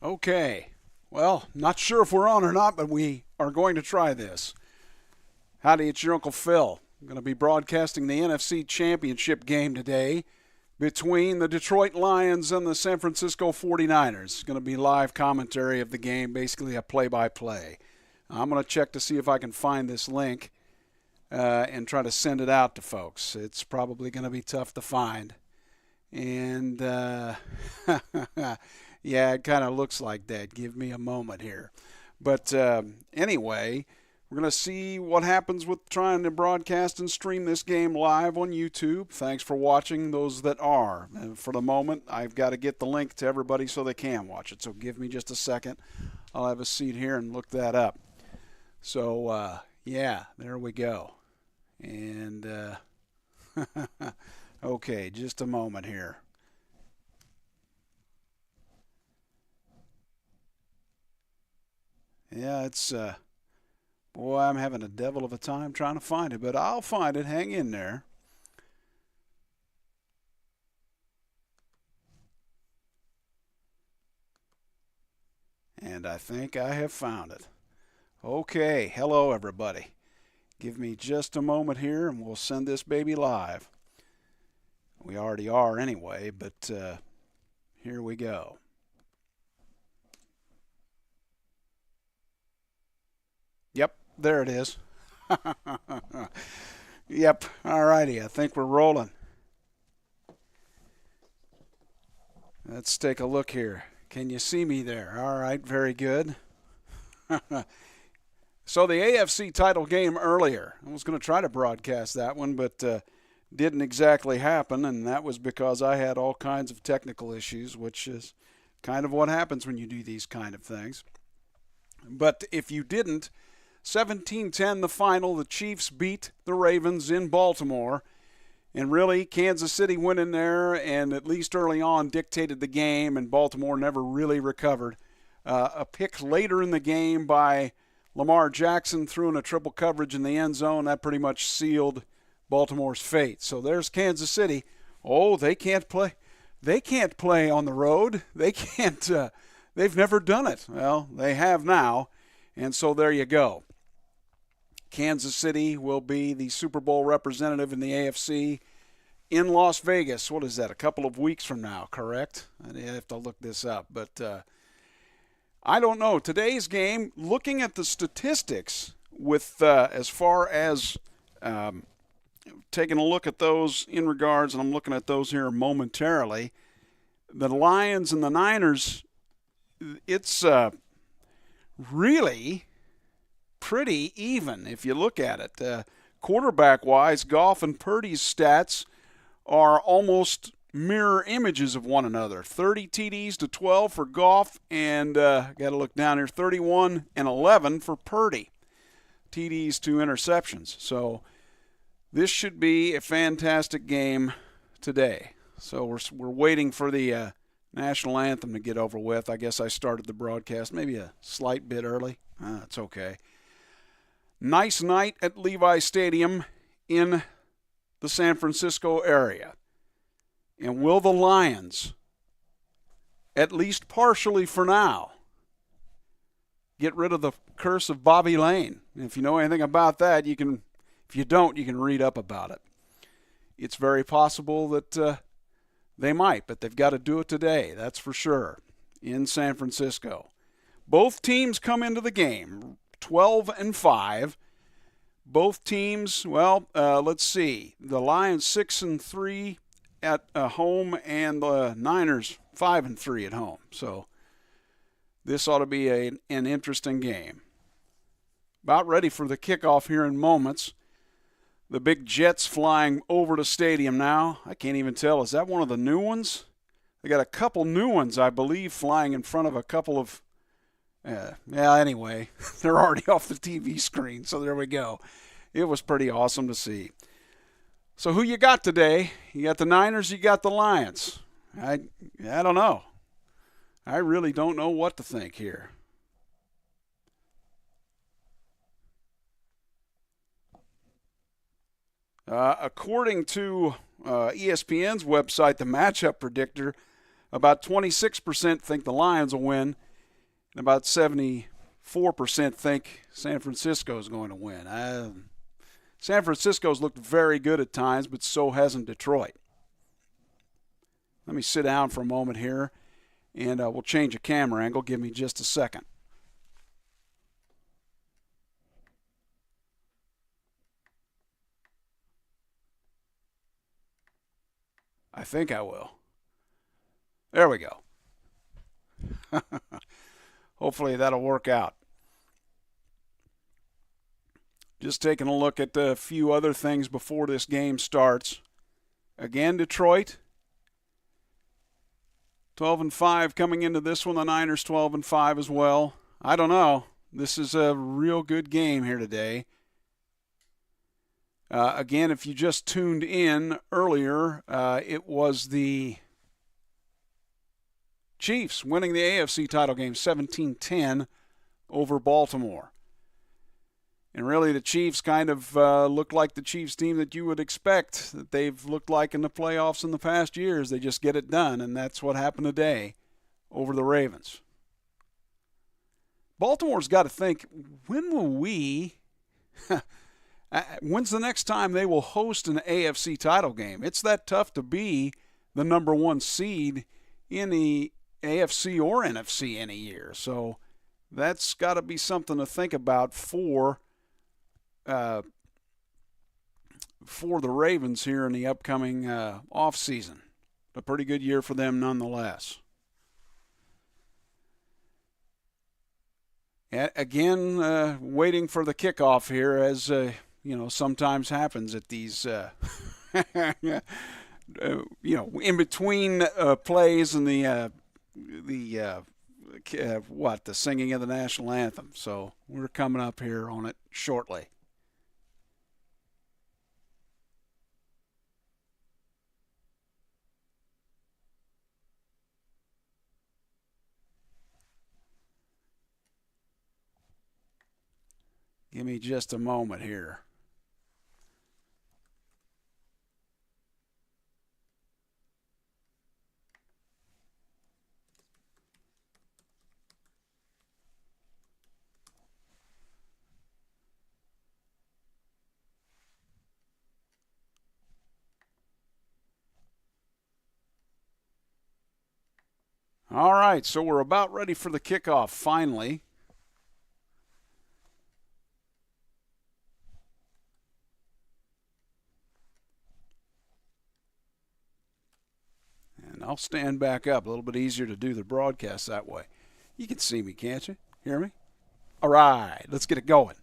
Okay. Well, not sure if we're on or not, but we are going to try this. Howdy, it's your Uncle Phil. I'm going to be broadcasting the NFC Championship game today between the Detroit Lions and the San Francisco 49ers. It's going to be live commentary of the game, basically a play-by-play. I'm going to check to see if I can find this link and try to send it out to folks. It's probably going to be tough to find. And, yeah, it kind of looks like that. Give me a moment here. But anyway, we're going to see what happens with trying to broadcast and stream this game live on YouTube. Thanks for watching, those that are. And for the moment, I've got to get the link to everybody so they can watch it. So give me just a second. I'll have a seat here and look that up. So, yeah, there we go. And, okay, just a moment here. Yeah, it's, boy, I'm having a devil of a time trying to find it, but I'll find it. Hang in there. And I think I have found it. Okay, hello, everybody. Give me just a moment here, and we'll send this baby live. We already are anyway, but here we go. Yep, there it is. Yep, all righty, I think we're rolling. Let's take a look here. Can you see me there? All right, very good. So the AFC title game earlier, I was going to try to broadcast that one, but didn't exactly happen, and that was because I had all kinds of technical issues, which is kind of what happens when you do these kind of things. But if you didn't, 17-10 the final, the Chiefs beat the Ravens in Baltimore, and really Kansas City went in there and at least early on dictated the game, and Baltimore never really recovered. A pick later in the game by Lamar Jackson threw in a triple coverage in the end zone. That pretty much sealed Baltimore's fate. So there's Kansas City. Oh, they can't play. They can't play on the road. They can't. They've never done it. Well, they have now, and so there you go. Kansas City will be the Super Bowl representative in the AFC in Las Vegas. What is that, a couple of weeks from now, correct? I have to look this up, but I don't know. Today's game, looking at the statistics with as far as taking a look at those in regards, and I'm looking at those here momentarily, the Lions and the Niners, it's really pretty even if you look at it. Quarterback-wise, Goff and Purdy's stats are almost mirror images of one another. 30 TDs to 12 for Goff, and got to look down here, 31 and 11 for Purdy. TDs to interceptions. So this should be a fantastic game today. So we're waiting for the national anthem to get over with. I guess I started the broadcast maybe a slight bit early. It's okay. Nice night at Levi Stadium in the San Francisco area. And will the Lions, at least partially for now, get rid of the curse of Bobby Lane? And if you know anything about that, you can. If you don't, you can read up about it. It's very possible that they might, but they've got to do it today, that's for sure, in San Francisco. Both teams come into the game 12-5. Both teams, well, let's see. The Lions 6-3 at home, and the Niners 5-3 at home. So this ought to be an interesting game. About ready for the kickoff here in moments. The big jets flying over the stadium now. I can't even tell. Is that one of the new ones? They got a couple new ones, I believe, flying in front of a couple of anyway, they're already off the TV screen, so there we go. It was pretty awesome to see. So who you got today? You got the Niners, you got the Lions. I don't know. I really don't know what to think here. According to ESPN's website, the matchup predictor, about 26% think the Lions will win, And about 74% think San Francisco is going to win. San Francisco's looked very good at times, but so hasn't Detroit. Let me sit down for a moment here, and we'll change a camera angle. Give me just a second. I think I will. There we go. Hopefully that'll work out. Just taking a look at a few other things before this game starts. Again, Detroit 12-5 coming into this one. The Niners 12-5 as well. I don't know. This is a real good game here today. Again, if you just tuned in earlier, it was the Chiefs winning the AFC title game 17-10 over Baltimore. And really the Chiefs kind of look like the Chiefs team that you would expect that they've looked like in the playoffs in the past years. They just get it done, and that's what happened today over the Ravens. Baltimore's got to think, when will we when's the next time they will host an AFC title game? It's that tough to be the number one seed in the AFC or NFC any year. So that's got to be something to think about for the Ravens here in the upcoming offseason. A pretty good year for them nonetheless. Again, waiting for the kickoff here, as sometimes happens at these, in between plays and the singing of the national anthem. So we're coming up here on it shortly. Give me just a moment here. All right, so we're about ready for the kickoff finally. And I'll stand back up. A little bit easier to do the broadcast that way. You can see me, can't you? Hear me? All right, let's get it going.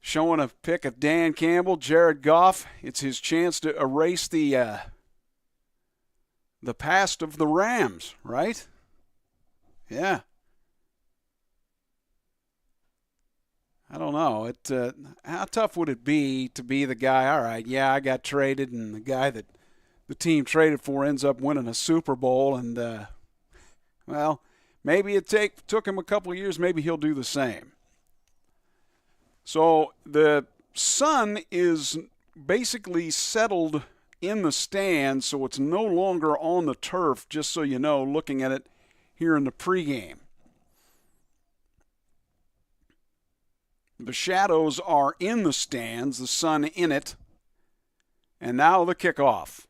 Showing a pick of Dan Campbell, Jared Goff. It's his chance to erase the past of the Rams, right? Yeah. I don't know. How tough would it be to be the guy, all right, yeah, I got traded, and the guy that the team traded for ends up winning a Super Bowl, and, maybe it took him a couple of years. Maybe he'll do the same. So the sun is basically settled in the stands, so it's no longer on the turf, just so you know, looking at it here in the pregame. The shadows are in the stands, the sun in it, and now the kickoff,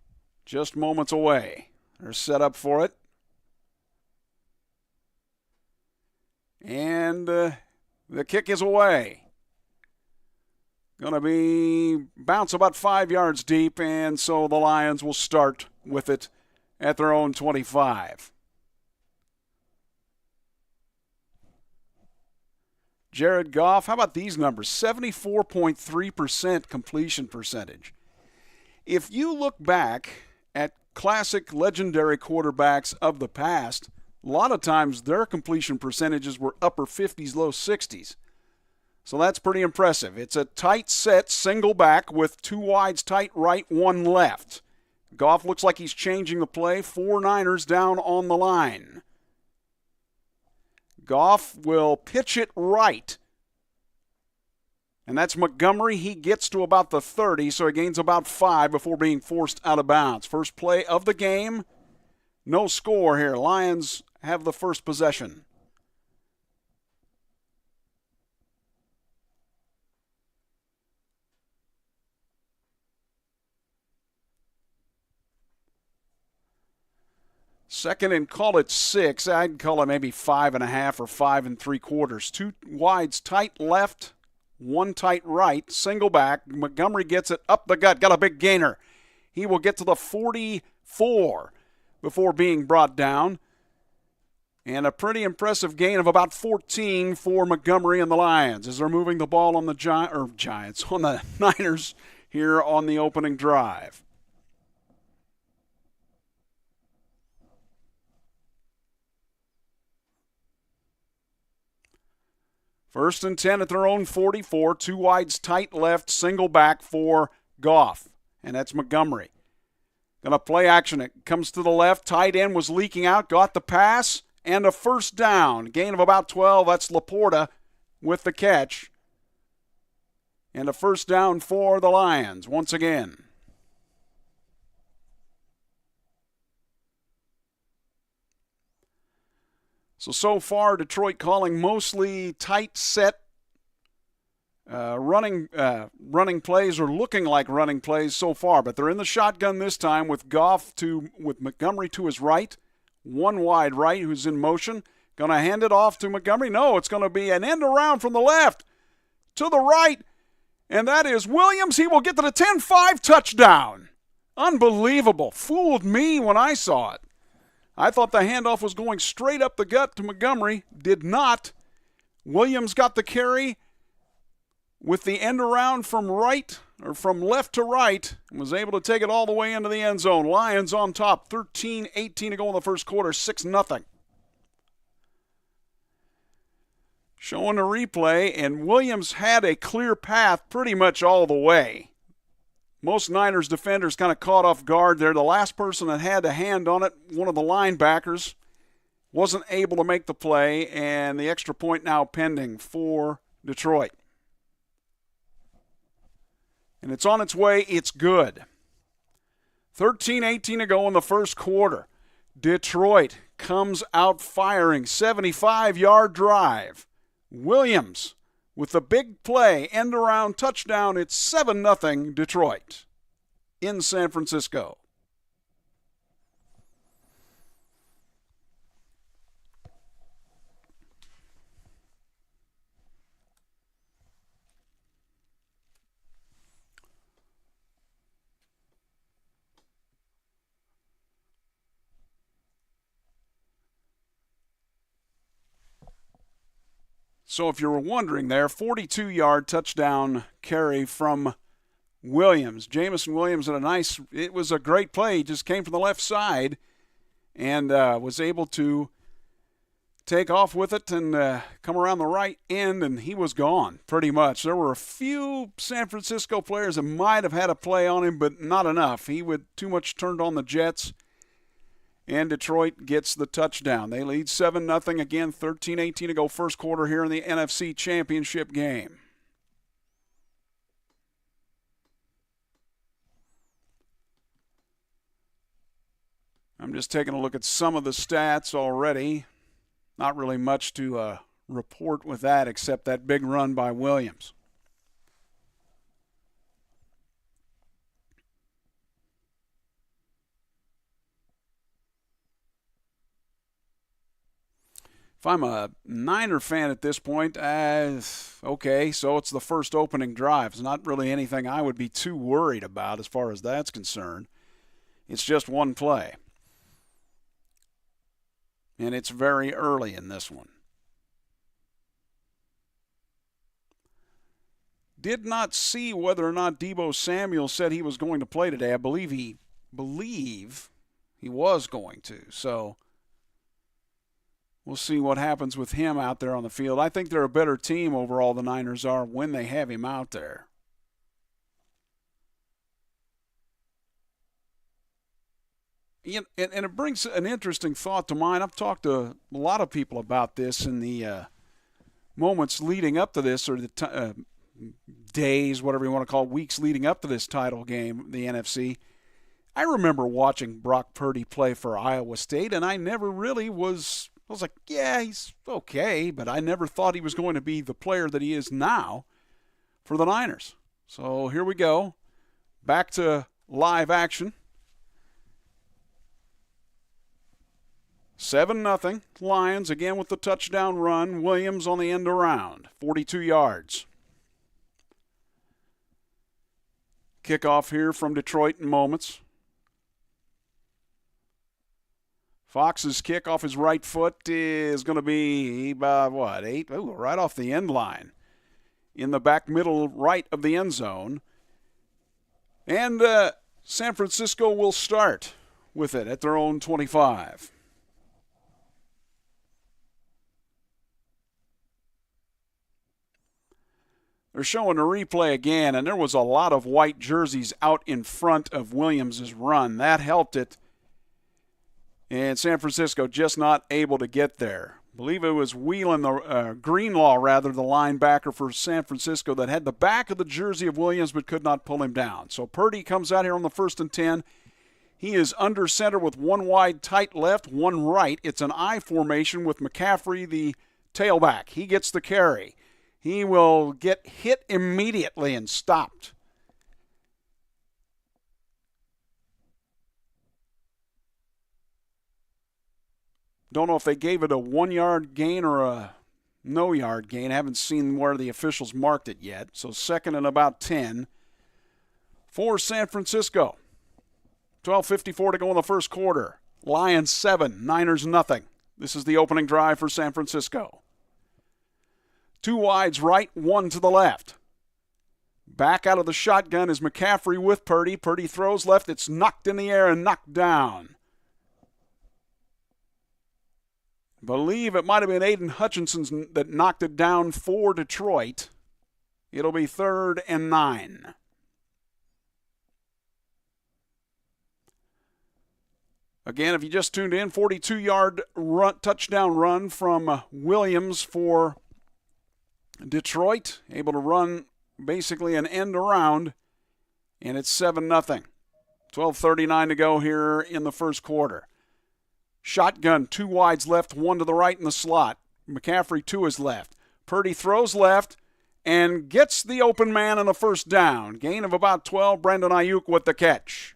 just moments away. They're set up for it. And the kick is away. Going to be bounce about 5 yards deep, and so the Lions will start with it at their own 25. Jared Goff, how about these numbers? 74.3% completion percentage. If you look back at classic legendary quarterbacks of the past, a lot of times their completion percentages were upper 50s, low 60s. So that's pretty impressive. It's a tight set, single back with two wides, tight right, one left. Goff looks like he's changing the play. 4 Niners down on the line. Goff will pitch it right. And that's Montgomery. He gets to about the 30, so he gains about 5 before being forced out of bounds. First play of the game. No score here. Lions have the first possession. Second and call it 6. I'd call it maybe 5.5 or 5 3/4. Two wides, tight left, one tight right, single back. Montgomery gets it up the gut, got a big gainer. He will get to the 44 before being brought down. And a pretty impressive gain of about 14 for Montgomery and the Lions as they're moving the ball on the Giants, on the Niners here on the opening drive. First and 10 at their own 44. Two wides, tight left, single back for Goff. And that's Montgomery. Going to play action. It comes to the left. Tight end was leaking out. Got the pass. And a first down. Gain of about 12. That's Laporta with the catch. And a first down for the Lions once again. So far, Detroit calling mostly tight set running plays, or looking like running plays so far. But they're in the shotgun this time with with Montgomery to his right, one wide right who's in motion. Going to hand it off to Montgomery. No, it's going to be an end around from the left to the right, and that is Williams. He will get to the 10-5 touchdown. Unbelievable. Fooled me when I saw it. I thought the handoff was going straight up the gut to Montgomery. Did not. Williams got the carry with the end around from left to right, and was able to take it all the way into the end zone. Lions on top, 13-18 to go in the first quarter, 6-0. Showing the replay, and Williams had a clear path pretty much all the way. Most Niners defenders kind of caught off guard there. The last person that had a hand on it, one of the linebackers, wasn't able to make the play, and the extra point now pending for Detroit. And it's on its way. It's good. 13-18 to go in the first quarter. Detroit comes out firing. 75-yard drive. Williams with the big play, end around touchdown. It's 7-0 Detroit in San Francisco. So if you were wondering there, 42-yard touchdown carry from Williams. Jamison Williams had it was a great play. He just came from the left side and was able to take off with it and come around the right end, and he was gone pretty much. There were a few San Francisco players that might have had a play on him, but not enough. He would too much turned on the Jets. And Detroit gets the touchdown. They lead 7-0 again, 13-18 to go first quarter here in the NFC Championship game. I'm just taking a look at some of the stats already. Not really much to report with that except that big run by Williams. If I'm a Niner fan at this point, okay, so it's the first opening drive. It's not really anything I would be too worried about as far as that's concerned. It's just one play. And it's very early in this one. Did not see whether or not Deebo Samuel said he was going to play today. I believe he was going to. So we'll see what happens with him out there on the field. I think they're a better team overall, the Niners are, when they have him out there. And it brings an interesting thought to mind. I've talked to a lot of people about this in the moments leading up to this, or the days, whatever you want to call it, weeks leading up to this title game, the NFC. I remember watching Brock Purdy play for Iowa State, and I never really was. I was like, yeah, he's okay, but I never thought he was going to be the player that he is now for the Niners. So here we go. Back to live action. 7-0. Lions again with the touchdown run. Williams on the end around. 42 yards. Kickoff here from Detroit in moments. Fox's kick off his right foot is going to be about, 8? Ooh, right off the end line. In the back middle right of the end zone. And San Francisco will start with it at their own 25. They're showing a replay again, and there was a lot of white jerseys out in front of Williams' run. That helped it. And San Francisco just not able to get there. I believe it was Greenlaw, the linebacker for San Francisco, that had the back of the jersey of Williams but could not pull him down. So Purdy comes out here on the 1st and 10. He is under center with one wide tight left, one right. It's an I formation with McCaffrey, the tailback. He gets the carry. He will get hit immediately and stopped. Don't know if they gave it a 1-yard gain or a no-yard gain. I haven't seen where the officials marked it yet. So 2nd and about 10 for San Francisco. 12:54 to go in the first quarter. Lions 7, Niners nothing. This is the opening drive for San Francisco. 2 wides right, 1 to the left. Back out of the shotgun is McCaffrey with Purdy. Purdy throws left. It's knocked in the air and knocked down. I believe it might have been Aiden Hutchinson that knocked it down for Detroit. It'll be 3rd and 9. Again, if you just tuned in, 42-yard touchdown run from Williams for Detroit, able to run basically an end around, and it's 7-0. 12:39 to go here in the first quarter. Shotgun, 2 wides left, 1 to the right in the slot. McCaffrey to his left. Purdy throws left and gets the open man on the first down. Gain of about 12. Brandon Ayuk with the catch.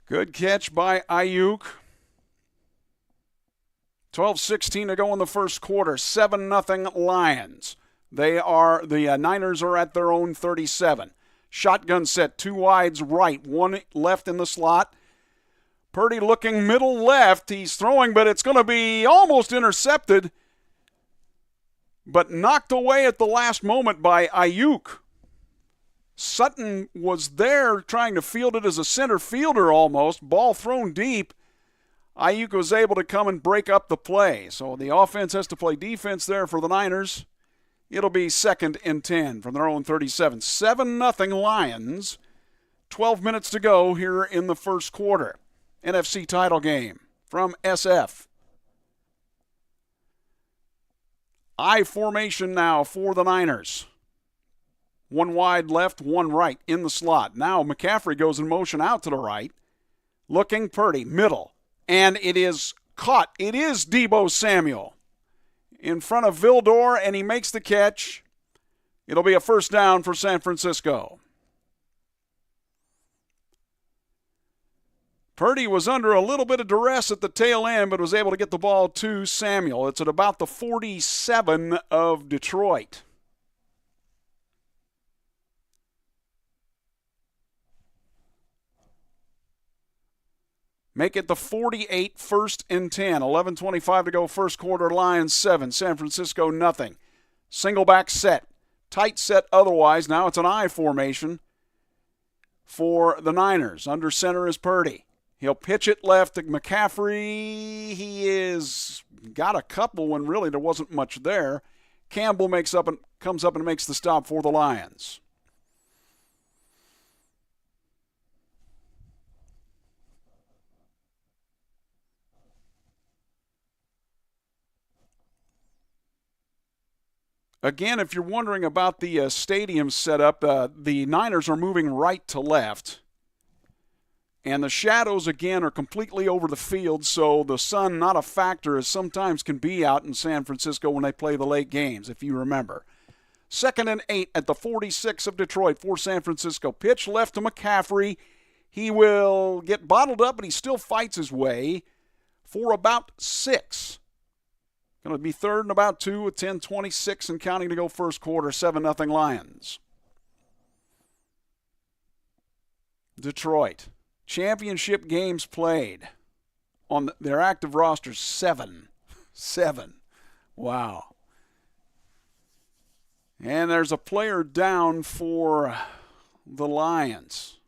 Good catch by Ayuk. 12:16 to go in the first quarter. 7-0 Lions. The Niners are at their own 37. Shotgun set, 2 wides right, 1 left in the slot. Purdy looking middle left. He's throwing, but it's going to be almost intercepted, but knocked away at the last moment by Ayuk. Sutton was there trying to field it as a center fielder almost. Ball thrown deep. Ayuk was able to come and break up the play. So the offense has to play defense there for the Niners. It'll be 2nd and 10 from their own 37. 7-0 Lions. 12 minutes to go here in the first quarter. NFC title game from SF. I formation now for the Niners. 1 wide left, 1 right in the slot. Now McCaffrey goes in motion out to the right. Looking Purdy, middle. And it is caught. It is Deebo Samuel in front of Vildor, and he makes the catch. It'll be a first down for San Francisco. Purdy was under a little bit of duress at the tail end, but was able to get the ball to Samuel. It's at about the 47 of Detroit. Make it the 48, 1st and 10. 11:25 to go, first quarter. Lions 7, San Francisco nothing. Single back set. Tight set otherwise. Now it's an I formation for the Niners. Under center is Purdy. He'll pitch it left to McCaffrey. He is got a couple when really there wasn't much there. Campbell comes up and makes the stop for the Lions. Again, if you're wondering about the stadium setup, the Niners are moving right to left. And the shadows, again, are completely over the field, so the sun not a factor as sometimes can be out in San Francisco when they play the late games, if you remember. 2nd and 8 at the 46 of Detroit for San Francisco. Pitch left to McCaffrey. He will get bottled up, but he still fights his way for about 6. Going to be 3rd and about 2 with 10:26 and counting to go first quarter. 7-0 Lions. Detroit. Championship games played on their active roster, 7. 7. Wow. And there's a player down for the Lions.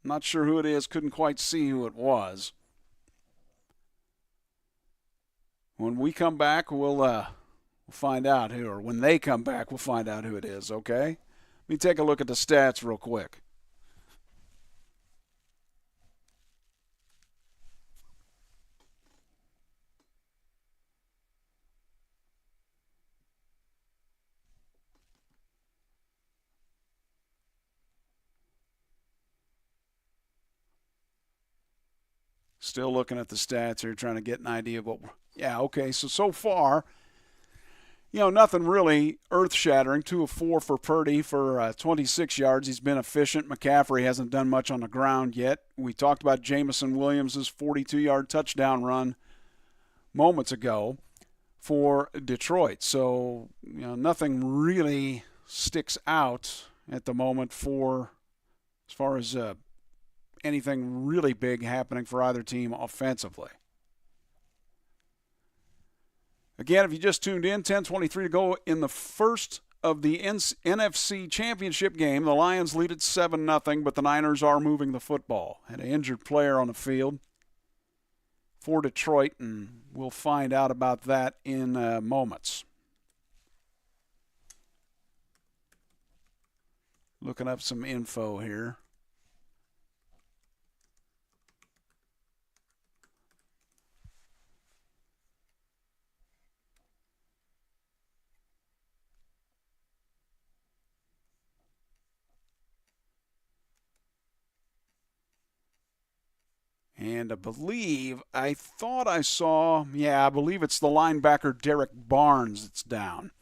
Not sure who it is. Couldn't quite see who it was. When we come back, we'll find out who, or when they come back, we'll find out who it is, okay? Let me take a look at the stats real quick. Still looking at the stats here, trying to get an idea of what yeah, okay, so far, nothing really earth-shattering. 2 of 4 for Purdy for 26 yards. He's been efficient. McCaffrey hasn't done much on the ground yet. We talked about Jamison Williams' 42-yard touchdown run moments ago for Detroit. So, nothing really sticks out at the moment as far as anything really big happening for either team offensively. Again, if you just tuned in, 10:23 to go in the first of the NFC Championship game. The Lions lead at 7-0, but the Niners are moving the football. Had an injured player on the field for Detroit, and we'll find out about that in moments. Looking up some info here. And I believe it's the linebacker Derek Barnes that's down.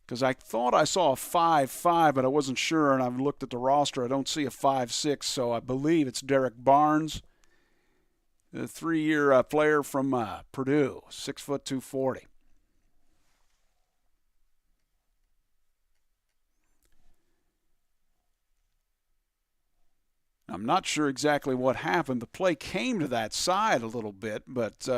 Because I thought I saw a 5'5", but I wasn't sure, and I've looked at the roster. I don't see a 5'6", so I believe it's Derek Barnes, the 3-year player from Purdue, 6 foot 240. I'm not sure exactly what happened. The play came to that side a little bit, but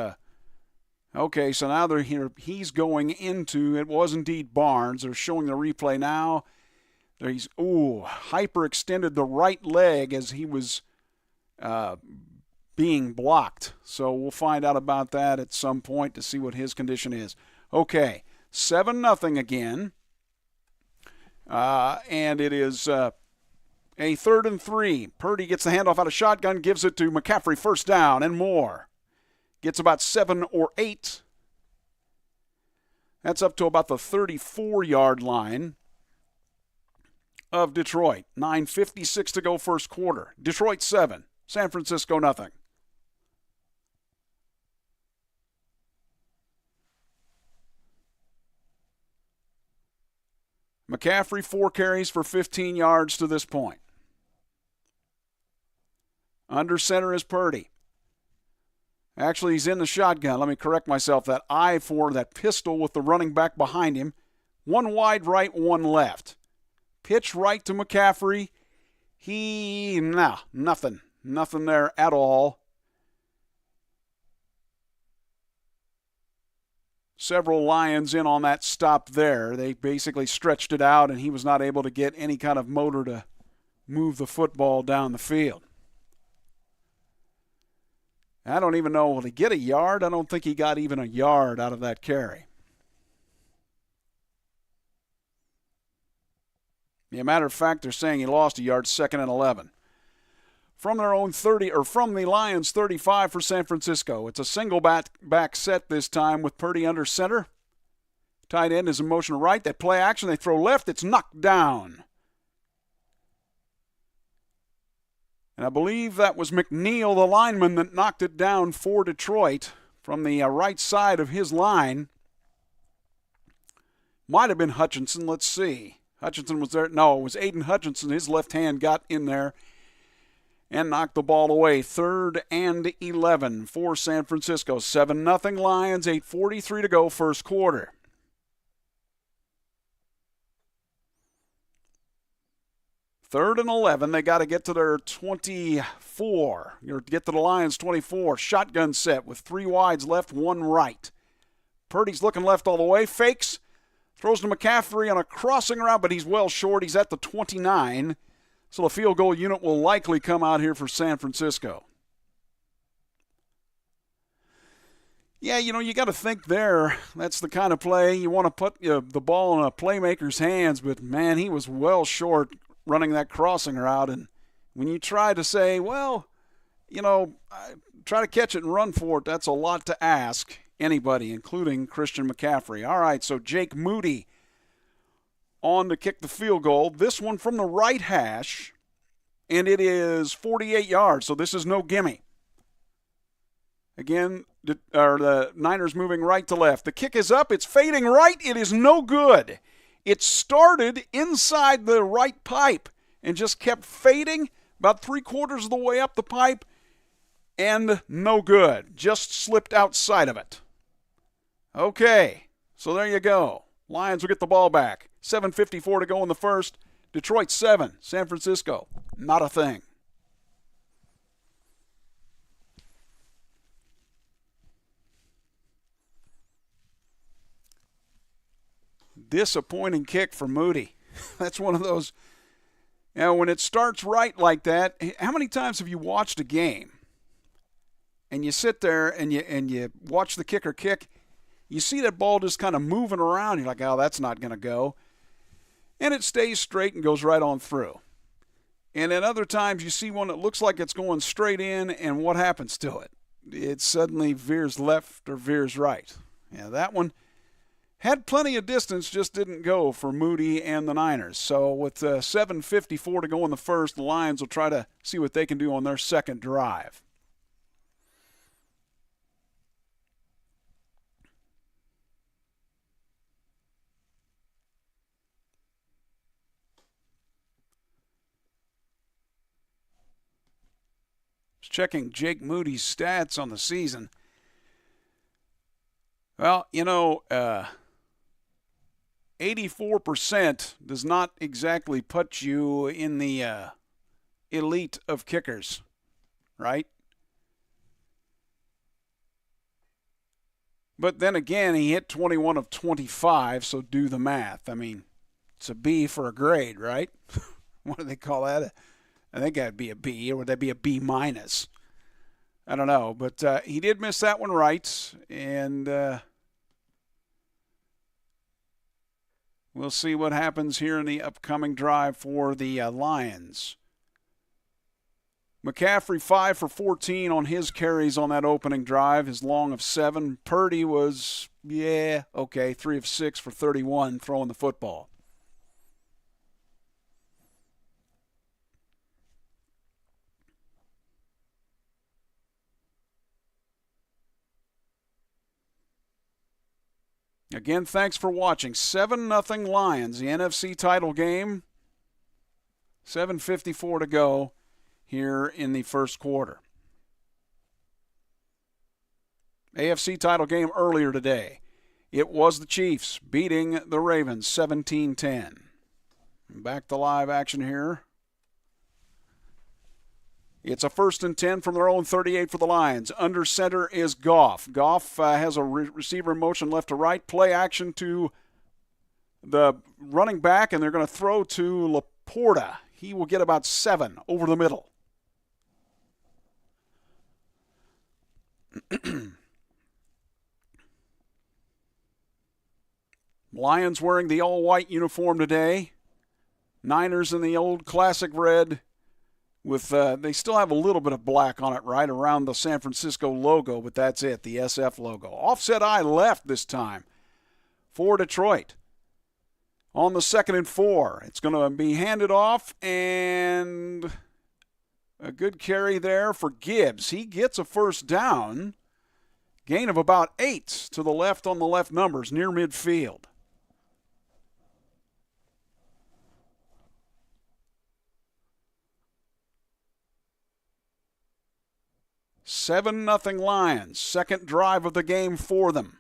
okay, so now they're here. He's going into, it was indeed Barnes. They're showing the replay now. He's, hyperextended the right leg as he was being blocked. So we'll find out about that at some point to see what his condition is. Okay, 7-0 again. And it is a 3rd and 3. Purdy gets the handoff out of shotgun, gives it to McCaffrey, first down and more. Gets about 7 or 8. That's up to about the 34-yard line of Detroit. 9:56 to go first quarter. Detroit 7, San Francisco nothing. McCaffrey, 4 carries for 15 yards to this point. Under center is Purdy. Actually, he's in the shotgun. Let me correct myself. That I-4, that pistol with the running back behind him. 1 wide right, 1 left. Pitch right to McCaffrey. Nothing. Nothing there at all. Several Lions in on that stop there. They basically stretched it out, and he was not able to get any kind of motor to move the football down the field. I don't even know, will he get a yard? I don't think he got even a yard out of that carry. As a matter of fact, they're saying he lost a yard, 2nd and 11. From their own 30, or from the Lions 35 for San Francisco. It's a single back set this time with Purdy under center. Tight end is in motion to right. That play action, they throw left. It's knocked down. And I believe that was McNeil, the lineman, that knocked it down for Detroit from the right side of his line. Might have been Hutchinson. Let's see. Hutchinson was there. No, it was Aiden Hutchinson. His left hand got in there and knocked the ball away. 3rd and 11 for San Francisco. 7-0 Lions, 8:43 to go, first quarter. Third and 11, they got to get to their 24. Or get to the Lions' 24. Shotgun set with 3 wides left, 1 right. Purdy's looking left all the way. Fakes. Throws to McCaffrey on a crossing route, but he's well short. He's at the 29. So the field goal unit will likely come out here for San Francisco. Yeah, you got to think there. That's the kind of play you want to put the ball in a playmaker's hands, but, man, he was well short running that crossing route. And when you try to say, well, try to catch it and run for it, that's a lot to ask anybody, including Christian McCaffrey. All right, so Jake Moody on to kick the field goal. This one from the right hash, and it is 48 yards, so this is no gimme. Again, the Niners moving right to left. The kick is up. It's fading right. It is no good. It started inside the right pipe and just kept fading about 3/4 of the way up the pipe, and no good. Just slipped outside of it. Okay, so there you go. Lions will get the ball back. 7:54 to go in the first. Detroit 7, San Francisco, not a thing. Disappointing kick for Moody. That's one of those, when it starts right like that, how many times have you watched a game and you sit there and you watch the kicker kick, you see that ball just kind of moving around, you're like, oh, that's not going to go. And it stays straight and goes right on through. And then other times you see one that looks like it's going straight in, and what happens to it? It suddenly veers left or veers right. Yeah, that one had plenty of distance, just didn't go for Moody and the Niners. So with 7:54 to go in the first, the Lions will try to see what they can do on their second drive. Checking Jake Moody's stats on the season. Well, 84% does not exactly put you in the elite of kickers, right? But then again, he hit 21 of 25, so do the math. I mean, it's a B for a grade, right? What do they call that? I think that'd be a B, or would that be a B minus? I don't know, but he did miss that one right, and we'll see what happens here in the upcoming drive for the Lions. McCaffrey 5 for 14 on his carries on that opening drive, his long of 7. Purdy was, 3 of 6 for 31 throwing the football. Again, thanks for watching. 7-0 Lions, the NFC title game. 7:54 to go here in the first quarter. AFC title game earlier today. It was the Chiefs beating the Ravens 17-10. Back to live action here. It's a 1st and 10 from their own 38 for the Lions. Under center is Goff. Goff has a receiver in motion left to right. Play action to the running back, and they're going to throw to Laporta. He will get about 7 over the middle. Lions wearing the all-white uniform today. Niners in the old classic red. With they still have a little bit of black on it right around the San Francisco logo, but that's it, the SF logo. Offset eye left this time for Detroit. On the 2nd and 4, it's going to be handed off, and a good carry there for Gibbs. He gets a first down. Gain of about 8 to the left on the left numbers near midfield. Seven nothing Lions. Second drive of the game for them.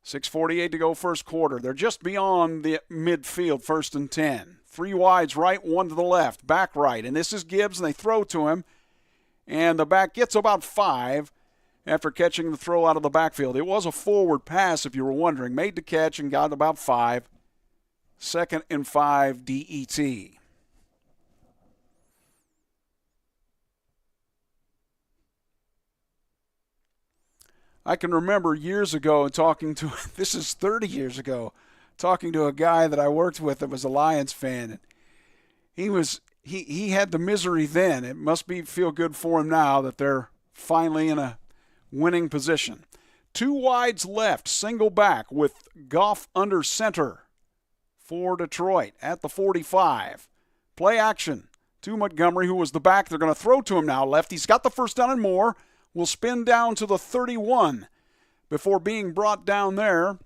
.6:48 to go first quarter. They're just beyond the midfield, 1st and 10. 3 wides right, 1 to the left, back right. And this is Gibbs, and they throw to him. And the back gets about 5 after catching the throw out of the backfield. It was a forward pass, if you were wondering. Made the catch and got about 5. 2nd and 5 DET. I can remember years ago talking to, this is 30 years ago, talking to a guy that I worked with that was a Lions fan. He had the misery then. It must feel good for him now that they're finally in a winning position. 2 wides left, single back with Goff under center for Detroit at the 45. Play action to Montgomery, who was the back. They're going to throw to him now. Left. He's got the first down and more. Will spin down to the 31 before being brought down there.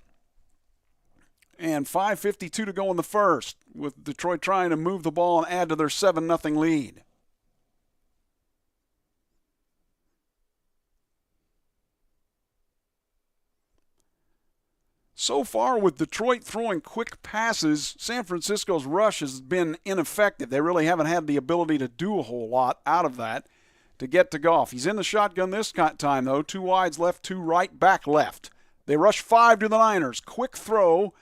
And 5:52 to go in the first, with Detroit trying to move the ball and add to their 7-0 lead. So far, with Detroit throwing quick passes, San Francisco's rush has been ineffective. They really haven't had the ability to do a whole lot out of that to get to Goff. He's in the shotgun this time, though. 2 wides left, 2 right, back left. They rush 5 to the Niners. Quick throw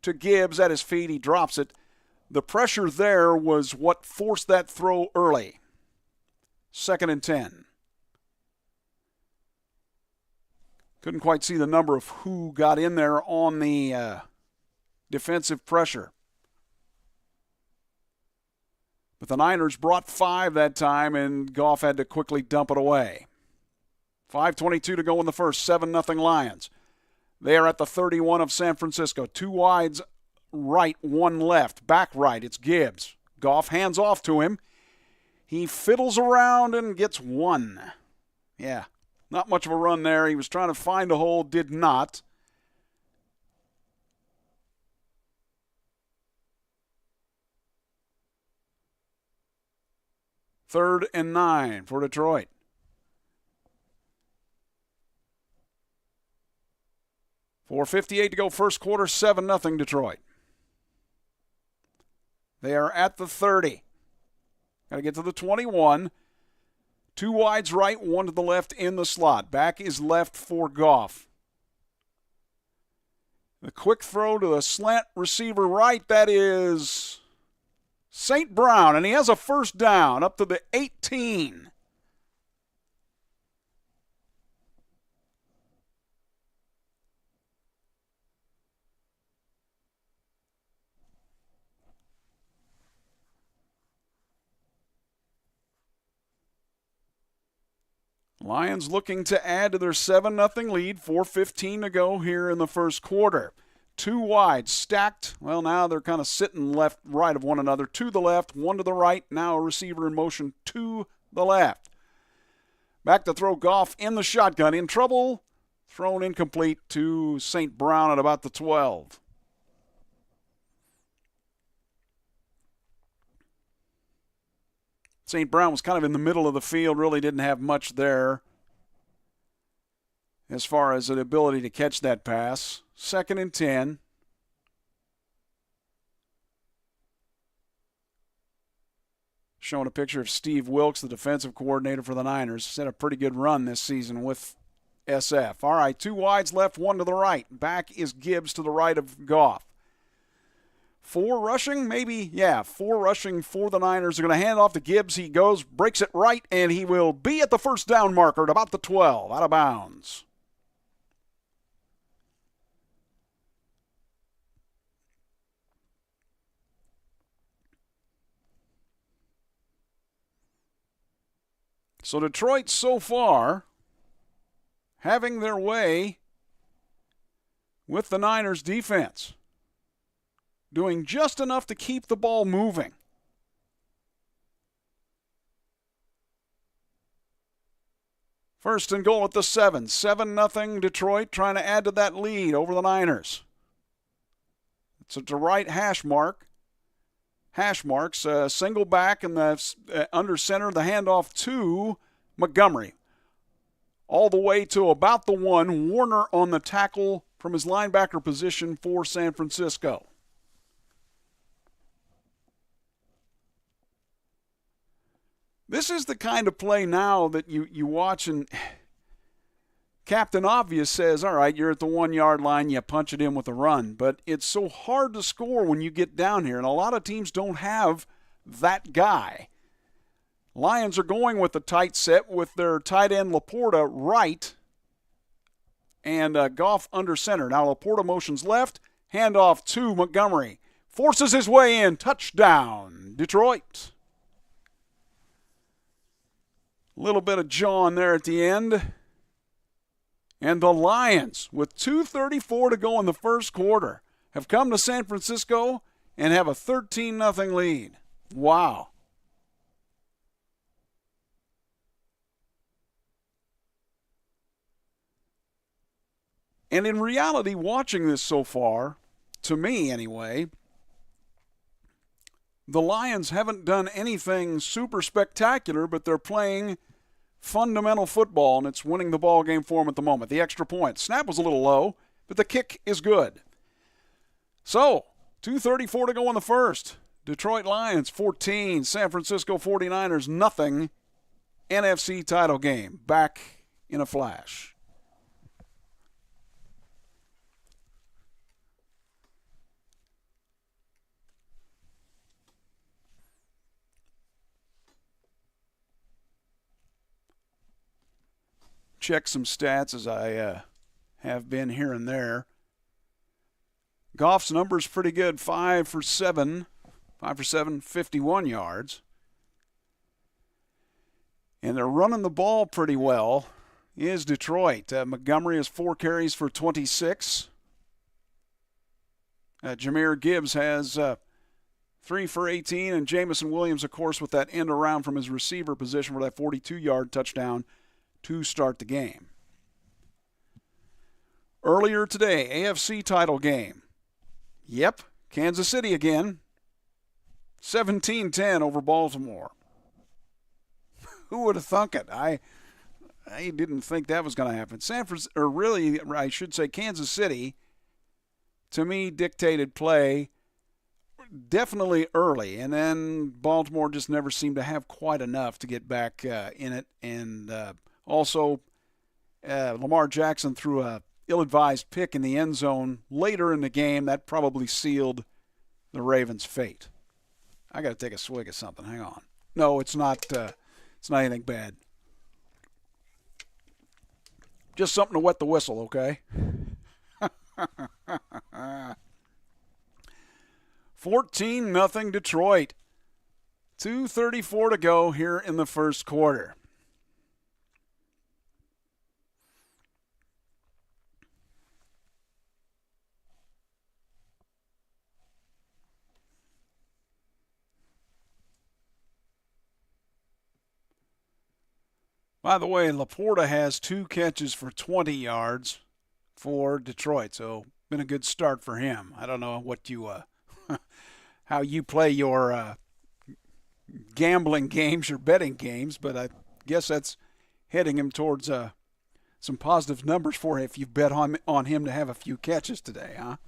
to Gibbs at his feet. He drops it. The pressure there was what forced that throw early. 2nd and 10. Couldn't quite see the number of who got in there on the defensive pressure. But the Niners brought 5 that time, and Goff had to quickly dump it away. 5:22 to go in the first, 7-0 Lions. They are at the 31 of San Francisco. 2 wides right, 1 left. Back right, it's Gibbs. Goff hands off to him. He fiddles around and gets 1. Yeah, not much of a run there. He was trying to find a hole, did not. Third and 9 for Detroit. .4:58 to go first quarter, 7-0 Detroit. They are at the 30. Got to get to the 21. 2 wides right, 1 to the left in the slot. Back is left for Goff. The quick throw to the slant receiver right, that is St. Brown, and he has a first down up to the 18. Lions looking to add to their 7-0 lead. 4:15 to go here in the first quarter. 2 wide, stacked. Well, now they're kind of sitting left, right of one another. 2 to the left, 1 to the right. Now a receiver in motion to the left. Back to throw, Goff in the shotgun. In trouble. Thrown incomplete to St. Brown at about the 12. St. Brown was kind of in the middle of the field, really didn't have much there as far as an ability to catch that pass. 2nd and 10. Showing a picture of Steve Wilks, the defensive coordinator for the Niners. He's had a pretty good run this season with SF. All right, 2 wides left, 1 to the right. Back is Gibbs to the right of Goff. 4 rushing, maybe? Yeah, 4 rushing for the Niners. They're going to hand off to Gibbs. He goes, breaks it right, and he will be at the first down marker at about the 12, out of bounds. So Detroit so far having their way with the Niners defense, doing just enough to keep the ball moving. First and goal at the 7. 7-0 Detroit, trying to add to that lead over the Niners. It's the right hash mark. Hash marks, single back in the under center, the handoff to Montgomery. All the way to about the 1. Warner on the tackle from his linebacker position for San Francisco. This is the kind of play now that you watch, and Captain Obvious says, all right, you're at the 1-yard line, you punch it in with a run. But it's so hard to score when you get down here, and a lot of teams don't have that guy. Lions are going with the tight set with their tight end Laporta right and Goff under center. Now Laporta motions left, handoff to Montgomery. Forces his way in, touchdown, Detroit. A little bit of John there at the end. And the Lions, with 2:34 to go in the first quarter, have come to San Francisco and have a 13-0 lead. Wow. And in reality, watching this so far, to me anyway, the Lions haven't done anything super spectacular, but they're playing fundamental football, and it's winning the ball game for them at the moment. The extra point. Snap was a little low, but the kick is good. So, 2:34 to go in the first. Detroit Lions 14, San Francisco 49ers nothing. NFC title game. Back in a flash. Check some stats as I have been here and there. Goff's number's pretty good. 5 for 7, 51 yards. And they're running the ball pretty well, is Detroit. Montgomery has 4 carries for 26. Jahmyr Gibbs has 3 for 18. And Jamison Williams, of course, with that end around from his receiver position for that 42-yard touchdown to start the game. Earlier today, AFC title game. Yep, Kansas City again. 17-10 over Baltimore. Who would have thunk it? I didn't think that was going to happen. I should say Kansas City, to me, dictated play definitely early, and then Baltimore just never seemed to have quite enough to get back in it. And also, Lamar Jackson threw a ill-advised pick in the end zone later in the game. That probably sealed the Ravens' fate. I got to take a swig of something. Hang on. No, it's not. It's not anything bad. Just something to wet the whistle, okay? 14-0 Detroit. 2:34 to go here in the first quarter. By the way, Laporta has 2 catches for 20 yards for Detroit, so been a good start for him. I don't know what you how you play your gambling games, your betting games, but I guess that's heading him towards some positive numbers for if you bet on him to have a few catches today, huh?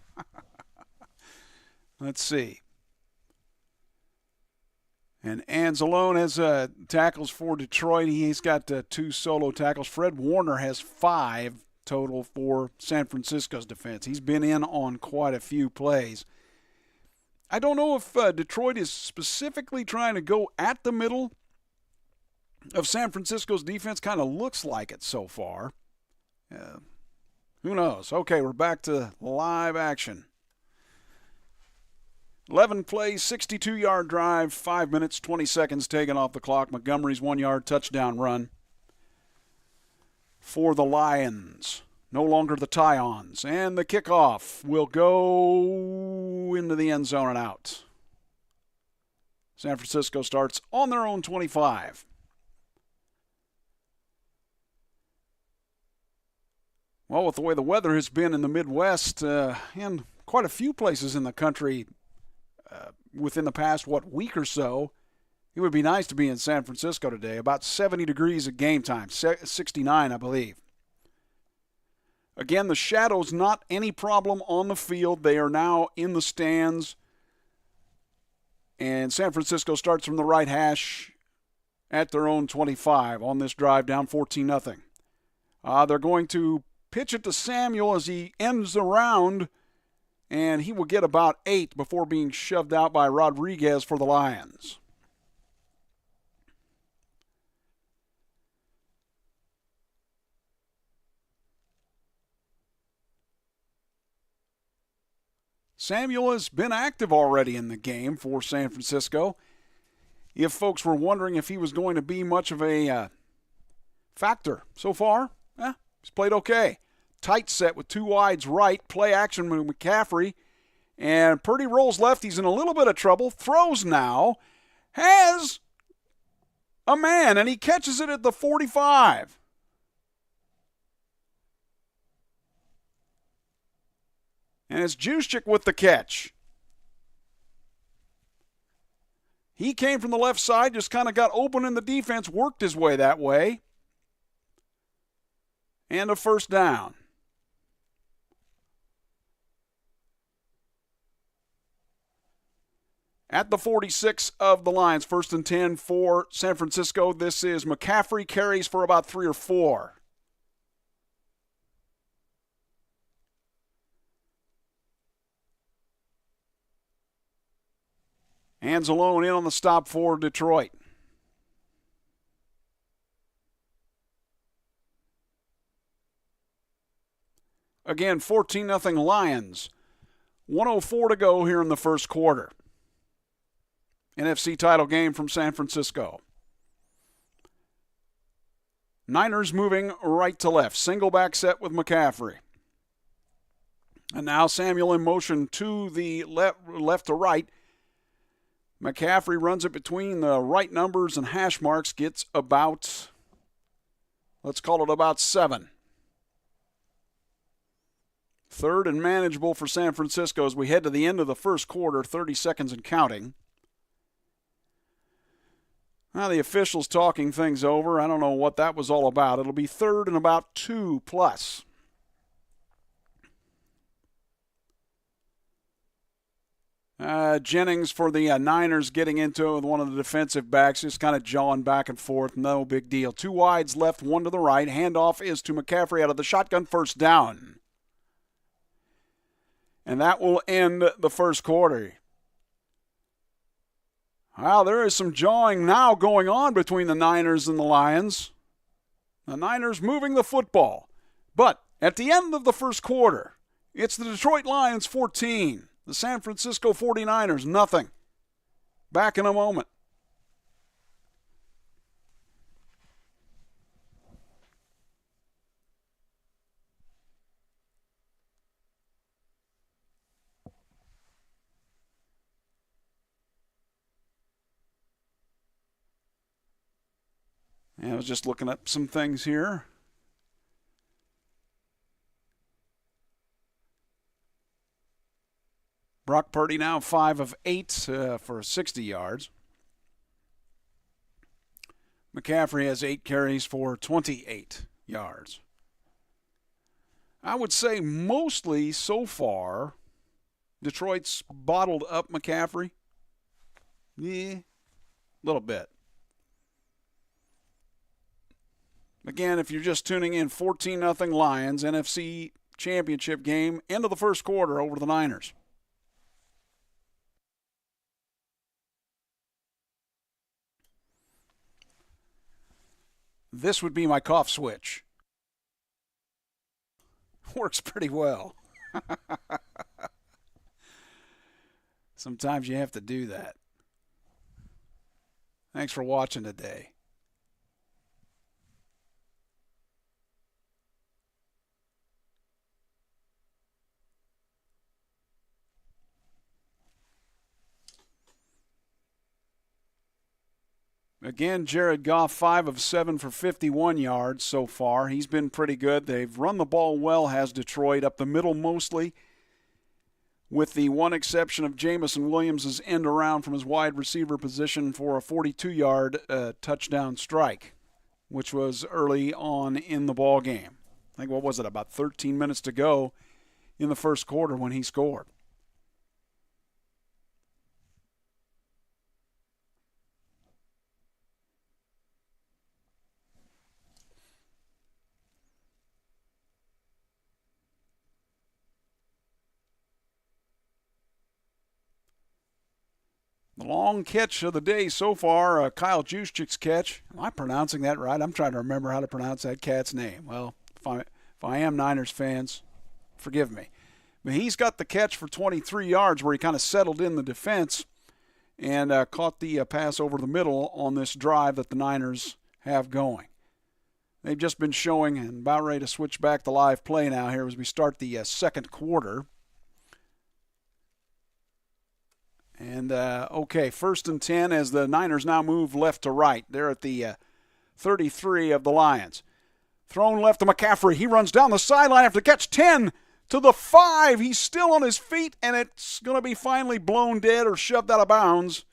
Let's see. And Anzalone has tackles for Detroit. He's got 2 solo tackles. Fred Warner has 5 total for San Francisco's defense. He's been in on quite a few plays. I don't know if Detroit is specifically trying to go at the middle of San Francisco's defense. Kind of looks like it so far. Who knows? Okay, we're back to live action. 11 plays, 62-yard drive, 5 minutes, 20 seconds taken off the clock. Montgomery's 1-yard touchdown run. for the Lions. No longer the tie-ons. And the kickoff will go into the end zone and out. San Francisco starts on their own 25. Well, with the way the weather has been in the Midwest and quite a few places in the country within the past, week or so, it would be nice to be in San Francisco today. About 70 degrees at game time, 69, I believe. Again, the shadows, not any problem on the field. They are now in the stands. And San Francisco starts from the right hash at their own 25 on this drive down 14-0. They're going to pitch it to Samuel as he ends the round, and he will get about 8 before being shoved out by Rodriguez for the Lions. Samuel has been active already in the game for San Francisco. If folks were wondering if he was going to be much of a factor so far, he's played okay. Tight set with 2 wides right, play action with McCaffrey, and Purdy rolls left. He's in a little bit of trouble. Throws now, has a man, and he catches it at the 45. And it's Juszczyk with the catch. He came from the left side, just kind of got open in the defense, worked his way that way. And a first down. At the 46 of the Lions, 1st and 10 for San Francisco. This is McCaffrey, carries for about 3 or 4. Anzalone in on the stop for Detroit. Again, 14-0 Lions. 1:04 to go here in the first quarter. NFC title game from San Francisco. Niners moving right to left. Single back set with McCaffrey. And now Samuel in motion to the left to right. McCaffrey runs it between the right numbers and hash marks, gets about, let's call it about 7. Third and manageable for San Francisco as we head to the end of the first quarter, 30 seconds and counting. Now the officials talking things over. I don't know what that was all about. It'll be 3rd and about 2 plus. Jennings for the Niners getting into it with one of the defensive backs, just kind of jawing back and forth. No big deal. 2 wides left, 1 to the right. Handoff is to McCaffrey out of the shotgun, first down. And that will end the first quarter. Well, there is some jawing now going on between the Niners and the Lions. The Niners moving the football. But at the end of the first quarter, it's the Detroit Lions 14. The San Francisco 49ers, nothing. Back in a moment. I was just looking up some things here. Brock Purdy now 5 of 8 for 60 yards. McCaffrey has 8 carries for 28 yards. I would say mostly so far, Detroit's bottled up McCaffrey. Yeah, a little bit. Again, if you're just tuning in, 14-0 Lions, NFC Championship game, end of the first quarter over the Niners. This would be my cough switch. Works pretty well. Sometimes you have to do that. Thanks for watching today. Again, Jared Goff, 5 of 7 for 51 yards so far. He's been pretty good. They've run the ball well, has Detroit, up the middle mostly, with the one exception of Jamison Williams' end around from his wide receiver position for a 42-yard touchdown strike, which was early on in the ball game. I think, what was it, about 13 minutes to go in the first quarter when he scored. The long catch of the day so far, Kyle Juszczyk's catch. Am I pronouncing that right? I'm trying to remember how to pronounce that cat's name. Well, if I am Niners fans, forgive me. But he's got the catch for 23 yards where he kind of settled in the defense and caught the pass over the middle on this drive that the Niners have going. They've just been showing, and about ready to switch back to live play now here as we start the second quarter. And, okay, 1st and 10 as the Niners now move left to right. They're at the 33 of the Lions. Thrown left to McCaffrey. He runs down the sideline after the catch. 10 to the 5. He's still on his feet, and it's going to be finally blown dead or shoved out of bounds.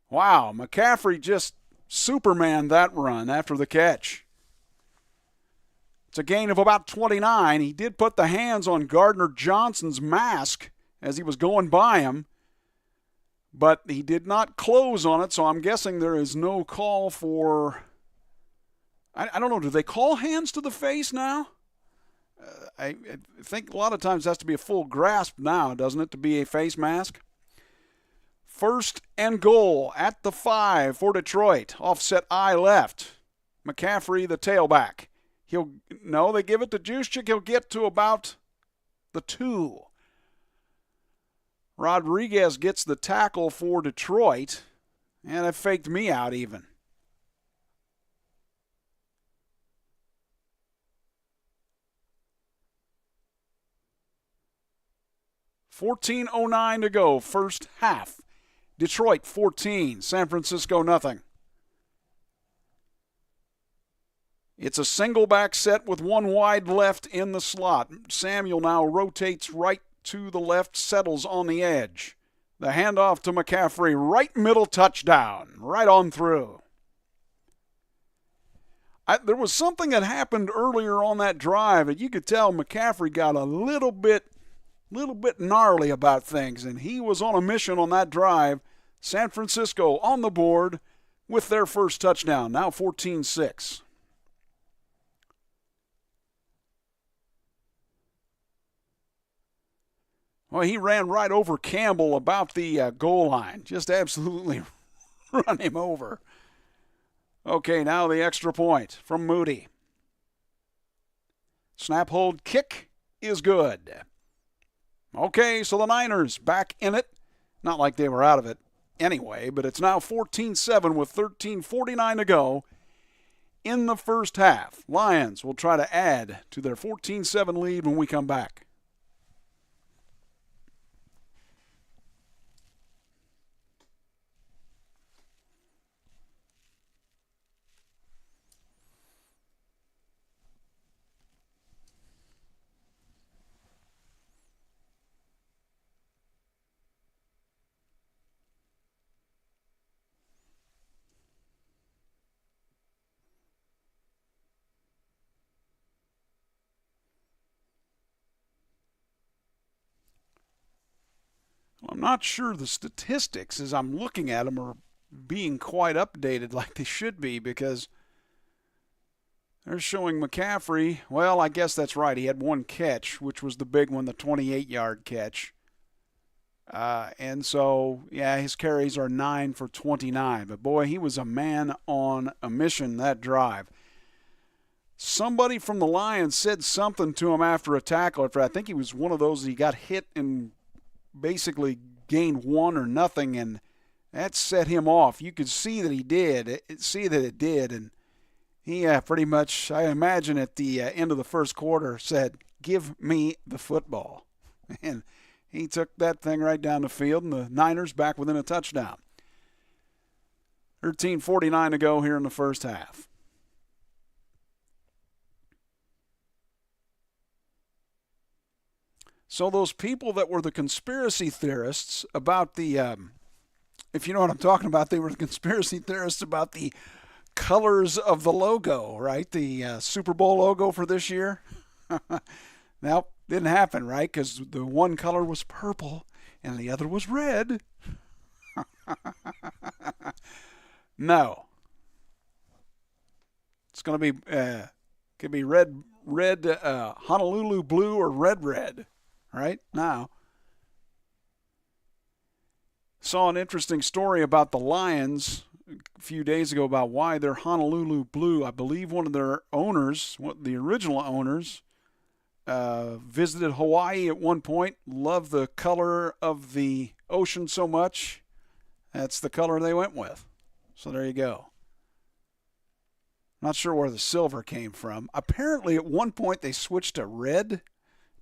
Wow, McCaffrey just Superman that run after the catch. It's a gain of about 29. He did put the hands on Gardner Johnson's mask as he was going by him, but he did not close on it, so I'm guessing there is no call for, I don't know, do they call hands to the face now? I think a lot of times it has to be a full grasp now, doesn't it, to be a face mask? 1st and goal at the 5 for Detroit. Offset I left. McCaffrey, the tailback. They give it to Juszczyk. He'll get to about the 2. Rodriguez gets the tackle for Detroit, and it faked me out even. $14:09 to go, first half. Detroit 14, San Francisco nothing. It's a single back set with one wide left in the slot. Samuel now rotates right to the left, settles on the edge. The handoff to McCaffrey, right middle touchdown, right on through. There was something that happened earlier on that drive, and you could tell McCaffrey got a little bit gnarly about things, and he was on a mission on that drive. San Francisco on the board with their first touchdown, now 14-6. Well, he ran right over Campbell about the goal line. Just absolutely run him over. Okay, now the extra point from Moody. Snap, hold, kick is good. Okay, so the Niners back in it. Not like they were out of it anyway, but it's now 14-7 with 13:49 to go in the first half. Lions will try to add to their 14-7 lead when we come back. I'm not sure the statistics, as I'm looking at them, are being quite updated like they should be, because they're showing McCaffrey. Well, I guess that's right. He had one catch, which was the big one, the 28-yard catch. And so, yeah, his carries are 9 for 29. But, boy, he was a man on a mission that drive. Somebody from the Lions said something to him after a tackle. I think he was one of those, he got hit and basically gained 1 or nothing, and that set him off. You could see that it did, and he pretty much, I imagine at the end of the first quarter, said, "Give me the football." And he took that thing right down the field, and the Niners back within a touchdown. 13:49 to go here in the first half. So those people that were the conspiracy theorists about the, if you know what I'm talking about, they were the conspiracy theorists about the colors of the logo, right? The Super Bowl logo for this year. Now, didn't happen, right? Because the one color was purple and the other was red. No. It's going to be, could be red, Honolulu blue or red, right? Now. Saw an interesting story about the Lions a few days ago about why they're Honolulu blue. I believe one of their owners, the original owners, visited Hawaii at one point, loved the color of the ocean so much, that's the color they went with. So there you go. Not sure where the silver came from. Apparently at one point they switched to red.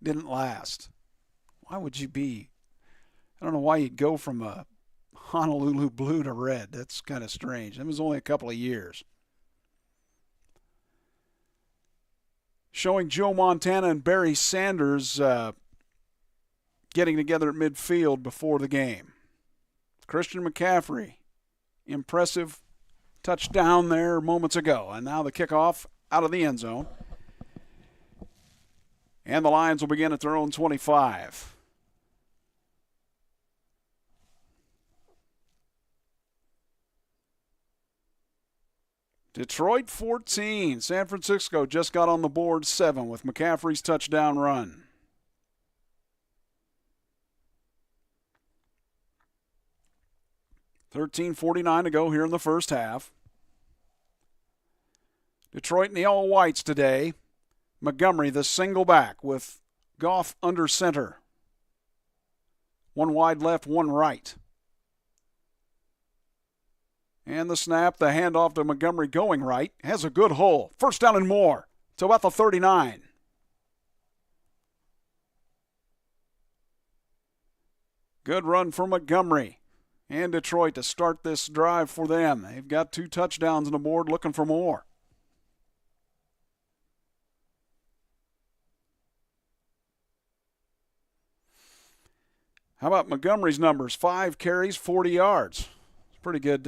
Didn't last. Why would you be? I don't know why you'd go from a Honolulu blue to red. That's kind of strange. It was only a couple of years. Showing Joe Montana and Barry Sanders getting together at midfield before the game. Christian McCaffrey, impressive touchdown there moments ago. And now the kickoff out of the end zone. And the Lions will begin at their own 25. Detroit 14. San Francisco just got on the board 7 with McCaffrey's touchdown run. $13:49 to go here in the first half. Detroit in the all-whites today. Montgomery, the single back with Goff under center. One wide left, one right. And the snap, the handoff to Montgomery going right. Has a good hole. First down and more to about the 39. Good run for Montgomery and Detroit to start this drive for them. They've got 2 touchdowns on the board, looking for more. How about Montgomery's numbers? 5 carries, 40 yards. Pretty good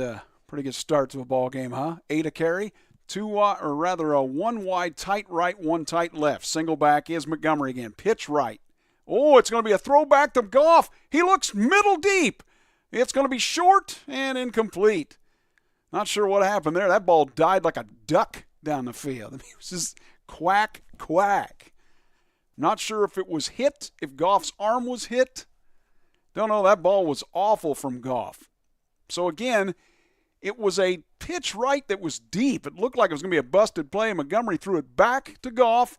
start to a ball game, huh? 8 a carry, 1 wide, tight right, 1 tight left. Single back is Montgomery again. Pitch right. Oh, it's going to be a throwback to Goff. He looks middle deep. It's going to be short and incomplete. Not sure what happened there. That ball died like a duck down the field. I mean, it was just quack, quack. Not sure if it was hit, if Goff's arm was hit. Don't know. That ball was awful from Goff. So again, it was a pitch right that was deep. It looked like it was going to be a busted play. Montgomery threw it back to Goff.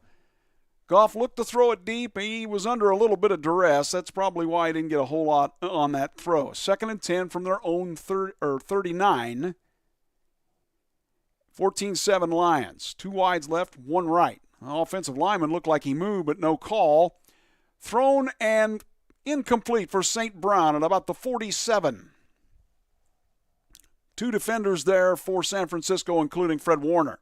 Goff looked to throw it deep. He was under a little bit of duress. That's probably why he didn't get a whole lot on that throw. 2nd and 10 from their own 39. 14-7 Lions. 2 wides left, 1 right. The offensive lineman looked like he moved, but no call. Thrown and incomplete for St. Brown at about the 47. 2 defenders there for San Francisco, including Fred Warner.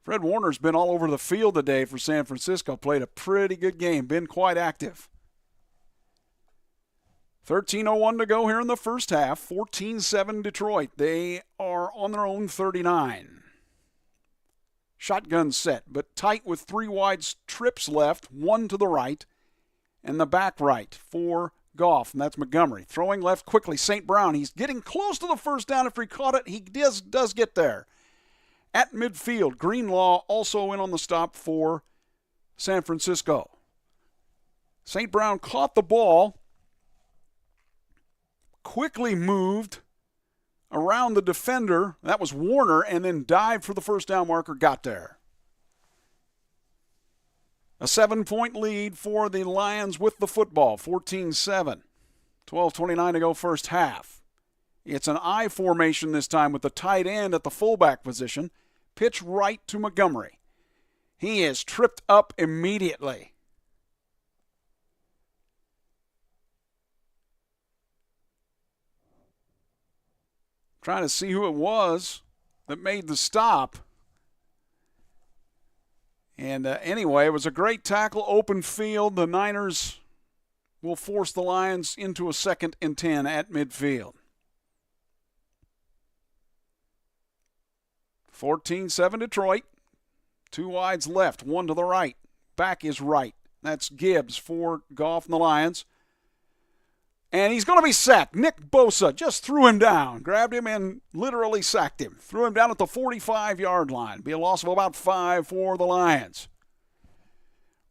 Fred Warner's been all over the field today for San Francisco. Played a pretty good game. Been quite active. 13:01 to go here in the first half. 14-7 Detroit. They are on their own 39. Shotgun set, but tight with 3 wide trips left. 1 to the right and the back right for Goff, and that's Montgomery. Throwing left quickly. St. Brown, he's getting close to the first down. If he caught it, he does get there. At midfield, Greenlaw also in on the stop for San Francisco. St. Brown caught the ball, quickly moved around the defender, that was Warner, and then dived for the first down marker, got there. A 7-point lead for the Lions with the football, 14-7. 12:29 to go first half. It's an I formation this time with the tight end at the fullback position. Pitch right to Montgomery. He is tripped up immediately. Trying to see who it was that made the stop. And anyway, it was a great tackle, open field. The Niners will force the Lions into a 2nd and 10 at midfield. 14-7 Detroit. 2 wides left, 1 to the right. Back is right. That's Gibbs for Goff and the Lions. And he's going to be sacked. Nick Bosa just threw him down, grabbed him and literally sacked him. Threw him down at the 45-yard line. Be a loss of about 5 for the Lions.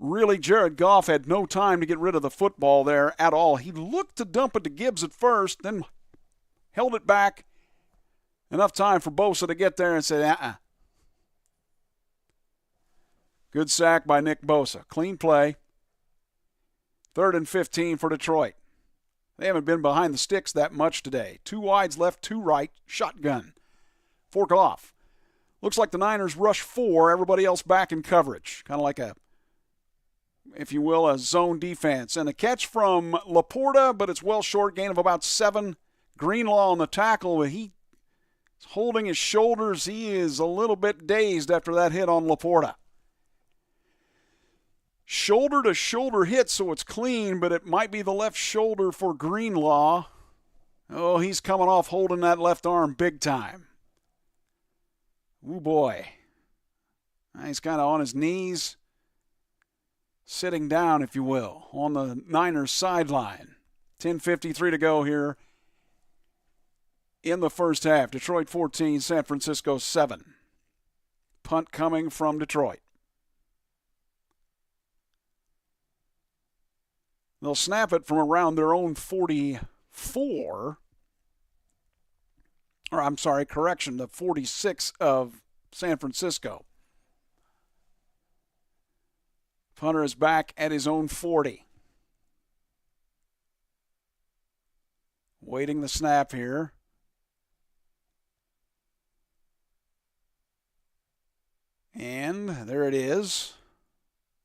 Really, Jared Goff had no time to get rid of the football there at all. He looked to dump it to Gibbs at first, then held it back. Enough time for Bosa to get there and say, Good sack by Nick Bosa. Clean play. 3rd and 15 for Detroit. They haven't been behind the sticks that much today. 2 wides left, 2 right, shotgun. For Goff. Looks like the Niners rush 4, everybody else back in coverage. Kind of like a, if you will, a zone defense. And a catch from Laporta, but it's well short, gain of about 7. Greenlaw on the tackle, but he's holding his shoulders. He is a little bit dazed after that hit on Laporta. Shoulder-to-shoulder hit, so it's clean, but it might be the left shoulder for Greenlaw. Oh, he's coming off holding that left arm big time. Ooh, boy. He's kind of on his knees, sitting down, if you will, on the Niners sideline. 10:53 to go here in the first half. Detroit 14, San Francisco 7. Punt coming from Detroit. They'll snap it from around their own 44. Or, I'm sorry, correction, the 46 of San Francisco. Punter is back at his own 40. Waiting the snap here. And there it is.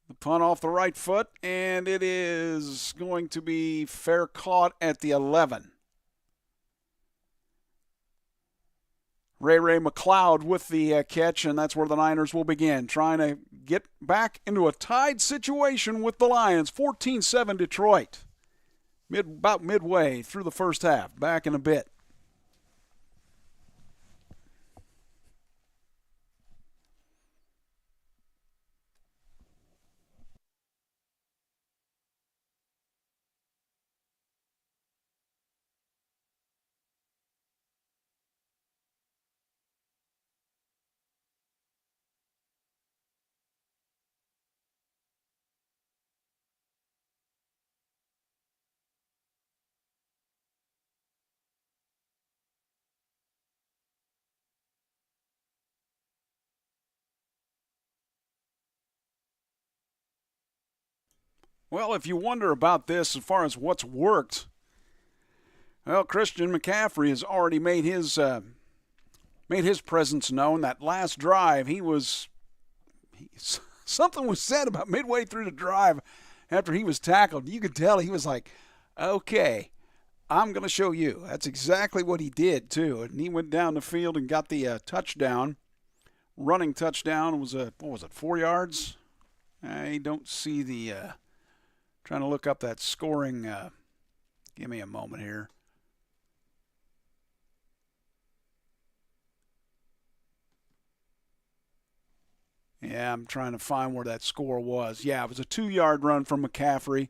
The punt off the right foot, and it is going to be fair caught at the 11. Ray McLeod with the catch, and that's where the Niners will begin, trying to get back into a tied situation with the Lions. 14-7 Detroit, about midway through the first half. Back in a bit. Well, if you wonder about this as far as what's worked, well, Christian McCaffrey has already made his presence known. That last drive, something was said about midway through the drive after he was tackled. You could tell he was like, okay, I'm going to show you. That's exactly what he did, too. And he went down the field and got the touchdown. Running touchdown was, 4 yards? I don't see the... Trying to look up that scoring. Give me a moment here. Yeah, I'm trying to find where that score was. Yeah, it was a 2-yard run from McCaffrey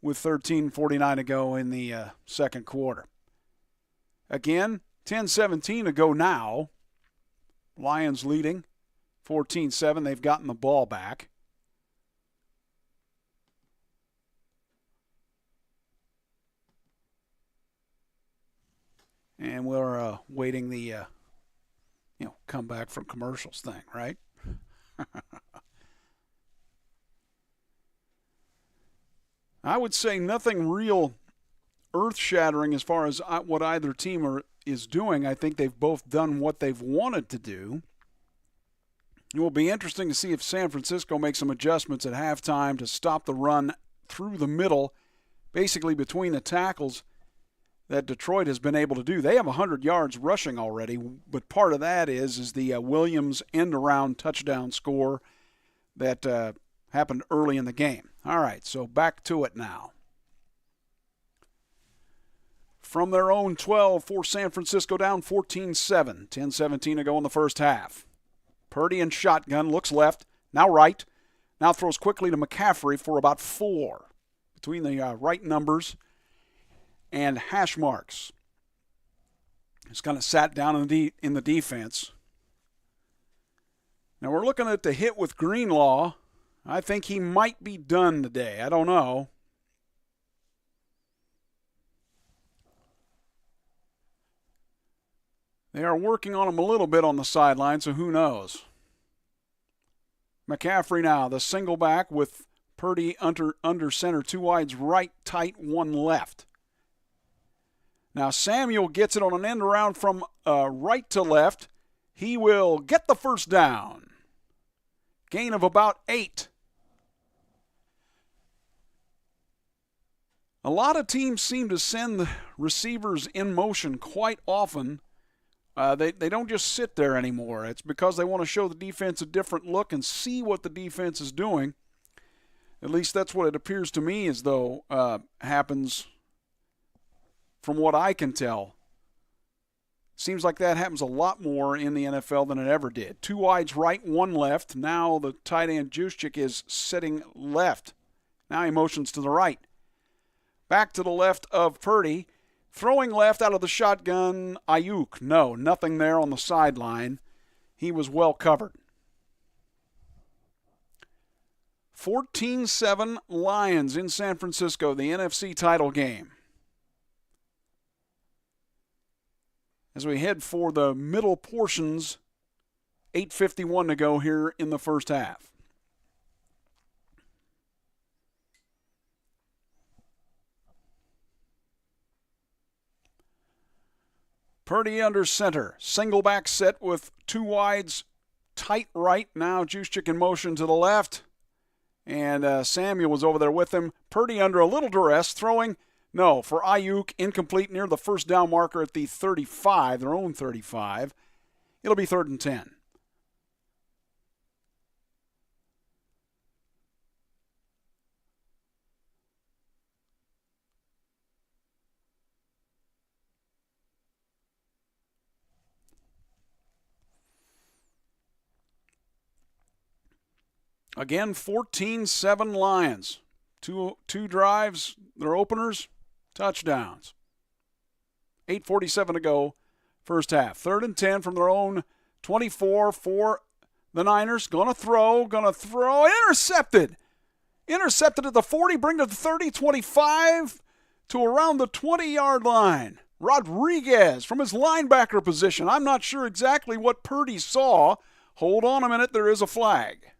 with 13:49 to go in the second quarter. Again, 10:17 to go now. Lions leading 14-7. They've gotten the ball back. And we're waiting the, come back from commercials thing, right? I would say nothing real earth-shattering as far as what either team is doing. I think they've both done what they've wanted to do. It will be interesting to see if San Francisco makes some adjustments at halftime to stop the run through the middle, basically between the tackles. that Detroit has been able to do. They have 100 yards rushing already, but part of that is the Williams end-around touchdown score that happened early in the game. All right, so back to it now. From their own 12 for San Francisco, down 14-7. 10-17 to go in the first half. Purdy in shotgun, looks left, now right. Now throws quickly to McCaffrey for about 4. Between the right numbers and hash marks. He's kind of sat down in the defense. Now we're looking at the hit with Greenlaw. I think he might be done today. I don't know. They are working on him a little bit on the sideline, so who knows. McCaffrey now, the single back with Purdy under center, 2 wides right, tight, 1 left. Now Samuel gets it on an end around from right to left. He will get the first down. Gain of about 8. A lot of teams seem to send receivers in motion quite often. They don't just sit there anymore. It's because they want to show the defense a different look and see what the defense is doing. At least that's what it appears to me as though happens from what I can tell. Seems like that happens a lot more in the NFL than it ever did. 2 wides right, 1 left. Now the tight end Juszczyk is sitting left. Now he motions to the right. Back to the left of Purdy. Throwing left out of the shotgun, Ayuk. No, nothing there on the sideline. He was well covered. 14-7 Lions in San Francisco, the NFC title game. As we head for the middle portions, 8:51 to go here in the first half. Purdy under center. Single back set with 2 wides, tight right. Now Juszczyk in motion to the left. And Samuel was over there with him. Purdy under a little duress, throwing. No, for Ayuk, incomplete near the first down marker at the 35, their own 35. It'll be 3rd and 10. Again, 14-7 Lions. Two drives, their openers, touchdowns. 8:47 to go, first half. 3rd and 10 from their own 24 for the Niners. Gonna throw, intercepted. Intercepted at the 40, bring to the 30, 25 to around the 20-yard line. Rodriguez from his linebacker position. I'm not sure exactly what Purdy saw. Hold on a minute, there is a flag.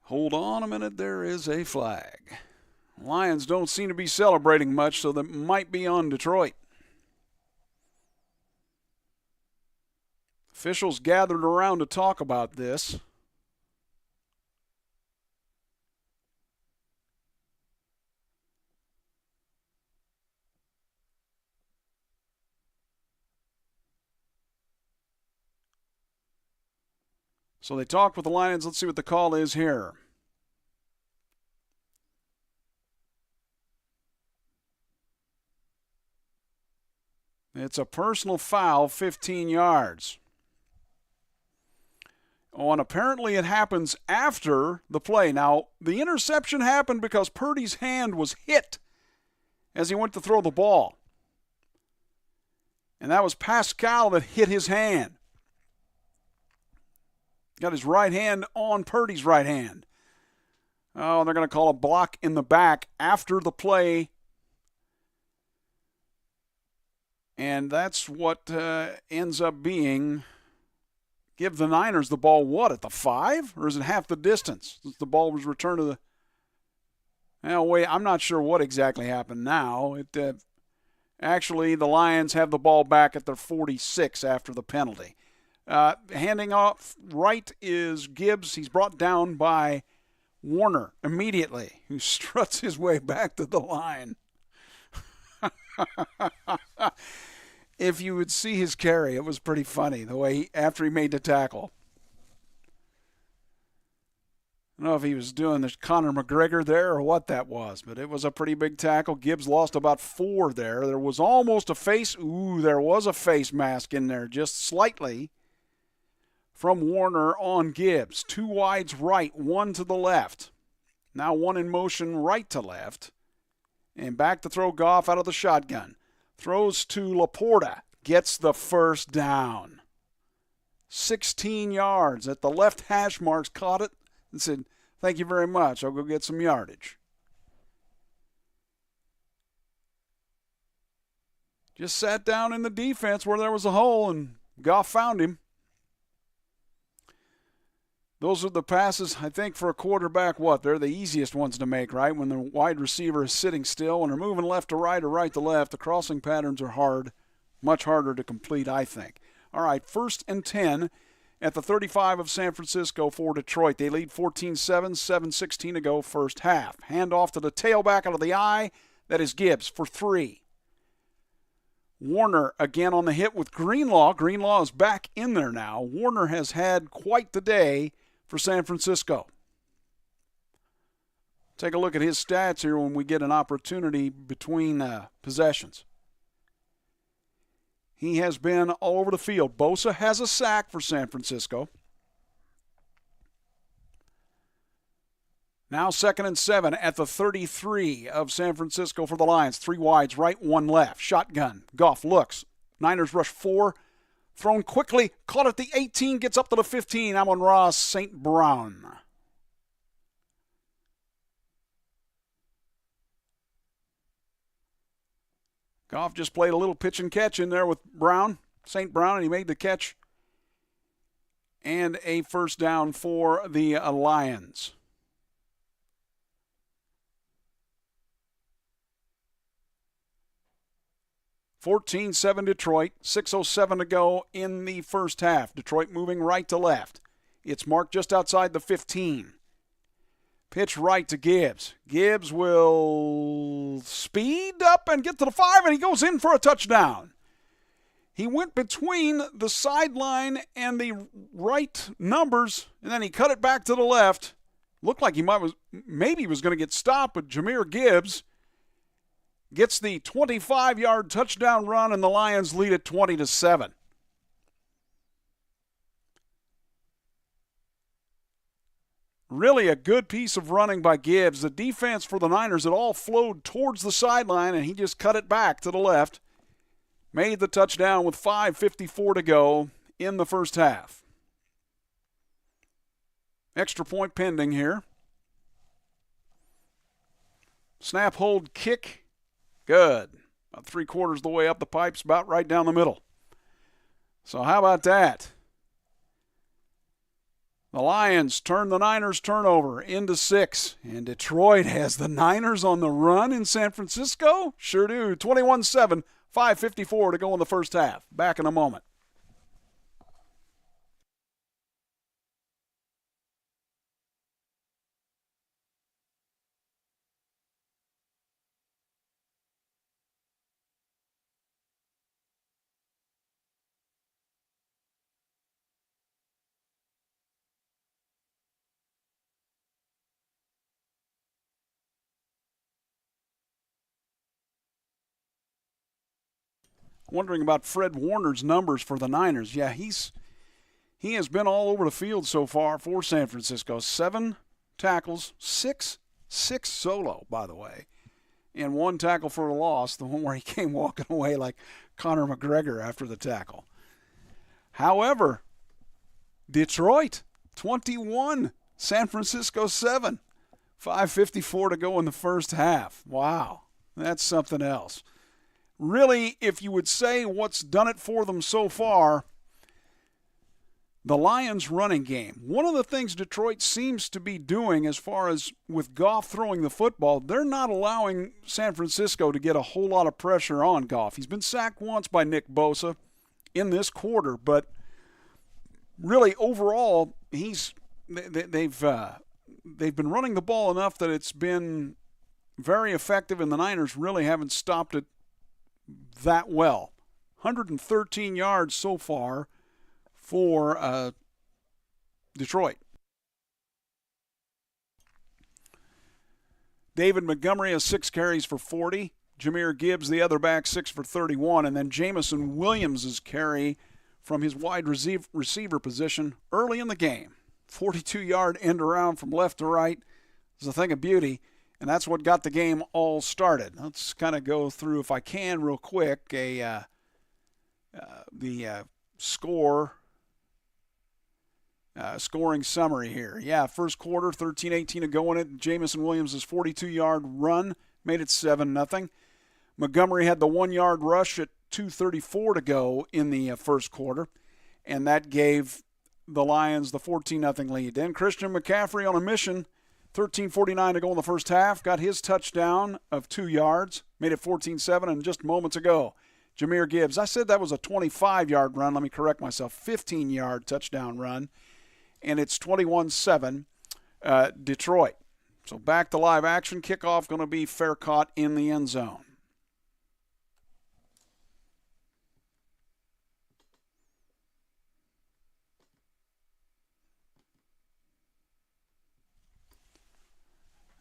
Hold on a minute, there is a flag. Lions don't seem to be celebrating much, so that might be on Detroit. Officials gathered around to talk about this. So they talked with the Lions. Let's see what the call is here. It's a personal foul, 15 yards. Oh, and apparently it happens after the play. Now, the interception happened because Purdy's hand was hit as he went to throw the ball. And that was Pascal that hit his hand. Got his right hand on Purdy's right hand. Oh, they're going to call a block in the back after the play. And that's what ends up being, give the Niners the ball, what, at the 5? Or is it half the distance? The ball was returned to the, well, wait, I'm not sure what exactly happened now. Actually, the Lions have the ball back at their 46 after the penalty. Handing off right is Gibbs. He's brought down by Warner immediately, who struts his way back to the line. If you would see his carry, it was pretty funny the way after he made the tackle. I don't know if he was doing the Conor McGregor there or what that was, but it was a pretty big tackle. Gibbs lost about 4 there. There was almost a face. There was a face mask in there just slightly from Warner on Gibbs. 2 wides right, 1 to the left. Now 1 in motion right to left. And back to throw Goff out of the shotgun. Throws to Laporta. Gets the first down. 16 yards at the left hash marks. Caught it and said, "Thank you very much. I'll go get some yardage." Just sat down in the defense where there was a hole, and Goff found him. Those are the passes, I think, for a quarterback. They're the easiest ones to make, right? When the wide receiver is sitting still. When they're moving left to right or right to left, the crossing patterns are hard, much harder to complete, I think. All right, 1st and 10 at the 35 of San Francisco for Detroit. They lead 14-7, 7:16 to go first half. Hand off to the tailback out of the eye. That is Gibbs for 3. Warner again on the hit with Greenlaw. Greenlaw is back in there now. Warner has had quite the day for San Francisco. Take a look at his stats here when we get an opportunity between possessions. He has been all over the field. Bosa has a sack for San Francisco. Now 2nd and 7 at the 33 of San Francisco for the Lions. 3 wides, right, 1 left. Shotgun. Goff looks. Niners rush 4. Thrown quickly. Caught at the 18. Gets up to the 15. Amon-Ra St. Brown. Goff just played a little pitch and catch in there with St. Brown, and he made the catch. And a first down for the Lions. (14-7) Detroit. 6:07 to go in the first half. Detroit moving right to left. It's marked just outside the 15. Pitch right to Gibbs. Gibbs will speed up and get to the 5, and he goes in for a touchdown. He went between the sideline and the right numbers, and then he cut it back to the left. Looked like maybe he was going to get stopped, but Jahmyr Gibbs gets the 25-yard touchdown run, and the Lions lead at 20-7. Really a good piece of running by Gibbs. The defense for the Niners, it all flowed towards the sideline, and he just cut it back to the left. Made the touchdown with 5:54 to go in the first half. Extra point pending here. Snap, hold, kick. Good. About 3/4 of the way up the pipes, about right down the middle. So how about that? The Lions turn the Niners turnover into 6. And Detroit has the Niners on the run in San Francisco? Sure do. 21-7, 5:54 to go in the first half. Back in a moment. Wondering about Fred Warner's numbers for the Niners. Yeah, he has been all over the field so far for San Francisco. 7 tackles, 6 solo, by the way, and 1 tackle for a loss, the one where he came walking away like Conor McGregor after the tackle. However, Detroit, 21, San Francisco 7, 5:54 to go in the first half. Wow, that's something else. Really, if you would say what's done it for them so far, the Lions' running game. One of the things Detroit seems to be doing as far as with Goff throwing the football, they're not allowing San Francisco to get a whole lot of pressure on Goff. He's been sacked once by Nick Bosa in this quarter, but really overall, they've been running the ball enough that it's been very effective, and the Niners really haven't stopped it that well. 113 yards so far for Detroit. David Montgomery has 6 carries for 40. Jahmyr Gibbs, the other back, 6 for 31. And then Jamison Williams' carry from his wide receiver position early in the game. 42-yard end around from left to right is a thing of beauty, and that's what got the game all started. Let's kind of go through, if I can, real quick, the scoring summary here. Yeah, first quarter, 13-18 to go in it. Jamison Williams' 42-yard run made it 7-0. Montgomery had the 1-yard rush at 2:34 to go in the first quarter, and that gave the Lions the 14-0 lead. Then Christian McCaffrey on a mission, 13:49 to go in the first half, got his touchdown of 2 yards, made it 14-7, and just moments ago, Jahmyr Gibbs, I said that was a 25-yard run. Let me correct myself, 15-yard touchdown run, and it's 21-7 Detroit. So back to live action. Kickoff going to be fair caught in the end zone.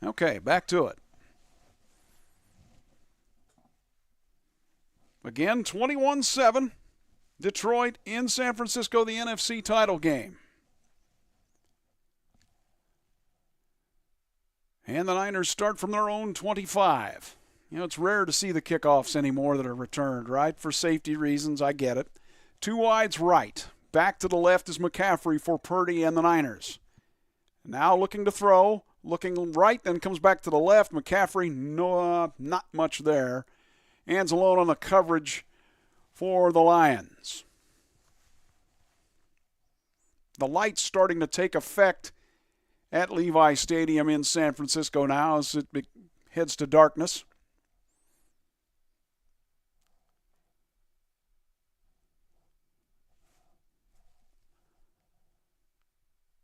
Okay, back to it. Again, 21-7. Detroit in San Francisco, the NFC title game. And the Niners start from their own 25. You know, it's rare to see the kickoffs anymore that are returned, right? For safety reasons, I get it. 2 wides right. Back to the left is McCaffrey for Purdy and the Niners. Now looking to throw. Looking right, then comes back to the left. McCaffrey, no, not much there. Hands alone on the coverage for the Lions. The lights starting to take effect at Levi Stadium in San Francisco now as it heads to darkness.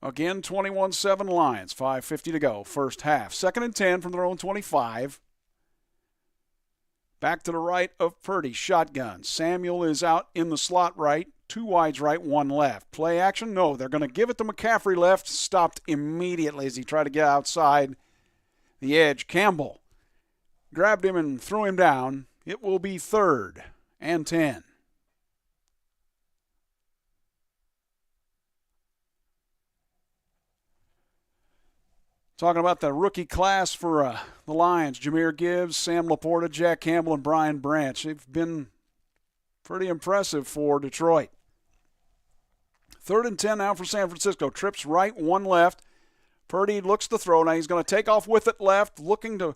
Again, 21-7 Lions, 5:50 to go, first half. 2nd and 10 from their own 25. Back to the right of Purdy, shotgun. Samuel is out in the slot right, 2 wides right, 1 left. Play action? No, they're going to give it to McCaffrey left, stopped immediately as he tried to get outside the edge. Campbell grabbed him and threw him down. It will be 3rd and 10. Talking about the rookie class for the Lions, Jahmyr Gibbs, Sam Laporta, Jack Campbell, and Brian Branch. They've been pretty impressive for Detroit. 3rd and 10 now for San Francisco. Trips right, 1 left. Purdy looks to throw. Now he's going to take off with it left, looking to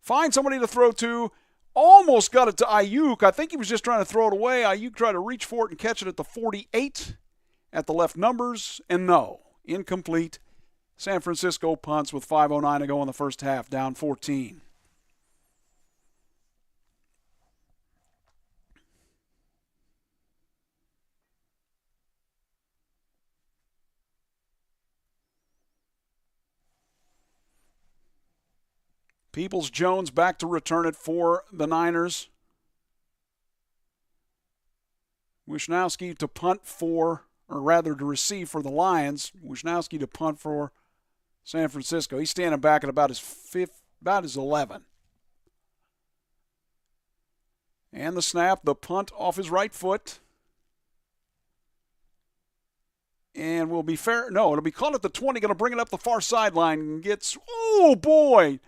find somebody to throw to. Almost got it to Ayuk. I think he was just trying to throw it away. Ayuk tried to reach for it and catch it at the 48 at the left numbers, and no, incomplete. San Francisco punts with 5:09 to go in the first half, down 14. Peoples-Jones back to return it for the Niners. Wisnowski to punt for, or rather to receive for the Lions. Wisnowski to punt for San Francisco. He's standing back at about his 11. And the snap, the punt off his right foot. And will be fair. No, it'll be caught at the 20. Going to bring it up the far sideline. And gets, oh boy,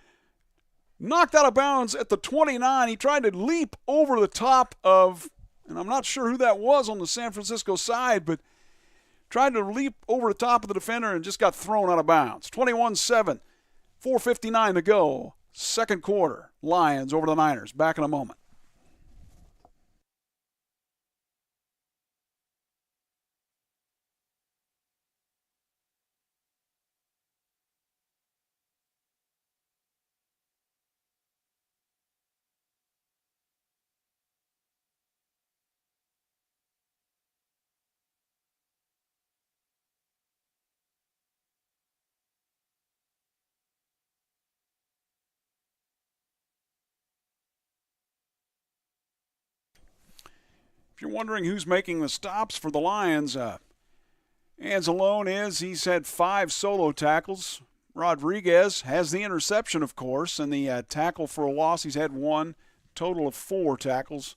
knocked out of bounds at the 29. He tried to leap over the top of, and I'm not sure who that was on the San Francisco side, but tried to leap over the top of the defender and just got thrown out of bounds. 21-7, 4:59 to go. 2nd quarter. Lions over the Niners. Back in a moment. If you're wondering who's making the stops for the Lions, Anzalone is. He's had 5 solo tackles. Rodriguez has the interception, of course, and the tackle for a loss. He's had 1, total of 4 tackles.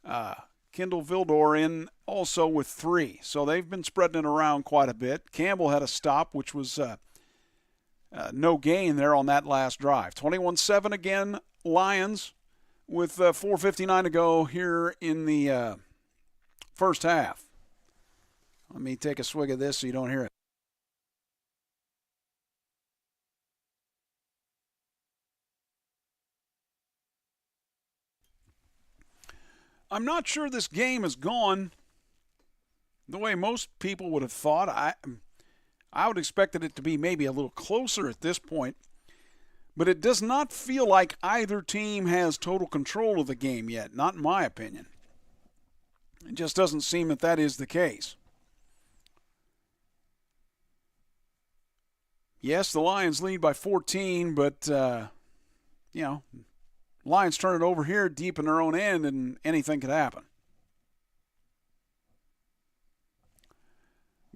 Kendall Vildor in also with 3. So they've been spreading it around quite a bit. Campbell had a stop, which was no gain there on that last drive. 21-7 again, Lions, with 4:59 to go here in the first half. Let me take a swig of this so you don't hear it. I'm not sure this game has gone the way most people would have thought. I would expect it to be maybe a little closer at this point, but it does not feel like either team has total control of the game yet, not in my opinion. It just doesn't seem that that is the case. Yes, the Lions lead by 14, but, Lions turn it over here deep in their own end, and anything could happen.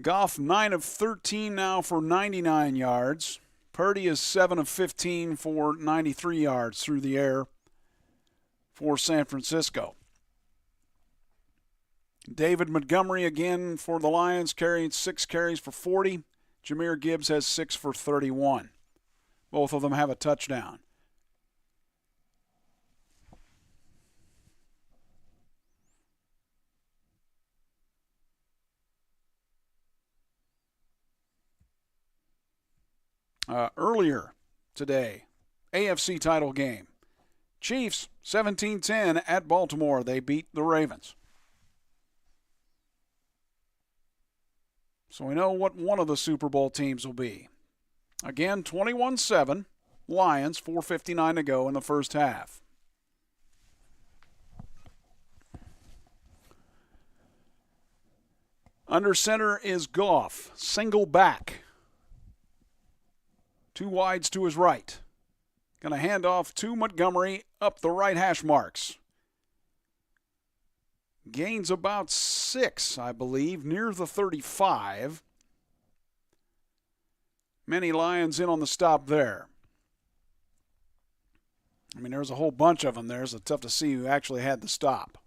Goff 9 of 13 now for 99 yards. Purdy is 7 of 15 for 93 yards through the air for San Francisco. David Montgomery again for the Lions, carrying 6 carries for 40. Jahmyr Gibbs has 6 for 31. Both of them have a touchdown. Earlier today, AFC title game. Chiefs 17-10 at Baltimore. They beat the Ravens. So we know what one of the Super Bowl teams will be. Again, 21-7, Lions, 4:59 to go in the first half. Under center is Goff, single back. 2 wides to his right. Going to hand off to Montgomery up the right hash marks. Gains about 6, I believe, near the 35. Many Lions in on the stop there. I mean, there's a whole bunch of them there, so it's tough to see who actually had the stop.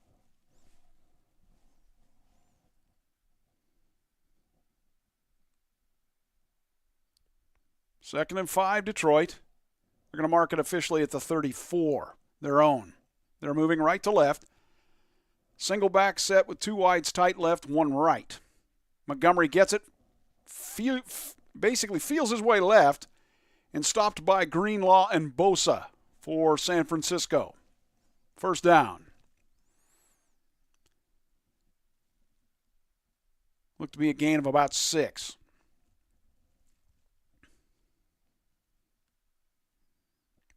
Second and 5, Detroit. They're going to mark it officially at the 34, their own. They're moving right to left. Single back set with 2 wides tight left, 1 right. Montgomery gets it, basically feels his way left, and stopped by Greenlaw and Bosa for San Francisco. First down. Looked to be a gain of about 6.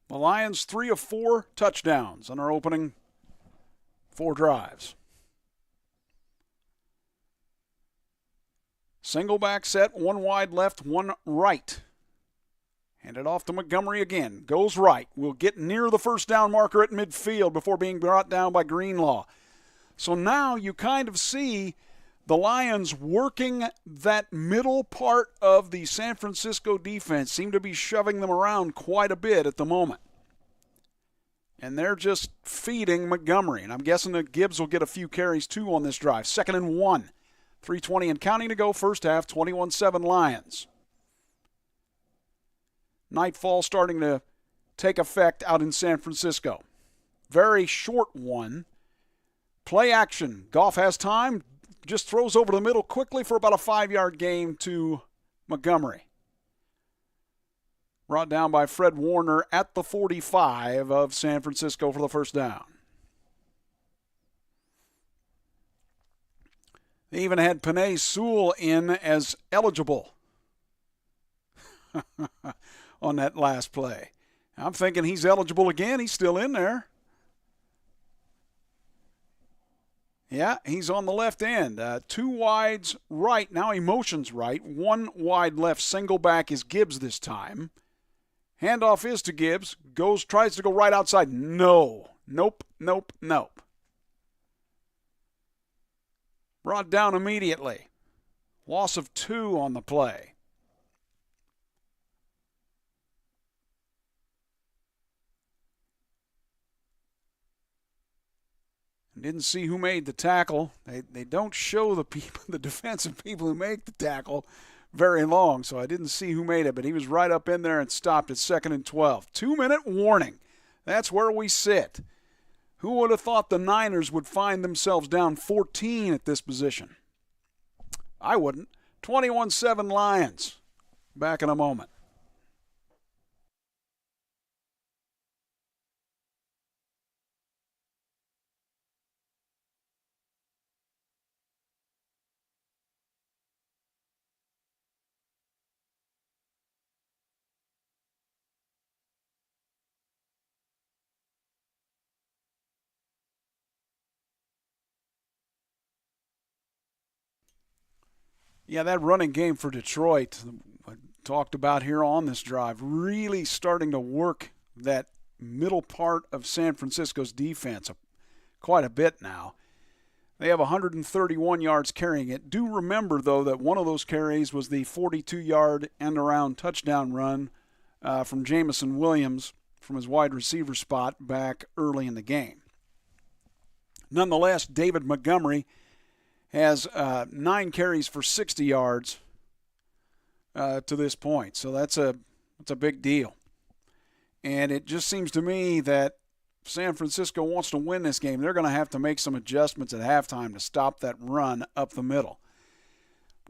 The Lions 3 of 4 touchdowns on our opening 4 drives. Single back set, 1 wide left, 1 right. Hand it off to Montgomery again. Goes right. Will get near the first down marker at midfield before being brought down by Greenlaw. So now you kind of see the Lions working that middle part of the San Francisco defense, seem to be shoving them around quite a bit at the moment. And they're just feeding Montgomery. And I'm guessing that Gibbs will get a few carries too on this drive. 2nd and 1. 3:20 and counting to go first half, 21-7 Lions. Nightfall starting to take effect out in San Francisco. Very short one. Play action. Goff has time. Just throws over the middle quickly for about a 5-yard gain to Montgomery. Brought down by Fred Warner at the 45 of San Francisco for the first down. They even had Penei Sewell in as eligible on that last play. I'm thinking he's eligible again. He's still in there. Yeah, he's on the left end. 2 wides right. Now he motions right. 1 wide left. Single back is Gibbs this time. Handoff is to Gibbs. Tries to go right outside. No. Nope. Brought down immediately. Loss of 2 on the play. Didn't see who made the tackle. They don't show the people, the defensive people who make the tackle very long, so I didn't see who made it, but he was right up in there and stopped at 2nd and 12. 2-minute warning. That's where we sit. Who would have thought the Niners would find themselves down 14 at this position? I wouldn't. 21-7 Lions. Back in a moment. Yeah, that running game for Detroit, talked about here on this drive, really starting to work that middle part of San Francisco's defense quite a bit now. They have 131 yards carrying it. Do remember, though, that one of those carries was the 42-yard end-around touchdown run from Jamison Williams from his wide receiver spot back early in the game. Nonetheless, David Montgomery has 9 carries for 60 yards to this point. So that's a big deal. And it just seems to me that if San Francisco wants to win this game, they're going to have to make some adjustments at halftime to stop that run up the middle.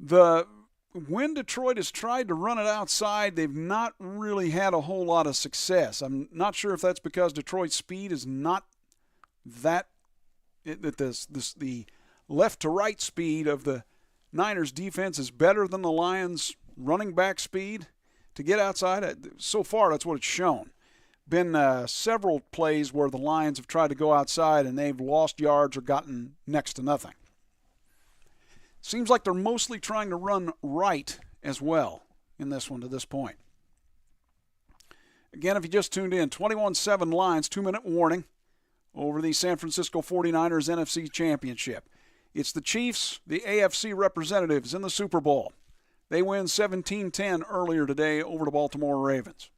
When Detroit has tried to run it outside, they've not really had a whole lot of success. I'm not sure if that's because Detroit's speed is not the left to right speed of the Niners defense is better than the Lions running back speed to get outside. So far, that's what it's shown. Been several plays where the Lions have tried to go outside and they've lost yards or gotten next to nothing. Seems like they're mostly trying to run right as well in this one to this point. Again, if you just tuned in, 21-7 Lions, 2-minute warning over the San Francisco 49ers NFC Championship. It's the Chiefs, the AFC representatives in the Super Bowl. They win 17-10 earlier today over the Baltimore Ravens.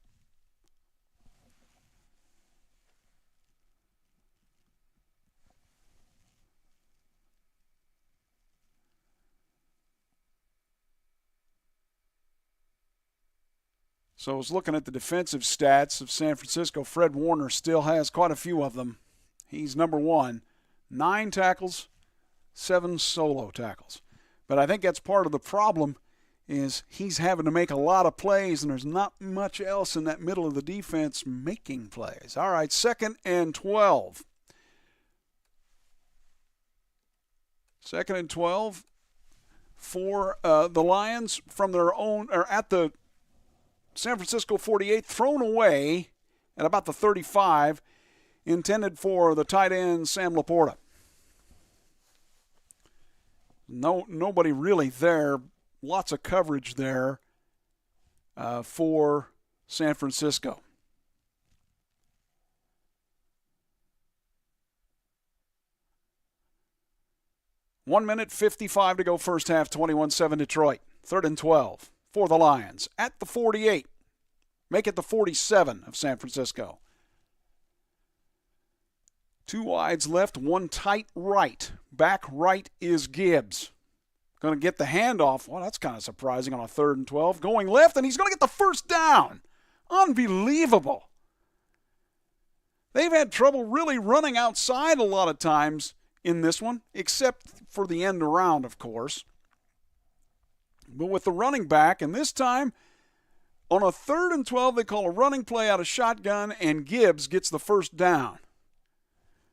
So I was looking at the defensive stats of San Francisco. Fred Warner still has quite a few of them. He's number 1. 9 tackles, 7 solo tackles. But I think that's part of the problem is he's having to make a lot of plays, and there's not much else in that middle of the defense making plays. All right, 2nd and 12. 2nd and 12 for the Lions from their own, or at the San Francisco 48, thrown away at about the 35, intended for the tight end Sam Laporta. Nobody really there. Lots of coverage there for San Francisco. One minute 55 to go first half, 21-7 Detroit. 3rd and 12 for the Lions at the 48. Make it the 47 of San Francisco. 2 wides left, 1 tight right. Back right is Gibbs. Going to get the handoff. Well, that's kind of surprising on a 3rd and 12. Going left, and he's going to get the first down. Unbelievable. They've had trouble really running outside a lot of times in this one, except for the end around, of course. But with the running back, and this time, on a 3rd and 12, they call a running play out of shotgun, and Gibbs gets the first down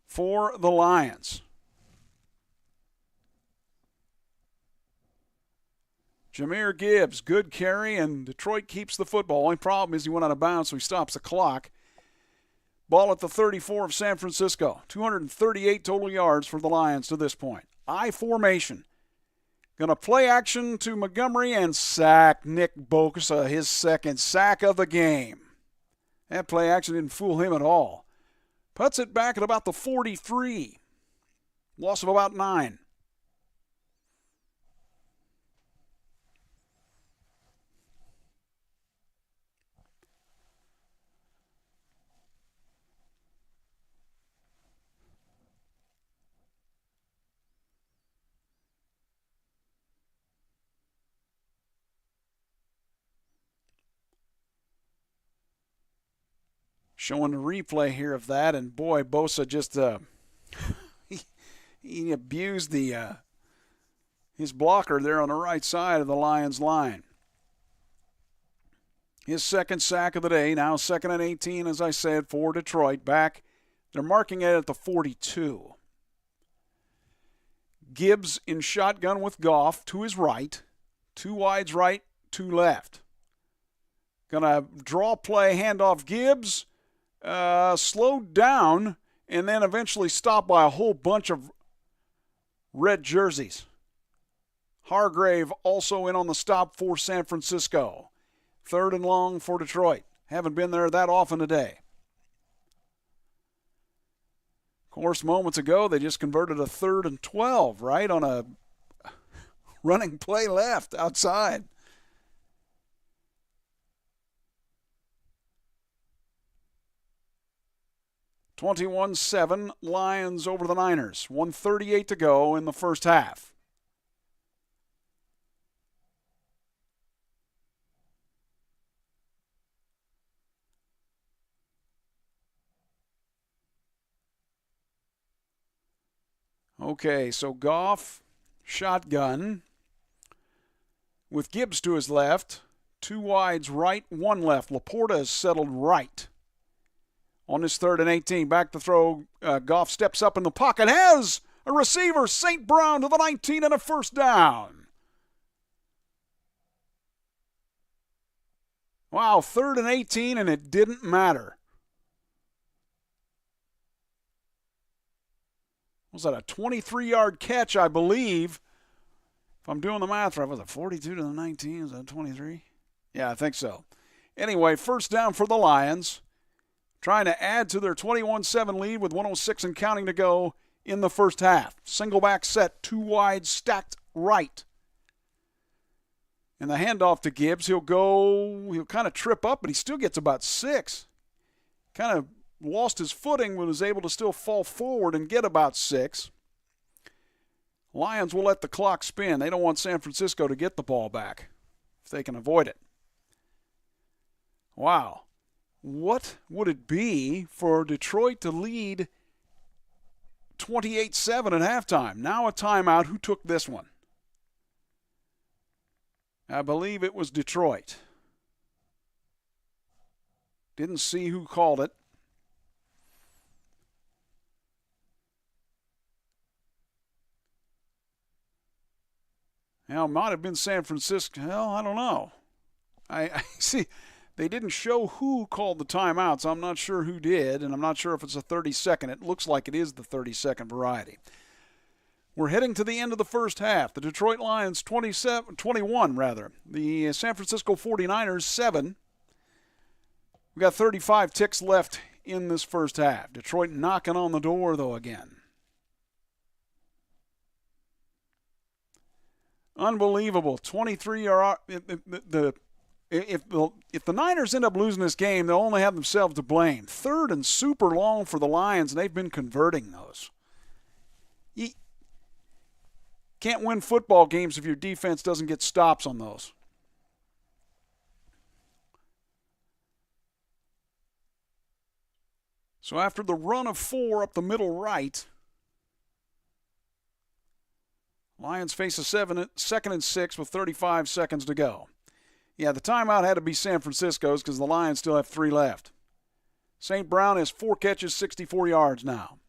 for the Lions. Jahmyr Gibbs, good carry, and Detroit keeps the football. Only problem is he went out of bounds, so he stops the clock. Ball at the 34 of San Francisco. 238 total yards for the Lions to this point. I formation. Going to play action to Montgomery and sack Nick Bosa, his 2nd sack of the game. That play action didn't fool him at all. Puts it back at about the 43. Loss of about 9. Showing the replay here of that, and boy, Bosa just he abused his blocker there on the right side of the Lions line. His second sack of the day, now 2nd and 18, as I said, for Detroit. Back, they're marking it at the 42. Gibbs in shotgun with Goff to his right. 2 wides right, 2 left. Gonna draw play, handoff Gibbs, slowed down, and then eventually stopped by a whole bunch of red jerseys. Hargrave also in on the stop for San Francisco. 3rd and long for Detroit. Haven't been there that often today. Of course, moments ago, they just converted a 3rd and 12, right, on a running play left outside. (21-7) Lions over the Niners. 1:38 to go in the first half. Okay, so Goff, shotgun, with Gibbs to his left, 2 wides right, 1 left. Laporta is settled right. On his 3rd and 18, back to throw. Goff steps up in the pocket, has a receiver, St. Brown to the 19 and a first down. Wow, 3rd and 18, and it didn't matter. Was that a 23-yard catch, I believe? If I'm doing the math right, was it 42 to the 19? Is that 23? Yeah, I think so. Anyway, first down for the Lions. Trying to add to their 21-7 lead with 1:06 and counting to go in the first half. Single back set, 2 wide, stacked right. And the handoff to Gibbs, he'll kind of trip up, but he still gets about 6. Kind of lost his footing, but was able to still fall forward and get about 6. Lions will let the clock spin. They don't want San Francisco to get the ball back if they can avoid it. Wow. What would it be for Detroit to lead 28-7 at halftime? Now a timeout. Who took this one? I believe it was Detroit. Didn't see who called it. Now, it might have been San Francisco. Well, I don't know. I see. They didn't show who called the timeout, so I'm not sure who did, and I'm not sure if it's a 30-second. It looks like it is the 30-second variety. We're heading to the end of the first half. The Detroit Lions 21, the San Francisco 49ers 7. We've got 35 ticks left in this first half. Detroit knocking on the door, though, again. Unbelievable. 23 are if the Niners end up losing this game, they'll only have themselves to blame. 3rd and super long for the Lions, and they've been converting those. You can't win football games if your defense doesn't get stops on those. So after the run of 4 up the middle right, Lions face a 2nd and 6 with 35 seconds to go. Yeah, the timeout had to be San Francisco's because the Lions still have 3 left. St. Brown has 4 catches, 64 yards now.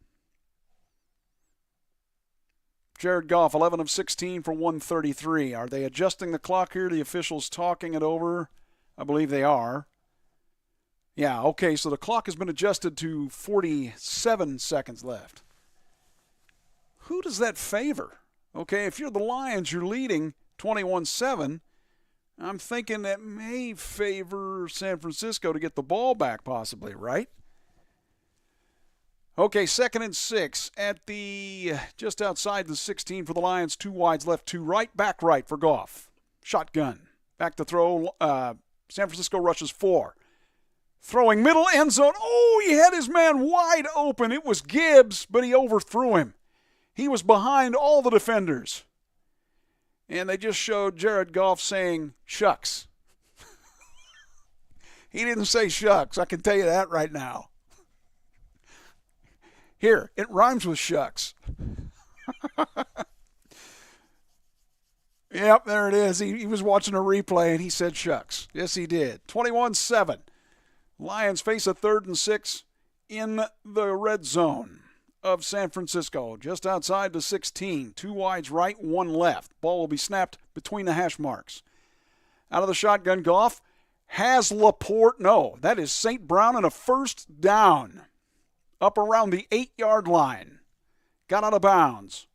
Jared Goff, 11 of 16 for 133. Are they adjusting the clock here? The officials talking it over? I believe they are. Yeah, okay, so the clock has been adjusted to 47 seconds left. Who does that favor? Okay, if you're the Lions, you're leading 21-7. I'm thinking that may favor San Francisco to get the ball back possibly, right? Okay, 2nd and 6 at the just outside the 16 for the Lions. 2 wides left, 2 right, back right for Goff. Shotgun. Back to throw. San Francisco rushes 4. Throwing middle end zone. Oh, he had his man wide open. It was Gibbs, but he overthrew him. He was behind all the defenders. And they just showed Jared Goff saying, shucks. He didn't say shucks. I can tell you that right now. Here, it rhymes with shucks. Yep, there it is. He was watching a replay and he said shucks. Yes, he did. 21-7. Lions face a 3rd and 6 in the red zone of San Francisco, just outside the 16. 2 wides right, 1 left. Ball will be snapped between the hash marks. Out of the shotgun, Goff has Laporte. No, that is St. Brown and a first down. Up around the 8-yard line. Got out of bounds.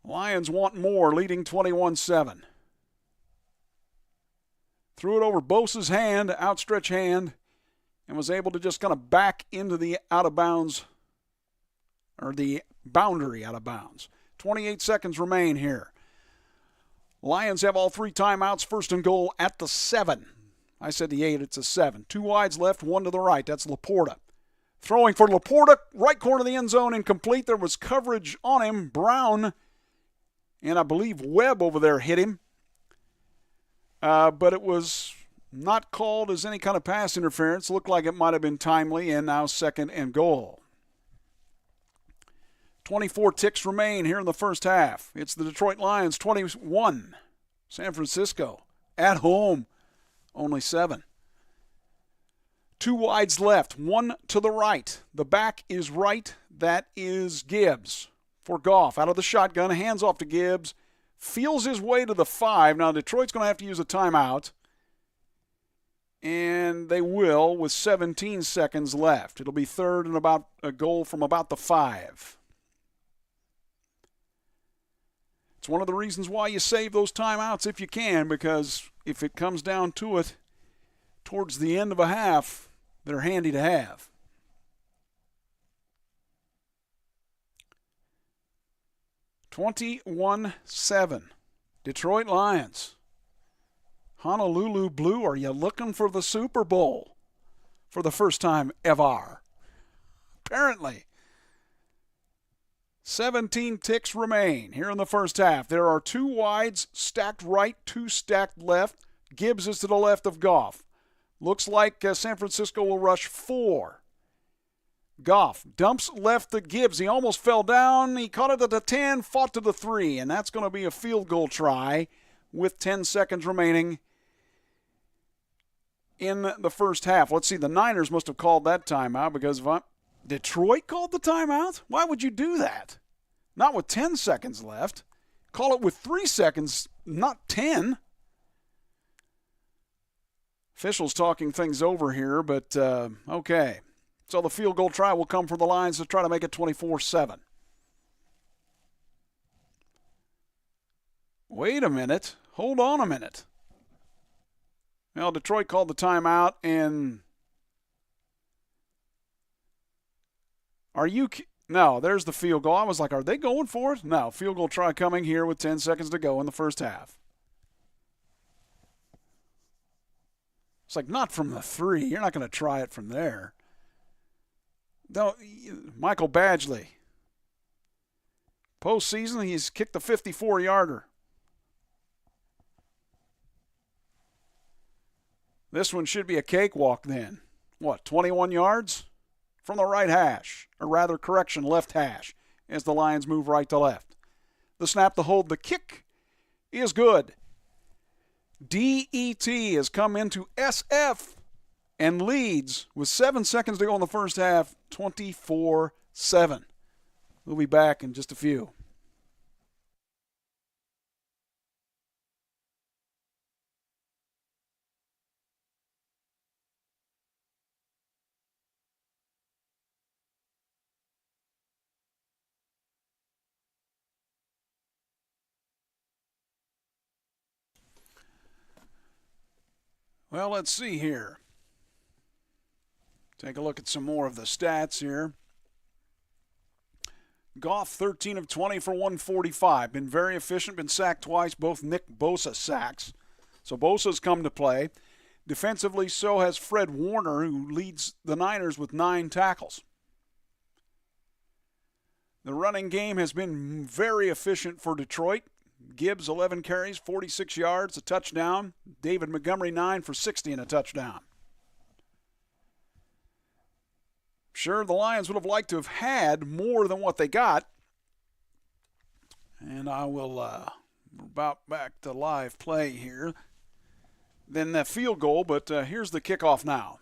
Lions want more, leading 21-7. Threw it over Bosa's hand, outstretched hand, and was able to just kind of back into the out of bounds, or the boundary out of bounds. 28 seconds remain here. Lions have all 3 timeouts, 1st and goal at the 7. I said the 8, it's a 7. 2 wides left, 1 to the right. That's Laporta. Throwing for Laporta, right corner of the end zone, incomplete. There was coverage on him. Brown and I believe Webb over there hit him. But it was not called as any kind of pass interference. Looked like it might have been timely, and now 2nd and goal. 24 ticks remain here in the first half. It's the Detroit Lions 21. San Francisco at home, only 7. 2 wides left, 1 to the right. The back is right. That is Gibbs. For Goff, out of the shotgun, hands off to Gibbs, feels his way to the 5. Now, Detroit's going to have to use a timeout, and they will with 17 seconds left. It'll be 3rd and about a goal from about the 5. It's one of the reasons why you save those timeouts if you can, because if it comes down to it towards the end of a half, they're handy to have. 21-7. Detroit Lions. Honolulu Blue, are you looking for the Super Bowl for the first time ever? Apparently. 17 ticks remain here in the first half. There are 2 wides stacked right, 2 stacked left. Gibbs is to the left of Goff. Looks like San Francisco will rush 4. Goff dumps left to Gibbs. He almost fell down. He caught it at the 10, fought to the 3, and that's going to be a field goal try with 10 seconds remaining in the first half. Let's see, the Niners must have called that timeout because Detroit called the timeout? Why would you do that? Not with 10 seconds left. Call it with 3 seconds, not 10. Officials talking things over here, but okay. So the field goal try will come for the Lions to try to make it 24-7. Wait a minute. Hold on a minute. Well, Detroit called the timeout, and no, there's the field goal. I was like, are they going for it? No, field goal try coming here with 10 seconds to go in the first half. It's like, not from the 3. You're not going to try it from there. No, Michael Badgley. Postseason, he's kicked the 54-yarder. This one should be a cakewalk then. What, 21 yards? From the right hash, or rather, correction, left hash, as the Lions move right to left. The snap, the hold, the kick is good. DET has come into SF and leads with 7 seconds to go in the first half, 24-7. We'll be back in just a few. Well, let's see here. Take a look at some more of the stats here. Goff, 13 of 20 for 145. Been very efficient, been sacked twice, both Nick Bosa sacks. So Bosa's come to play. Defensively, so has Fred Warner, who leads the Niners with 9 tackles. The running game has been very efficient for Detroit. Gibbs, 11 carries, 46 yards, a touchdown. David Montgomery, 9 for 60 and a touchdown. Sure, the Lions would have liked to have had more than what they got. And I will, we're about back to live play here. Then that field goal, but here's the kickoff now.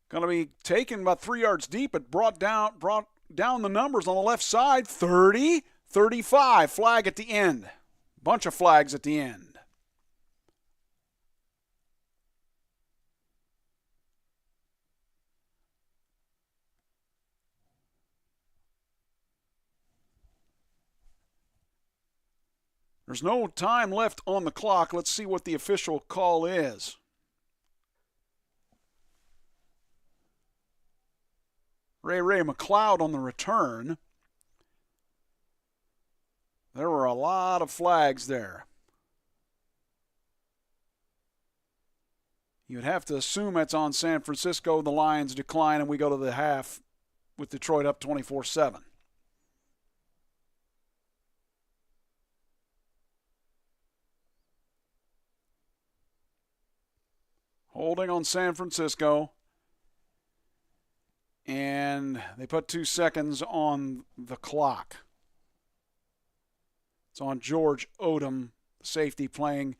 Going to be taken about 3 yards deep, but brought down the numbers on the left side. 30, 35, flag at the end. Bunch of flags at the end. There's no time left on the clock. Let's see what the official call is. Ray McLeod on the return. There were a lot of flags there. You would have to assume that's on San Francisco. The Lions decline, and we go to the half with Detroit up 24-7. Holding on San Francisco. And they put 2 seconds on the clock. It's on George Odom, safety, playing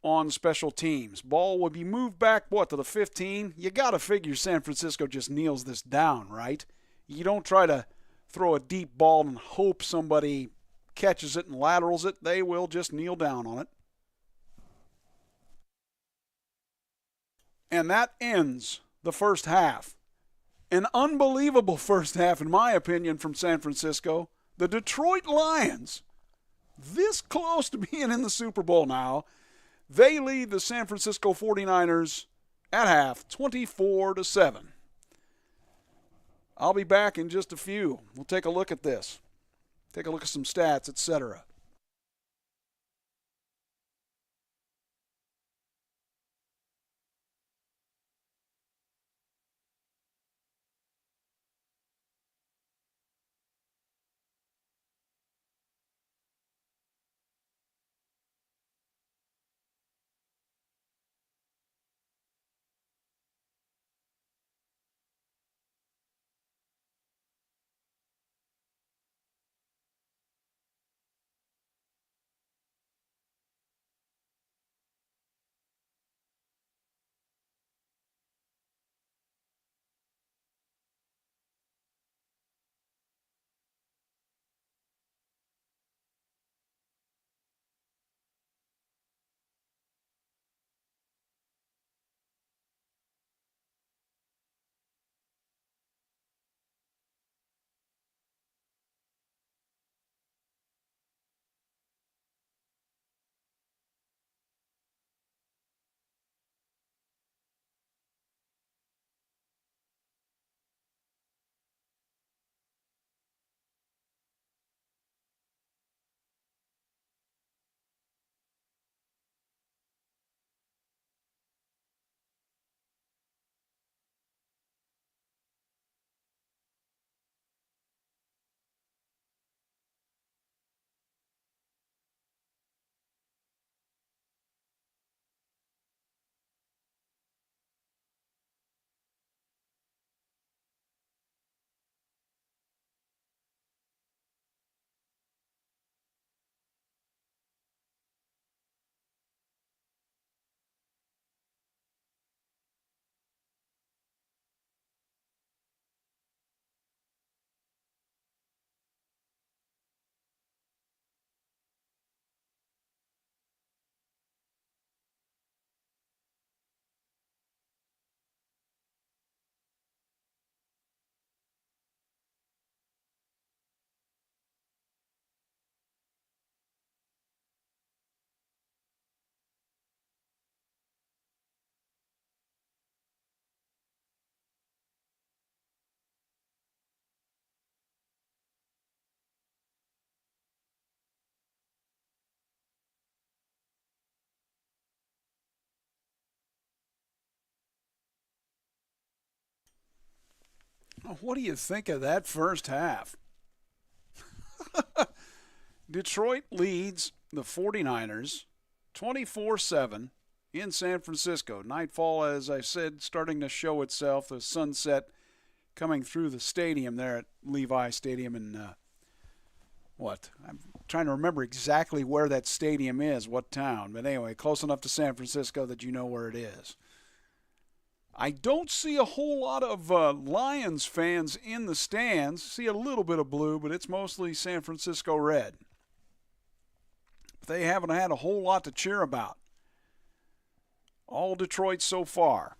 on special teams. Ball will be moved back, to the 15? You got to figure San Francisco just kneels this down, right? You don't try to throw a deep ball and hope somebody catches it and laterals it. They will just kneel down on it. And that ends the first half. An unbelievable first half, in my opinion, from San Francisco. The Detroit Lions, this close to being in the Super Bowl now, they lead the San Francisco 49ers at half, 24-7. I'll be back in just a few. We'll take a look at this. Take a look at some stats, etc. What do you think of that first half? Detroit leads the 49ers 24-7 in San Francisco. Nightfall, as I said, starting to show itself. The sunset coming through the stadium there at Levi Stadium in I'm trying to remember exactly where that stadium is, what town. But anyway, close enough to San Francisco that you know where it is. I don't see a whole lot of Lions fans in the stands. See a little bit of blue, but it's mostly San Francisco red. They haven't had a whole lot to cheer about. All Detroit so far.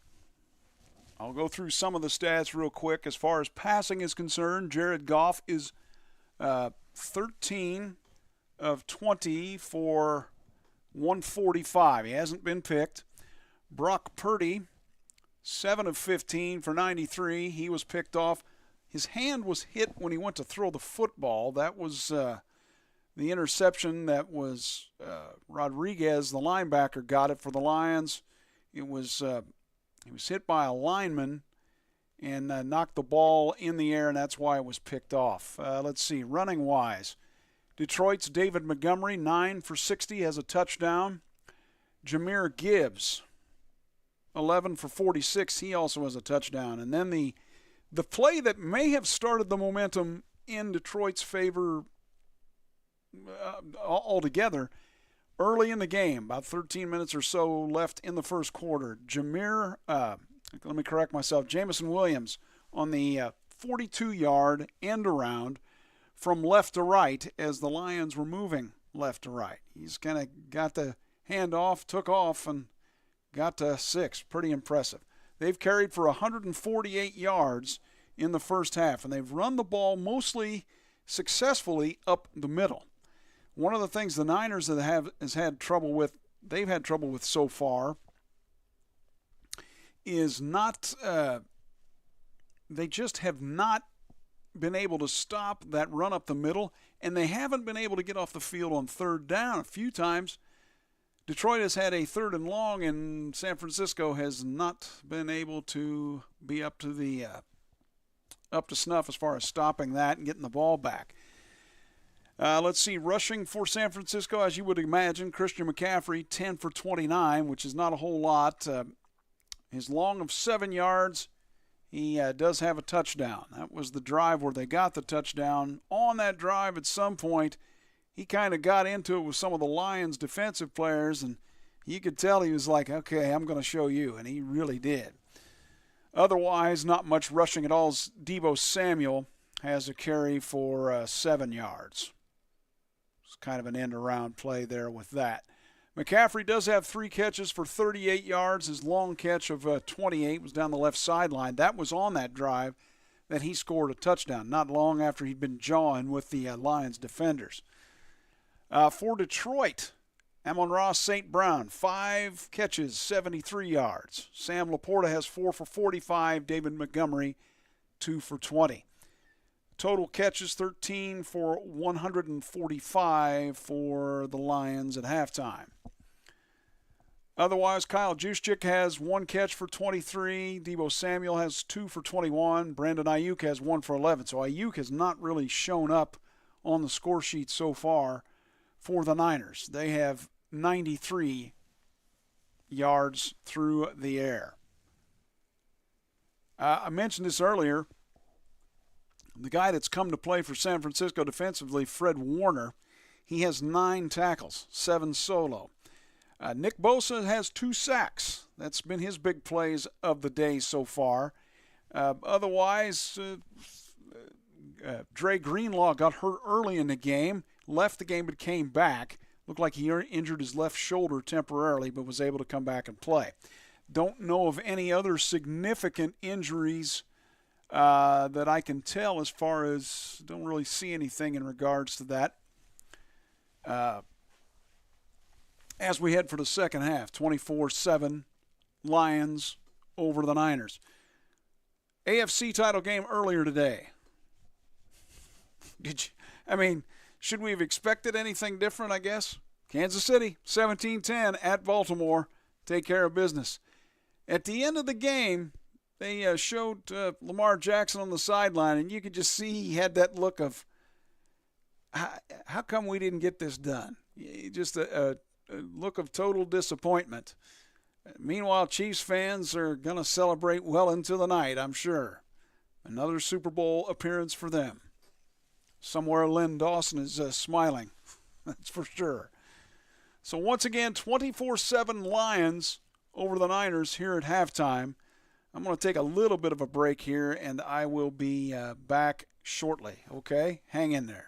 I'll go through some of the stats real quick. As far as passing is concerned, Jared Goff is 13 of 20 for 145. He hasn't been picked. Brock Purdy, 7 of 15 for 93. He was picked off. His hand was hit when he went to throw the football. That was the interception that was Rodriguez, the linebacker, got it for the Lions. It was he was hit by a lineman and knocked the ball in the air, and that's why it was picked off. Let's see, running-wise. Detroit's David Montgomery, 9 for 60, has a touchdown. Jahmyr Gibbs, 11 for 46, he also has a touchdown. And then the play that may have started the momentum in Detroit's favor altogether, early in the game, about 13 minutes or so left in the first quarter, Jameson Williams on the 42-yard end around from left to right as the Lions were moving left to right. He's kind of got the handoff, took off, and got to 6. Pretty impressive. They've carried for 148 yards in the first half, and they've run the ball mostly successfully up the middle. One of the things the Niners they've had trouble with so far is they just have not been able to stop that run up the middle, and they haven't been able to get off the field on third down. A few times Detroit has had a 3rd and long, and San Francisco has not been able to be up to snuff as far as stopping that and getting the ball back. Let's see, rushing for San Francisco, as you would imagine, Christian McCaffrey, 10 for 29, which is not a whole lot. His long of 7 yards, he does have a touchdown. That was the drive where they got the touchdown. On that drive, at some point, he kind of got into it with some of the Lions' defensive players, and you could tell he was like, okay, I'm going to show you, and he really did. Otherwise, not much rushing at all. Deebo Samuel has a carry for 7 yards. It's kind of an end-around play there with that. McCaffrey does have 3 catches for 38 yards. His long catch of 28 was down the left sideline. That was on that drive that he scored a touchdown, not long after he'd been jawing with the Lions defenders. For Detroit, Amon-Ra St. Brown, 5 catches, 73 yards. Sam Laporta has 4 for 45. David Montgomery, 2 for 20. Total catches, 13 for 145 for the Lions at halftime. Otherwise, Kyle Juszczyk has 1 catch for 23. Deebo Samuel has 2 for 21. Brandon Ayuk has 1 for 11. So Ayuk has not really shown up on the score sheet so far for the Niners. They have 93 yards through the air. I mentioned this earlier. The guy that's come to play for San Francisco defensively, Fred Warner, he has 9 tackles, 7 solo. Nick Bosa has 2 sacks. That's been his big plays of the day so far. Otherwise, Dre Greenlaw got hurt early in the game, left the game but came back. Looked like he injured his left shoulder temporarily but was able to come back and play. Don't know of any other significant injuries that I can tell as far as, don't really see anything in regards to that. As we head for the second half, 24-7 Lions over the Niners. AFC title game earlier today. Should we have expected anything different, I guess? Kansas City, 17-10 at Baltimore. Take care of business. At the end of the game, they showed Lamar Jackson on the sideline, and you could just see he had that look of, how come we didn't get this done? Just a look of total disappointment. Meanwhile, Chiefs fans are going to celebrate well into the night, I'm sure. Another Super Bowl appearance for them. Somewhere Lynn Dawson is smiling, that's for sure. So once again, 24-7 Lions over the Niners here at halftime. I'm going to take a little bit of a break here, and I will be back shortly, okay? Hang in there.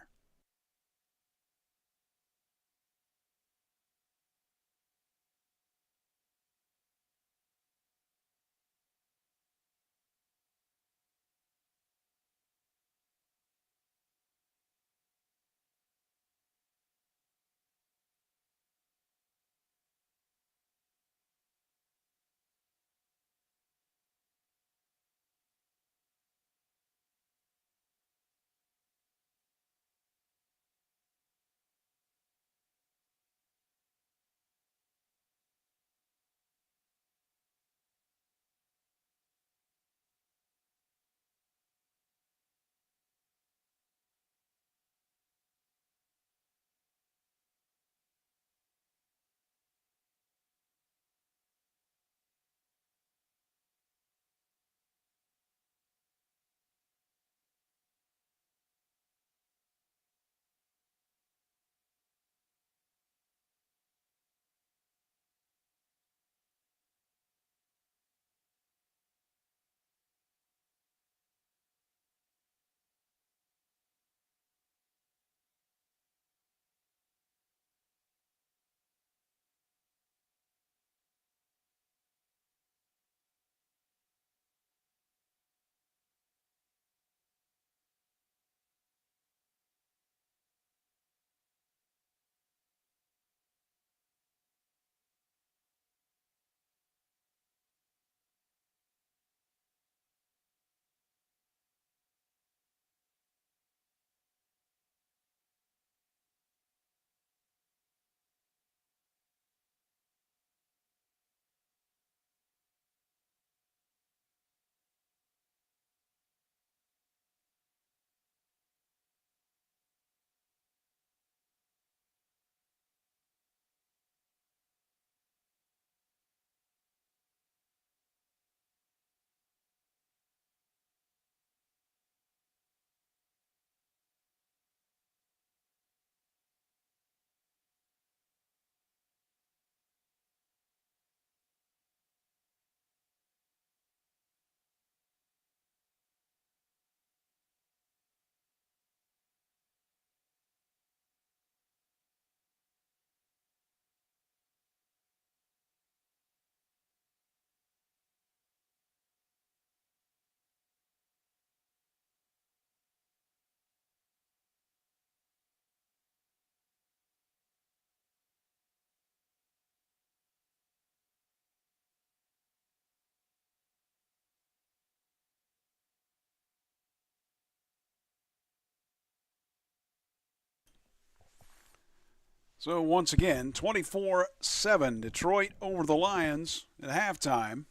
So once again, 24-7 Detroit over the Lions at halftime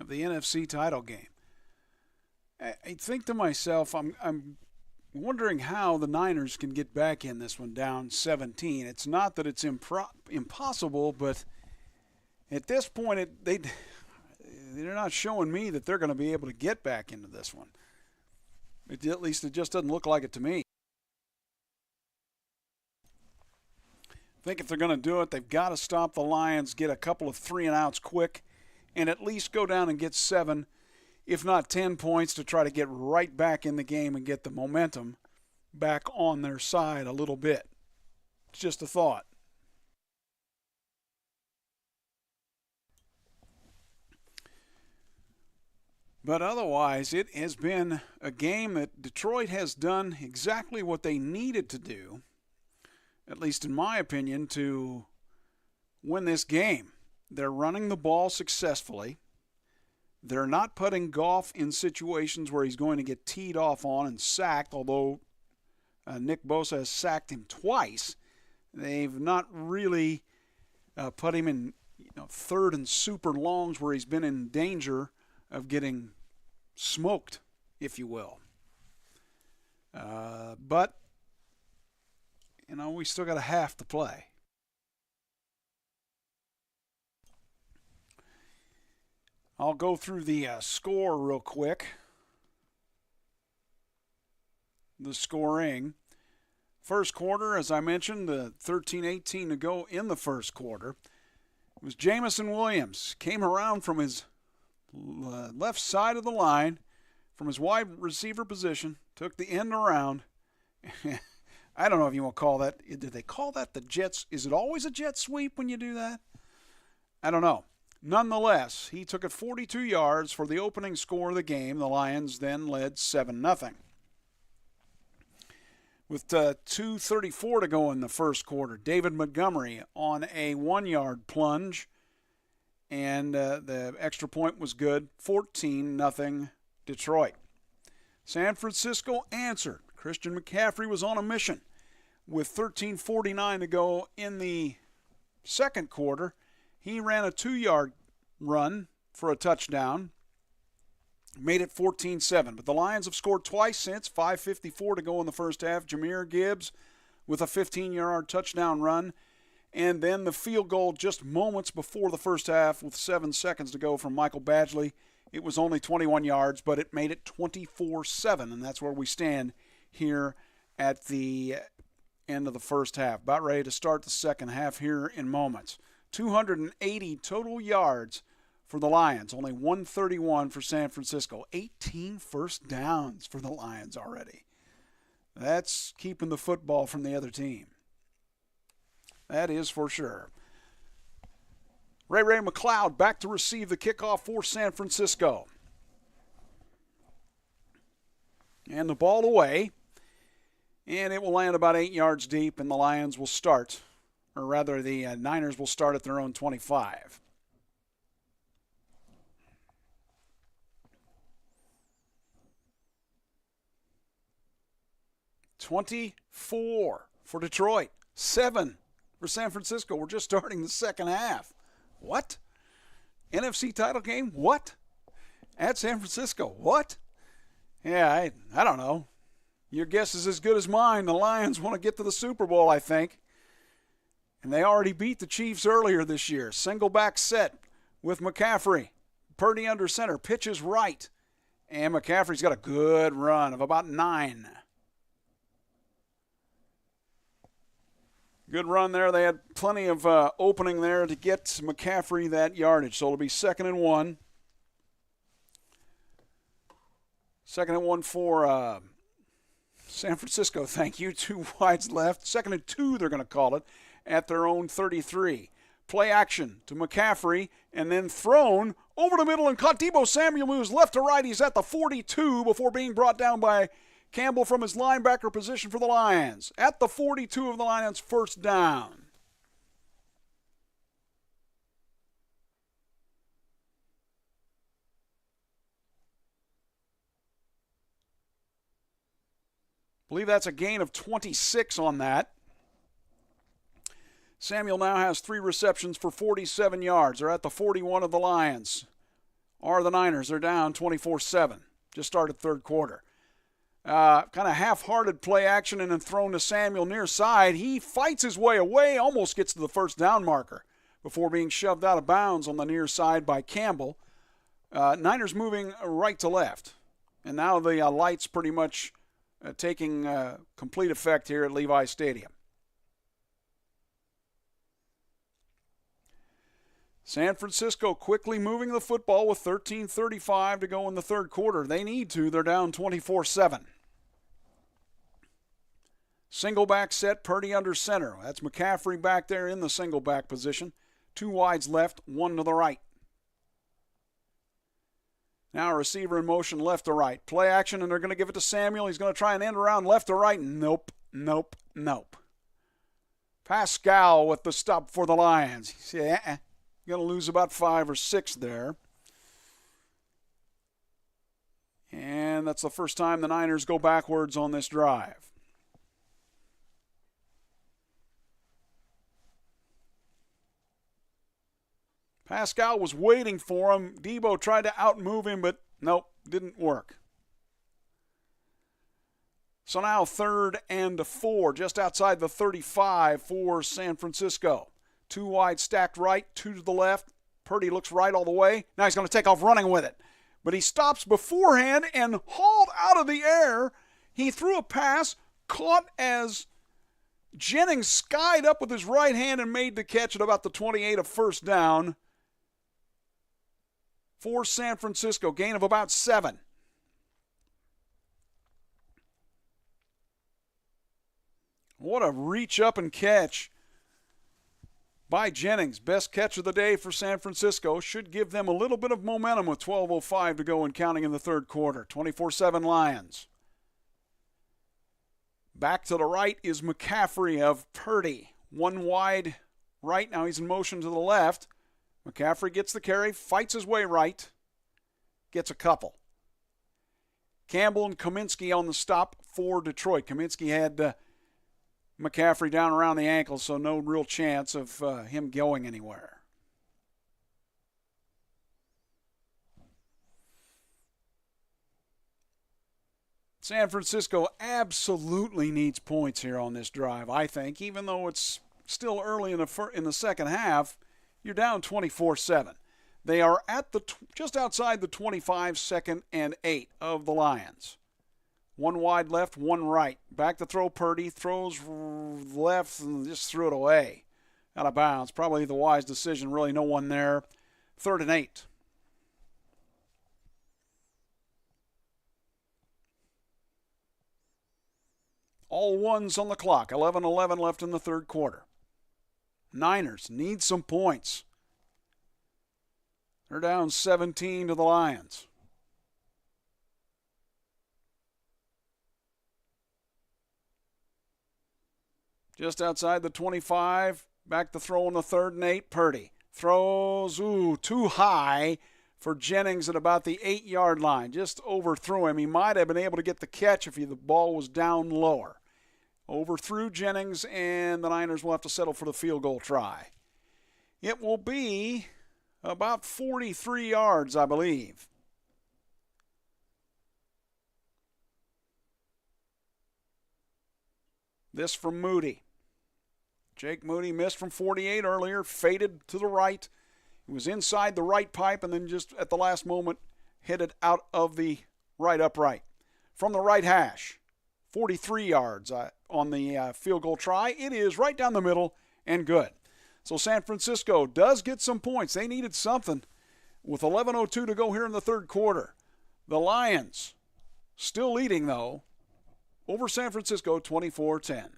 of the NFC title game. I think to myself, I'm wondering how the Niners can get back in this one down 17. It's not that it's impossible, but at this point, they're not showing me that they're going to be able to get back into this one. At least it just doesn't look like it to me. I think if they're going to do it, they've got to stop the Lions, get a couple of 3-and-outs quick, and at least go down and get 7, if not 10 points, to try to get right back in the game and get the momentum back on their side a little bit. It's just a thought. But otherwise, it has been a game that Detroit has done exactly what they needed to do, at least in my opinion, to win this game. They're running the ball successfully. They're not putting Goff in situations where he's going to get teed off on and sacked, although Nick Bosa has sacked him twice. They've not really put him in third and super longs where he's been in danger of getting smoked, if you will. But we still got a half to play. I'll go through the score real quick. The scoring. First quarter, as I mentioned, the 13-18 to go in the first quarter. It was Jamison Williams. Came around from his left side of the line, from his wide receiver position, took the end around. I don't know if you want to call that. Did they call that the Jets? Is it always a jet sweep when you do that? I don't know. Nonetheless, he took it 42 yards for the opening score of the game. The Lions then led 7-0. With 2:34 to go in the first quarter, David Montgomery on a 1-yard plunge, and the extra point was good. 14-0 Detroit. San Francisco answered. Christian McCaffrey was on a mission. With 13:49 to go in the second quarter, he ran a 2-yard run for a touchdown. Made it 14-7. But the Lions have scored twice since. 5:54 to go in the first half. Jahmyr Gibbs with a 15-yard touchdown run. And then the field goal just moments before the first half with 7 seconds to go from Michael Badgley. It was only 21 yards, but it made it 24-7. And that's where we stand here at the end of the first half. About ready to start the second half here in moments. 280 total yards for the Lions, only 131 for San Francisco. 18 first downs for the Lions already. That's keeping the football from the other team. That is for sure. Ray McLeod back to receive the kickoff for San Francisco. And the ball away. And it will land about 8 yards deep, and the Lions will start. Or rather, the Niners will start at their own 25. $24 for Detroit, 7 for San Francisco. We're just starting the second half. What? NFC title game? What? At San Francisco? What? Yeah, I don't know. Your guess is as good as mine. The Lions want to get to the Super Bowl, I think. And they already beat the Chiefs earlier this year. Single back set with McCaffrey. Purdy under center. Pitches right. And McCaffrey's got a good run of about 9. Good run there. They had plenty of opening there to get McCaffrey that yardage. So it'll be 2nd and 1. 2nd and 1 for San Francisco. Thank you. 2 wides left. 2nd and 2, they're going to call it, at their own 33. Play action to McCaffrey and then thrown over the middle and caught. Deebo Samuel moves left to right. He's at the 42 before being brought down by Campbell from his linebacker position for the Lions. At the 42 of the Lions, first down. I believe that's a gain of 26 on that. Samuel now has 3 receptions for 47 yards. They're at the 41 of the Lions. Or the Niners. They're down 24-7. Just started third quarter. Kind of half-hearted play action and then thrown to Samuel near side. He fights his way away, almost gets to the first down marker before being shoved out of bounds on the near side by Campbell. Niners moving right to left. And now the lights pretty much taking complete effect here at Levi Stadium. San Francisco quickly moving the football with 13:35 to go in the third quarter. They need to. They're down 24-7. Single back set, Purdy under center. That's McCaffrey back there in the single back position. 2 wides left, 1 to the right. Now a receiver in motion left to right. Play action, and they're going to give it to Samuel. He's going to try and end around left to right. Nope. Pascal with the stop for the Lions. Going to lose about 5 or 6 there. And that's the first time the Niners go backwards on this drive. Pascal was waiting for him. Deebo tried to outmove him, but nope, didn't work. So now 3rd and 4, just outside the 35 for San Francisco. 2 wide stacked right, 2 to the left. Purdy looks right all the way. Now he's going to take off running with it. But he stops beforehand and hauled out of the air. He threw a pass, caught as Jennings skied up with his right hand and made the catch at about the 28 of first down for San Francisco. Gain of about 7. What a reach up and catch by Jennings. Best catch of the day for San Francisco. Should give them a little bit of momentum with 12:05 to go and counting in the third quarter. 24-7 Lions. Back to the right is McCaffrey of Purdy. 1 wide right. Now he's in motion to the left. McCaffrey gets the carry, fights his way right, gets a couple. Campbell and Kaminsky on the stop for Detroit. Kaminsky had McCaffrey down around the ankle, so no real chance of him going anywhere. San Francisco absolutely needs points here on this drive, I think, even though it's still early in the second half. You're down 24-7. They are at the just outside the 25, 2nd and 8 of the Lions. 1 wide left, 1 right. Back to throw Purdy. Throws left and just threw it away. Out of bounds. Probably the wise decision. Really no one there. 3rd and 8. All ones on the clock. 11-11 left in the third quarter. Niners need some points. They're down 17 to the Lions. Just outside the 25. Back to throw on the 3rd and 8. Purdy throws, too high for Jennings at about the 8-yard line. Just overthrew him. He might have been able to get the catch if the ball was down lower. Overthrew Jennings, and the Niners will have to settle for the field goal try. It will be about 43 yards, I believe. This from Moody. Jake Moody missed from 48 earlier, faded to the right. He was inside the right pipe and then just at the last moment hit it out of the right upright. From the right hash, 43 yards on the field goal try. It is right down the middle and good. So San Francisco does get some points. They needed something with 11:02 to go here in the third quarter. The Lions still leading, though, over San Francisco 24-10.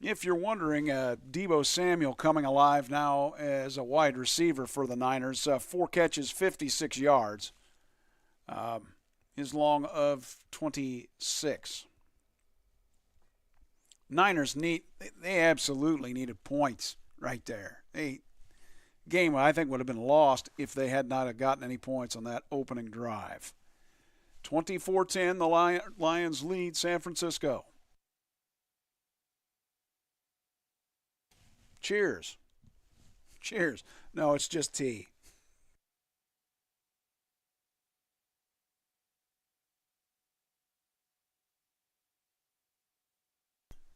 If you're wondering, Deebo Samuel coming alive now as a wide receiver for the Niners. 4 catches, 56 yards. His long of 26. Niners they absolutely needed points right there. Game I think would have been lost if they had not have gotten any points on that opening drive. 24-10, the Lions lead San Francisco. Cheers. Cheers. No, it's just tea.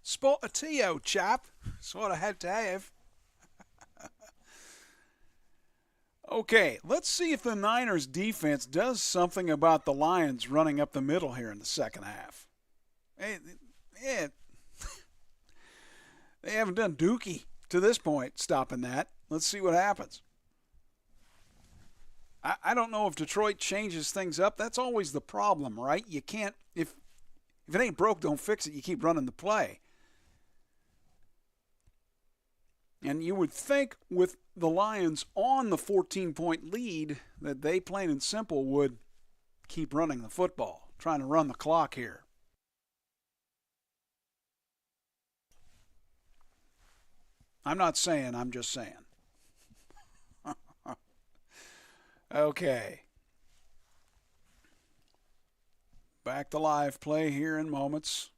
Spot a tea, old chap. That's what I had to have. Okay, let's see if the Niners defense does something about the Lions running up the middle here in the second half. They haven't done dookie to this point, stopping that. Let's see what happens. I don't know if Detroit changes things up. That's always the problem, right? You can't, if it ain't broke, don't fix it. You keep running the play. And you would think with the Lions on the 14-point lead that they, plain and simple, would keep running the football, trying to run the clock here. I'm not saying, I'm just saying. Okay. Back to live play here in moments.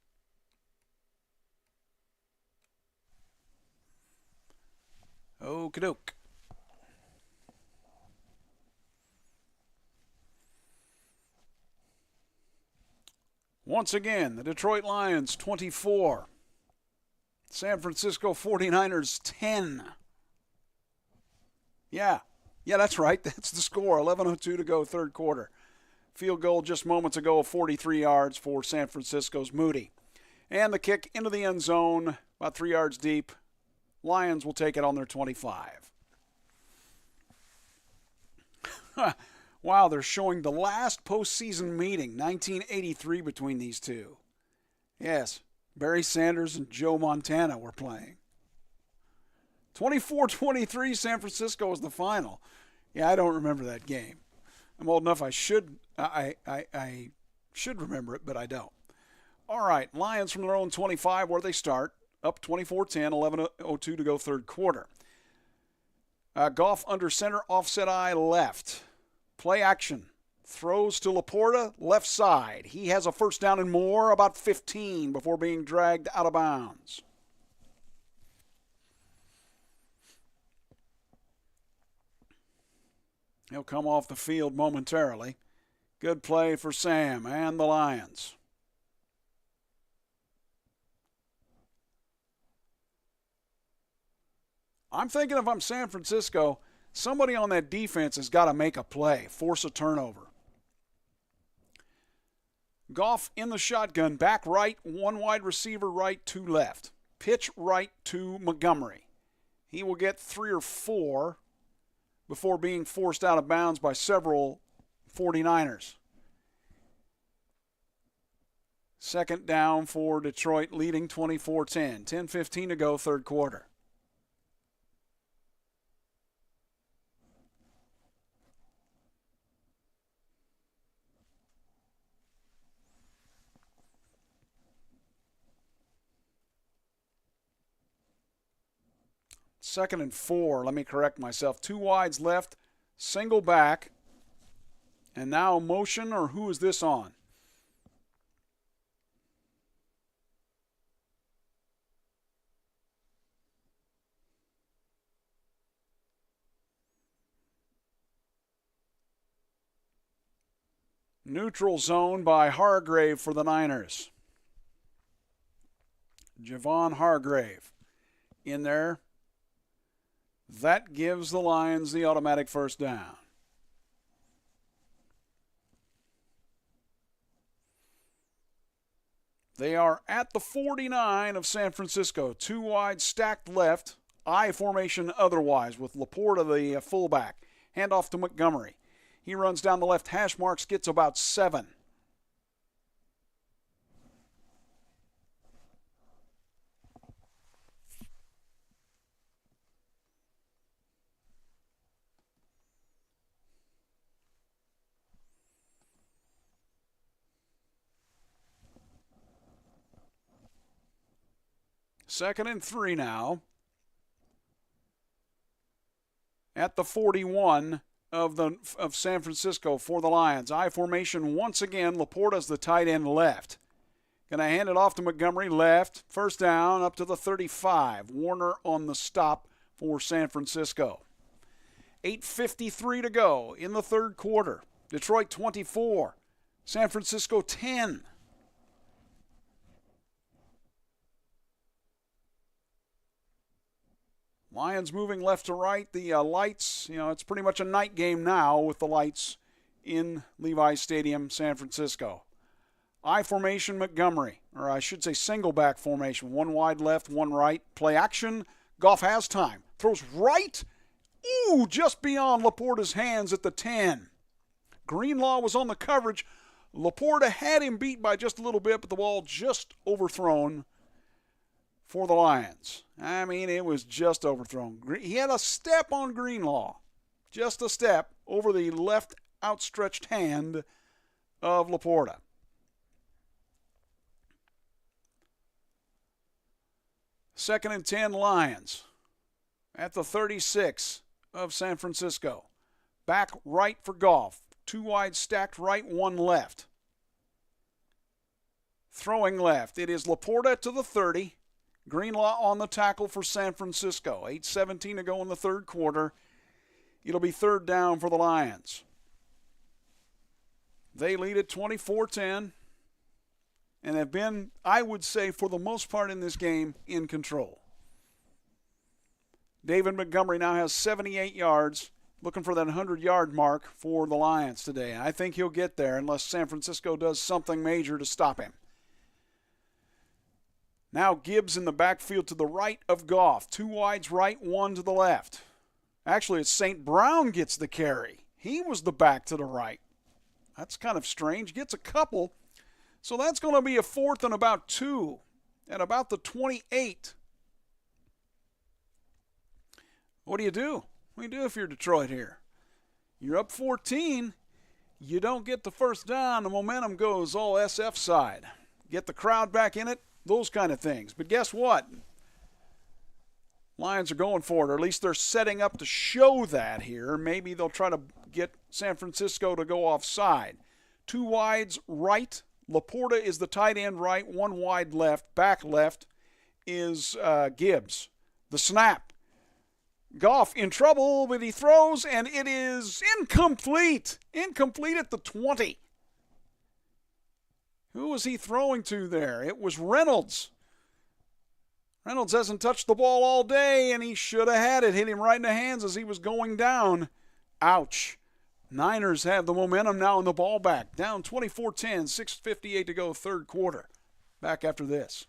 Okie doke. Once again, the Detroit Lions 24. San Francisco 49ers 10. Yeah, that's right. That's the score. 11:02 to go, third quarter. Field goal just moments ago of 43 yards for San Francisco's Moody. And the kick into the end zone, about 3 yards deep. Lions will take it on their 25. Wow, they're showing the last postseason meeting, 1983, between these two. Yes, Barry Sanders and Joe Montana were playing. 24-23, San Francisco was the final. Yeah, I don't remember that game. I'm old enough I should remember it, but I don't. All right, Lions from their own 25 where they start. Up 24-10, 11:02 to go, third quarter. Goff under center, offset eye left. Play action. Throws to Laporta, left side. He has a first down and more, about 15, before being dragged out of bounds. He'll come off the field momentarily. Good play for Sam and the Lions. I'm thinking if I'm San Francisco, somebody on that defense has got to make a play, force a turnover. Goff in the shotgun, back right, one wide receiver right, two left. Pitch right to Montgomery. He will get 3 or 4 before being forced out of bounds by several 49ers. Second down for Detroit, leading 24-10. 10:15 to go, third quarter. Second and 4, let me correct myself. 2 wides left, single back, and now motion, or who is this on? Neutral zone by Hargrave for the Niners. Javon Hargrave in there. That gives the Lions the automatic first down. They are at the 49 of San Francisco. 2 wide, stacked left. I formation otherwise with Laporta, the fullback. Handoff to Montgomery. He runs down the left hash marks, gets about 7. Second and 3 now. At the 41 of San Francisco for the Lions. I formation once again. Laporta's the tight end left. Going to hand it off to Montgomery left. First down up to the 35. Warner on the stop for San Francisco. 8:53 to go in the third quarter. Detroit 24. San Francisco 10. Lions moving left to right. The lights, it's pretty much a night game now with the lights in Levi's Stadium, San Francisco. I formation Montgomery, or I should say single back formation. 1 wide left, 1 right. Play action. Goff has time. Throws right. Ooh, just beyond Laporta's hands at the 10. Greenlaw was on the coverage. Laporta had him beat by just a little bit, but the ball just overthrown for the Lions. I mean, it was just overthrown. He had a step on Greenlaw. Just a step over the left outstretched hand of Laporta. Second and 10, Lions at the 36 of San Francisco. Back right for Goff. 2 wide stacked right, 1 left. Throwing left. It is Laporta to the 30. Greenlaw on the tackle for San Francisco. 8:17 to go in the third quarter. It'll be third down for the Lions. They lead at 24-10 and have been, I would say, for the most part in this game, in control. David Montgomery now has 78 yards, looking for that 100-yard mark for the Lions today. I think he'll get there unless San Francisco does something major to stop him. Now Gibbs in the backfield to the right of Goff. 2 wides right, 1 to the left. Actually, it's St. Brown gets the carry. He was the back to the right. That's kind of strange. Gets a couple. So that's going to be a 4th and about 2 at about the 28. What do you do? What do you do if you're Detroit here? You're up 14. You don't get the first down. The momentum goes all SF side. Get the crowd back in it. Those kind of things. But guess what? Lions are going for it, or at least they're setting up to show that here. Maybe they'll try to get San Francisco to go offside. 2 wides right. Laporta is the tight end right. 1 wide left. Back left is Gibbs. The snap. Goff in trouble, but he throws, and it is incomplete. Incomplete at the 20. Who was he throwing to there? It was Reynolds. Reynolds hasn't touched the ball all day, and he should have had it. Hit him right in the hands as he was going down. Ouch. Niners have the momentum now in the ball back. Down 24-10, 6:58 to go, third quarter. Back after this.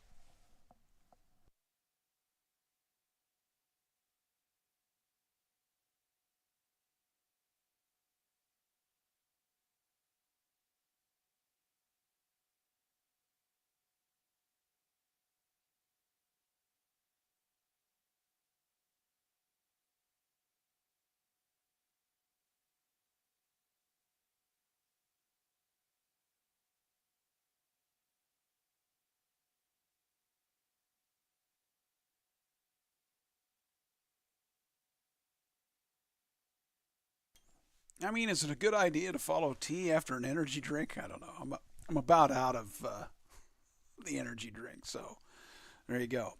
I mean, is it a good idea to follow tea after an energy drink? I don't know. I'm about out of the energy drink, so there you go.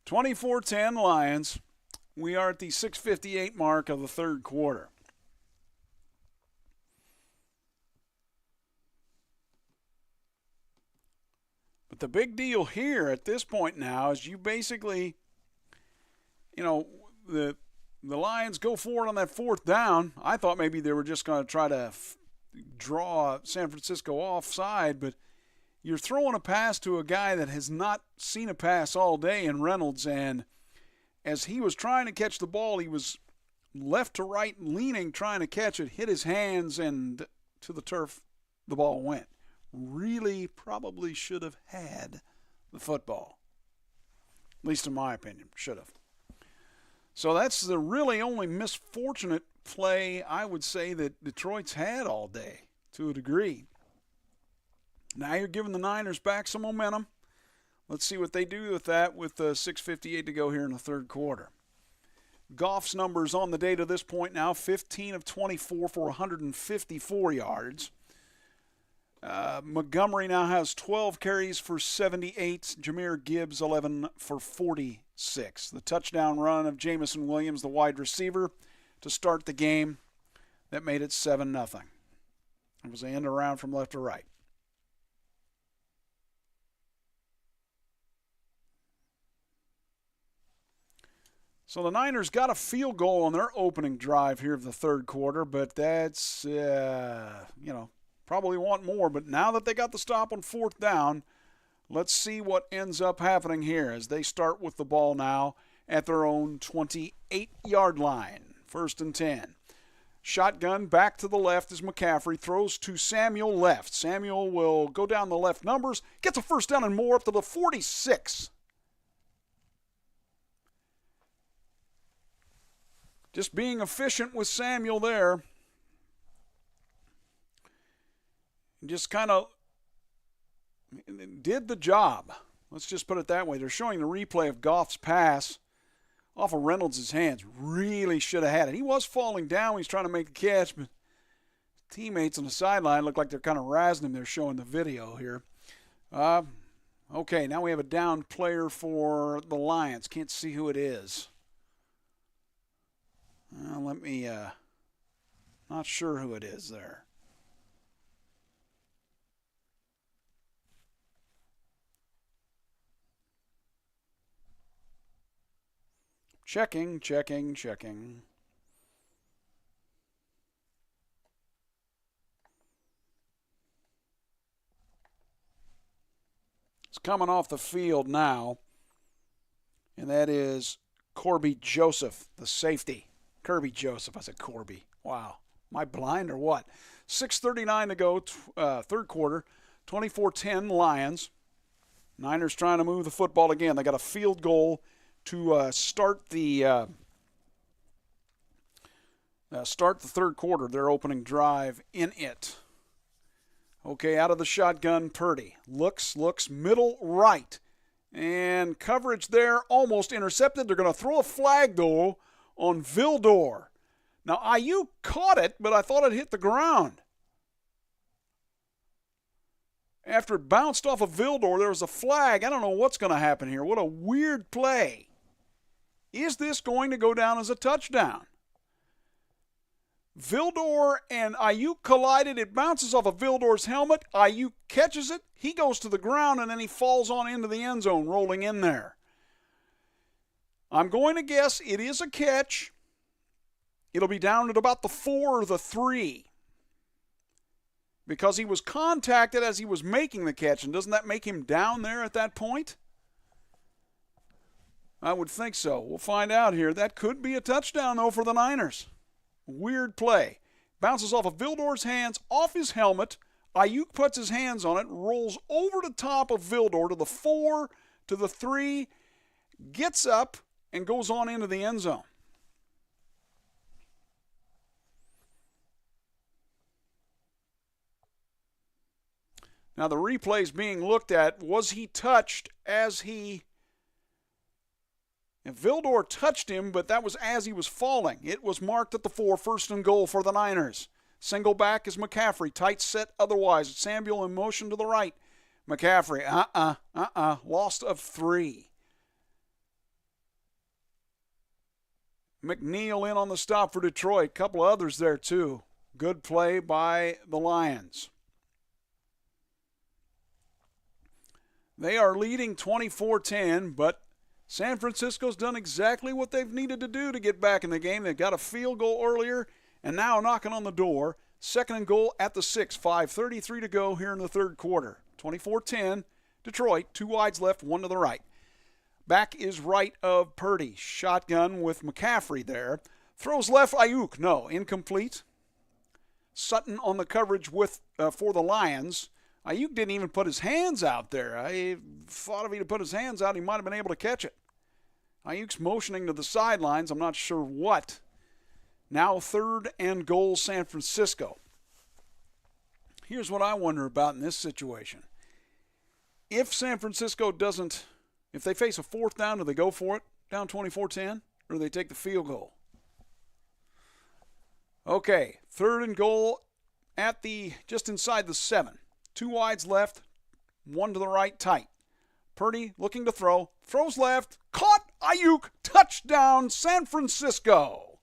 24-10 Lions. We are at the 6:58 mark of the third quarter. But the big deal here at this point now is you basically, the Lions go forward on that 4th down. I thought maybe they were just going to try to draw San Francisco offside, but you're throwing a pass to a guy that has not seen a pass all day in Reynolds, and as he was trying to catch the ball, he was left to right leaning, trying to catch it, hit his hands, and to the turf the ball went. Really probably should have had the football. At least in my opinion, should have. So that's the really only misfortunate play I would say that Detroit's had all day to a degree. Now you're giving the Niners back some momentum. Let's see what they do with that with 6:58 to go here in the third quarter. Goff's numbers on the day to this point now, 15 of 24 for 154 yards. Montgomery now has 12 carries for 78. Jahmyr Gibbs, 11 for 46. The touchdown run of Jamison Williams, the wide receiver, to start the game. That made it 7-0. It was an end around from left to right. So the Niners got a field goal on their opening drive here of the third quarter, but that's, probably want more. But now that they got the stop on 4th down, let's see what ends up happening here as they start with the ball now at their own 28-yard line. 1st and 10. Shotgun back to the left as McCaffrey throws to Samuel left. Samuel will go down the left numbers, gets a first down and more up to the 46. Just being efficient with Samuel there. just kind of did the job. Let's just put it that way. They're showing the replay of Goff's pass off of Reynolds' hands. Really should have had it. He was falling down when he was trying to make the catch, but teammates on the sideline look like they're kind of razzing him. They're showing the video here. Okay, now we have a down player for the Lions. Can't see who it is. Not sure who it is there. Checking. It's coming off the field now, and that is Corby Joseph, the safety. Kirby Joseph. I said Corby. Wow. Am I blind or what? 6:39 to go, third quarter, 24-10 Lions. Niners trying to move the football again. They got a field goal to start the third quarter, their opening drive in it. Okay, out of the shotgun, Purdy. Looks, middle right. And coverage there almost intercepted. They're going to throw a flag, though, on Vildor. Now, Ayuk caught it, but I thought it hit the ground. After it bounced off of Vildor, there was a flag. I don't know what's going to happen here. What a weird play. Is this going to go down as a touchdown? Vildor and Ayuk collided. It bounces off of Vildor's helmet. Ayuk catches it. He goes to the ground, and then he falls on into the end zone, rolling in there. I'm going to guess it is a catch. It'll be down at about the 4 or the 3. Because he was contacted as he was making the catch, and doesn't that make him down there at that point? I would think so. We'll find out here. That could be a touchdown, though, for the Niners. Weird play. Bounces off of Vildor's hands, off his helmet. Ayuk puts his hands on it, rolls over the top of Vildor to the 4, to the 3, gets up, and goes on into the end zone. Now the replay is being looked at. Was he touched as he... And Vildor touched him, but that was as he was falling. It was marked at the 4, first and goal for the Niners. Single back is McCaffrey. Tight set otherwise. Samuel in motion to the right. McCaffrey, lost of 3. McNeil in on the stop for Detroit. Couple of others there too. Good play by the Lions. They are leading 24-10, but San Francisco's done exactly what they've needed to do to get back in the game. They've got a field goal earlier and now knocking on the door. Second and goal at the 6. 5:33 to go here in the third quarter. 24-10, Detroit. 2 wides left, 1 to the right. Back is right of Purdy. Shotgun with McCaffrey there. Throws left, Ayuk. No, incomplete. Sutton on the coverage for the Lions. Ayuk didn't even put his hands out there. I thought if he'd put his hands out, he might have been able to catch it. Ayuk's motioning to the sidelines. I'm not sure what. Now third and goal, San Francisco. Here's what I wonder about in this situation. If San Francisco doesn't, if they face a fourth down, do they go for it, down 24-10, or do they take the field goal? Okay, third and goal at just inside the 7. 2 wides left, 1 to the right, tight. Purdy looking to throw. Throws left. Caught. Ayuk. Touchdown, San Francisco.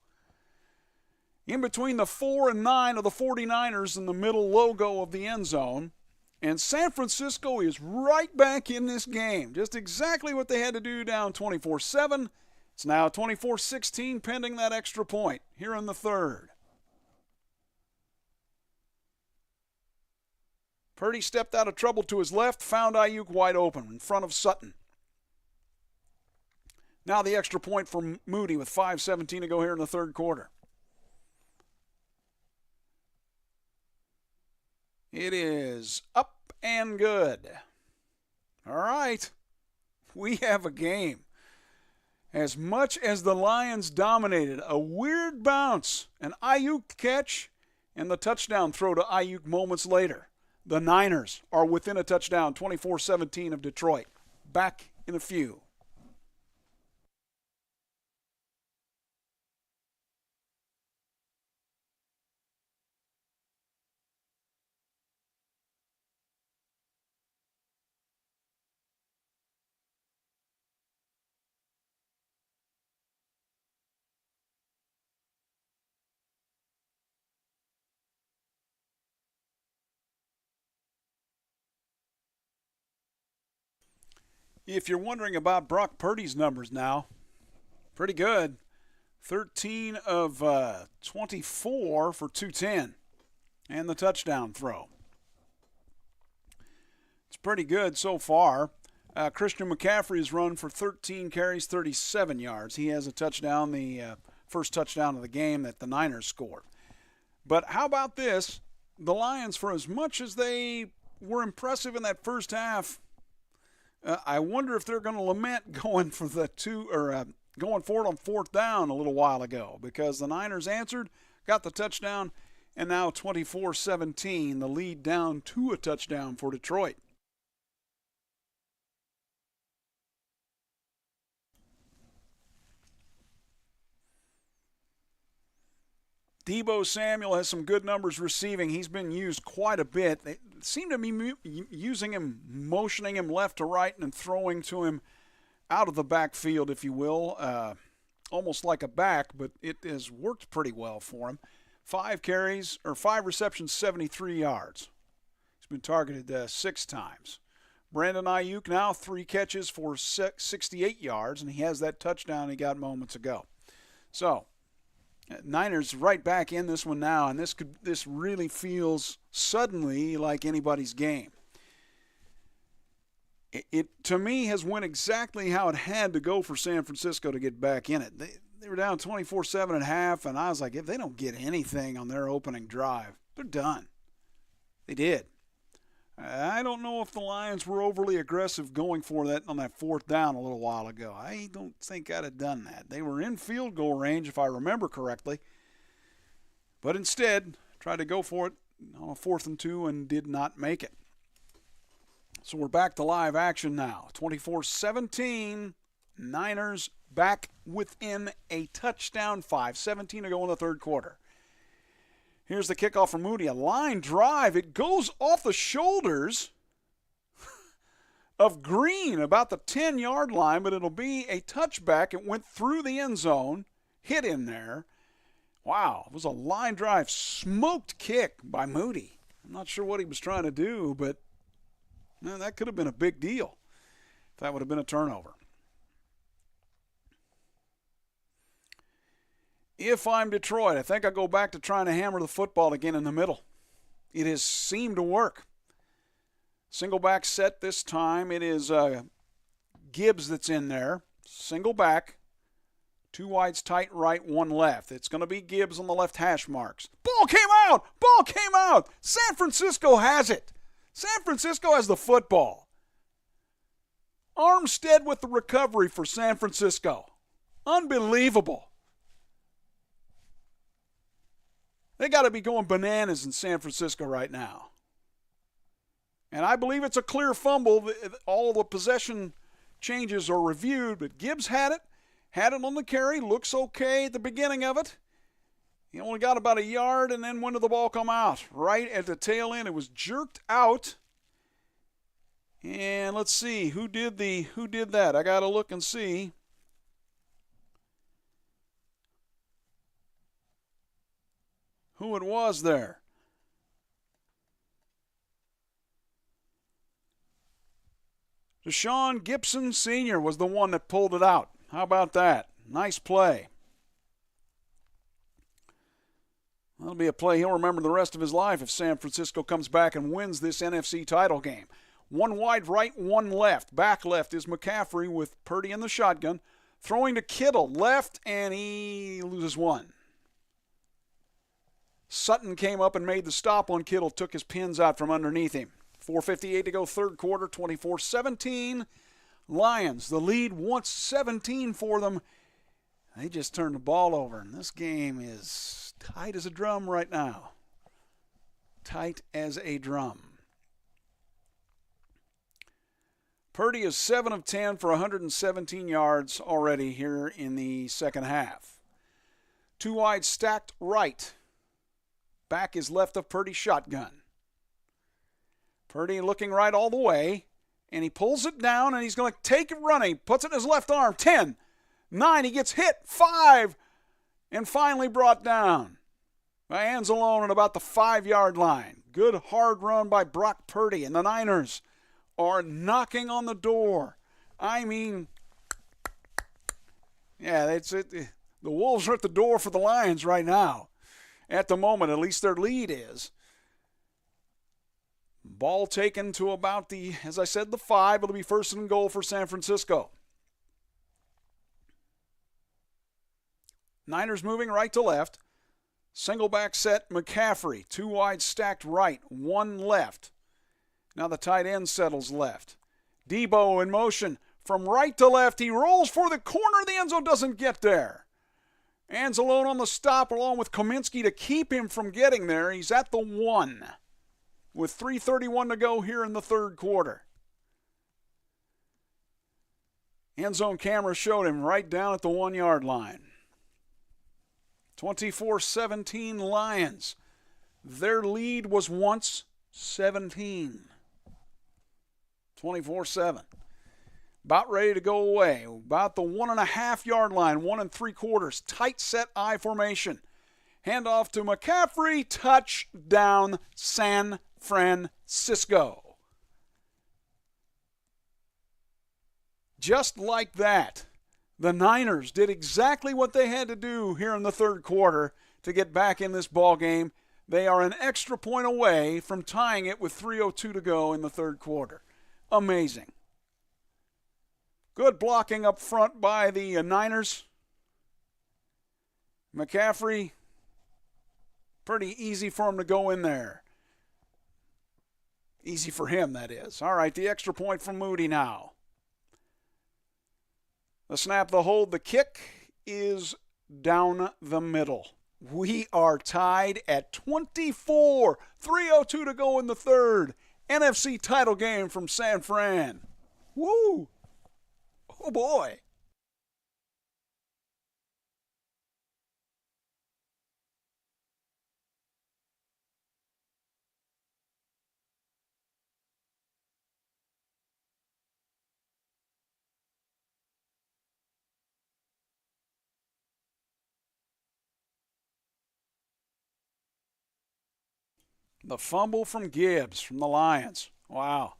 In between the 4 and 9 of the 49ers in the middle logo of the end zone. And San Francisco is right back in this game. Just exactly what they had to do down 24-7. It's now 24-16 pending that extra point here in the third. Purdy stepped out of trouble to his left, found Ayuk wide open in front of Sutton. Now the extra point for Moody with 5:17 to go here in the third quarter. It is up and good. All right, we have a game. As much as the Lions dominated, a weird bounce, an Ayuk catch, and the touchdown throw to Ayuk moments later. The Niners are within a touchdown, 24-17 of Detroit. Back in a few. If you're wondering about Brock Purdy's numbers now, pretty good. 13 of 24 for 210 and the touchdown throw. It's pretty good so far. Christian McCaffrey has run for 13 carries, 37 yards. He has a touchdown, the first touchdown of the game that the Niners scored. But how about this? The Lions, for as much as they were impressive in that first half, I wonder if they're going to lament going for the going for it on fourth down a little while ago, because the Niners answered, got the touchdown, and now 24-17, the lead down to a touchdown for Detroit. Deebo Samuel has some good numbers receiving. He's been used quite a bit. They seem to be using him, motioning him left to right and throwing to him out of the backfield, if you will, almost like a back, but it has worked pretty well for him. 5 receptions, 73 yards. He's been targeted 6 times. Brandon Ayuk now 3 catches for 68 yards, and he has that touchdown he got moments ago. So, Niners right back in this one now, and this really feels suddenly like anybody's game. It to me has went exactly how it had to go for San Francisco to get back in it. They were down 24-7 at half, and I was like, if they don't get anything on their opening drive, they're done. They did. I don't know if the Lions were overly aggressive going for that on that fourth down a little while ago. I don't think I'd have done that. They were in field goal range, if I remember correctly, but instead tried to go for it on a 4th and 2 and did not make it. So we're back to live action now. 24-17, Niners back within a touchdown, 5:17 to go in the third quarter. Here's the kickoff from Moody. A line drive. It goes off the shoulders of Green about the 10-yard line, but it'll be a touchback. It went through the end zone, hit in there. Wow, it was a line drive, smoked kick by Moody. I'm not sure what he was trying to do, but man, that could have been a big deal if that would have been a turnover. If I'm Detroit, I think I'll go back to trying to hammer the football again in the middle. It has seemed to work. Single back set this time. It is Gibbs that's in there. Single back. 2 wides, tight right, 1 left. It's going to be Gibbs on the left hash marks. Ball came out! Ball came out! San Francisco has it. San Francisco has the football. Armstead with the recovery for San Francisco. Unbelievable. They got to be going bananas in San Francisco right now. And I believe it's a clear fumble. All the possession changes are reviewed, but Gibbs had it on the carry, looks okay at the beginning of it. He only got about a yard, and then when did the ball come out? Right at the tail end. It was jerked out. And let's see, who did that? I got to look and see. Who it was there. Deshaun Gibson Sr. was the one that pulled it out. How about that? Nice play. That'll be a play he'll remember the rest of his life if San Francisco comes back and wins this NFC title game. 1 wide right, 1 left. Back left is McCaffrey with Purdy in the shotgun. Throwing to Kittle left, and he loses 1. Sutton came up and made the stop on Kittle, took his pins out from underneath him. 4:58 to go, third quarter, 24-17. Lions, the lead, wants 17 for them. They just turned the ball over, and this game is tight as a drum right now. Tight as a drum. Purdy is 7 of 10 for 117 yards already here in the second half. Two wide stacked right. Back is left of Purdy shotgun. Purdy looking right all the way, and he pulls it down, and he's going to take it running. Puts it in his left arm. 10, 9, he gets hit. 5, and finally brought down by Anzalone at about the 5-yard line. Good hard run by Brock Purdy, and the Niners are knocking on the door. I mean, yeah, that's it. The Wolves are at the door for the Lions right now. At the moment, at least their lead is. Ball taken to about the, as I said, the 5. It'll be first and goal for San Francisco. Niners moving right to left. Single back set, McCaffrey. 2 wide stacked right, 1 left. Now the tight end settles left. Debo in motion from right to left. He rolls for the corner. The end zone doesn't get there. Anzalone on the stop along with Kaminsky to keep him from getting there. He's at the 1 with 3:31 to go here in the third quarter. End zone camera showed him right down at the 1-yard line. 24-17 Lions. Their lead was once 17. 24-7. About ready to go away. About the 1.5-yard line, 1 3/4. Tight set I formation. Handoff to McCaffrey. Touchdown, San Francisco. Just like that, the Niners did exactly what they had to do here in the third quarter to get back in this ball game. They are an extra point away from tying it with 3:02 to go in the third quarter. Amazing. Good blocking up front by the Niners. McCaffrey, pretty easy for him to go in there. Easy for him, that is. All right, the extra point from Moody now. The snap, the hold, the kick is down the middle. We are tied at 24. 3:02 to go in the third. NFC title game from San Fran. Woo! Oh, boy. The fumble from Gibbs from the Lions. Wow.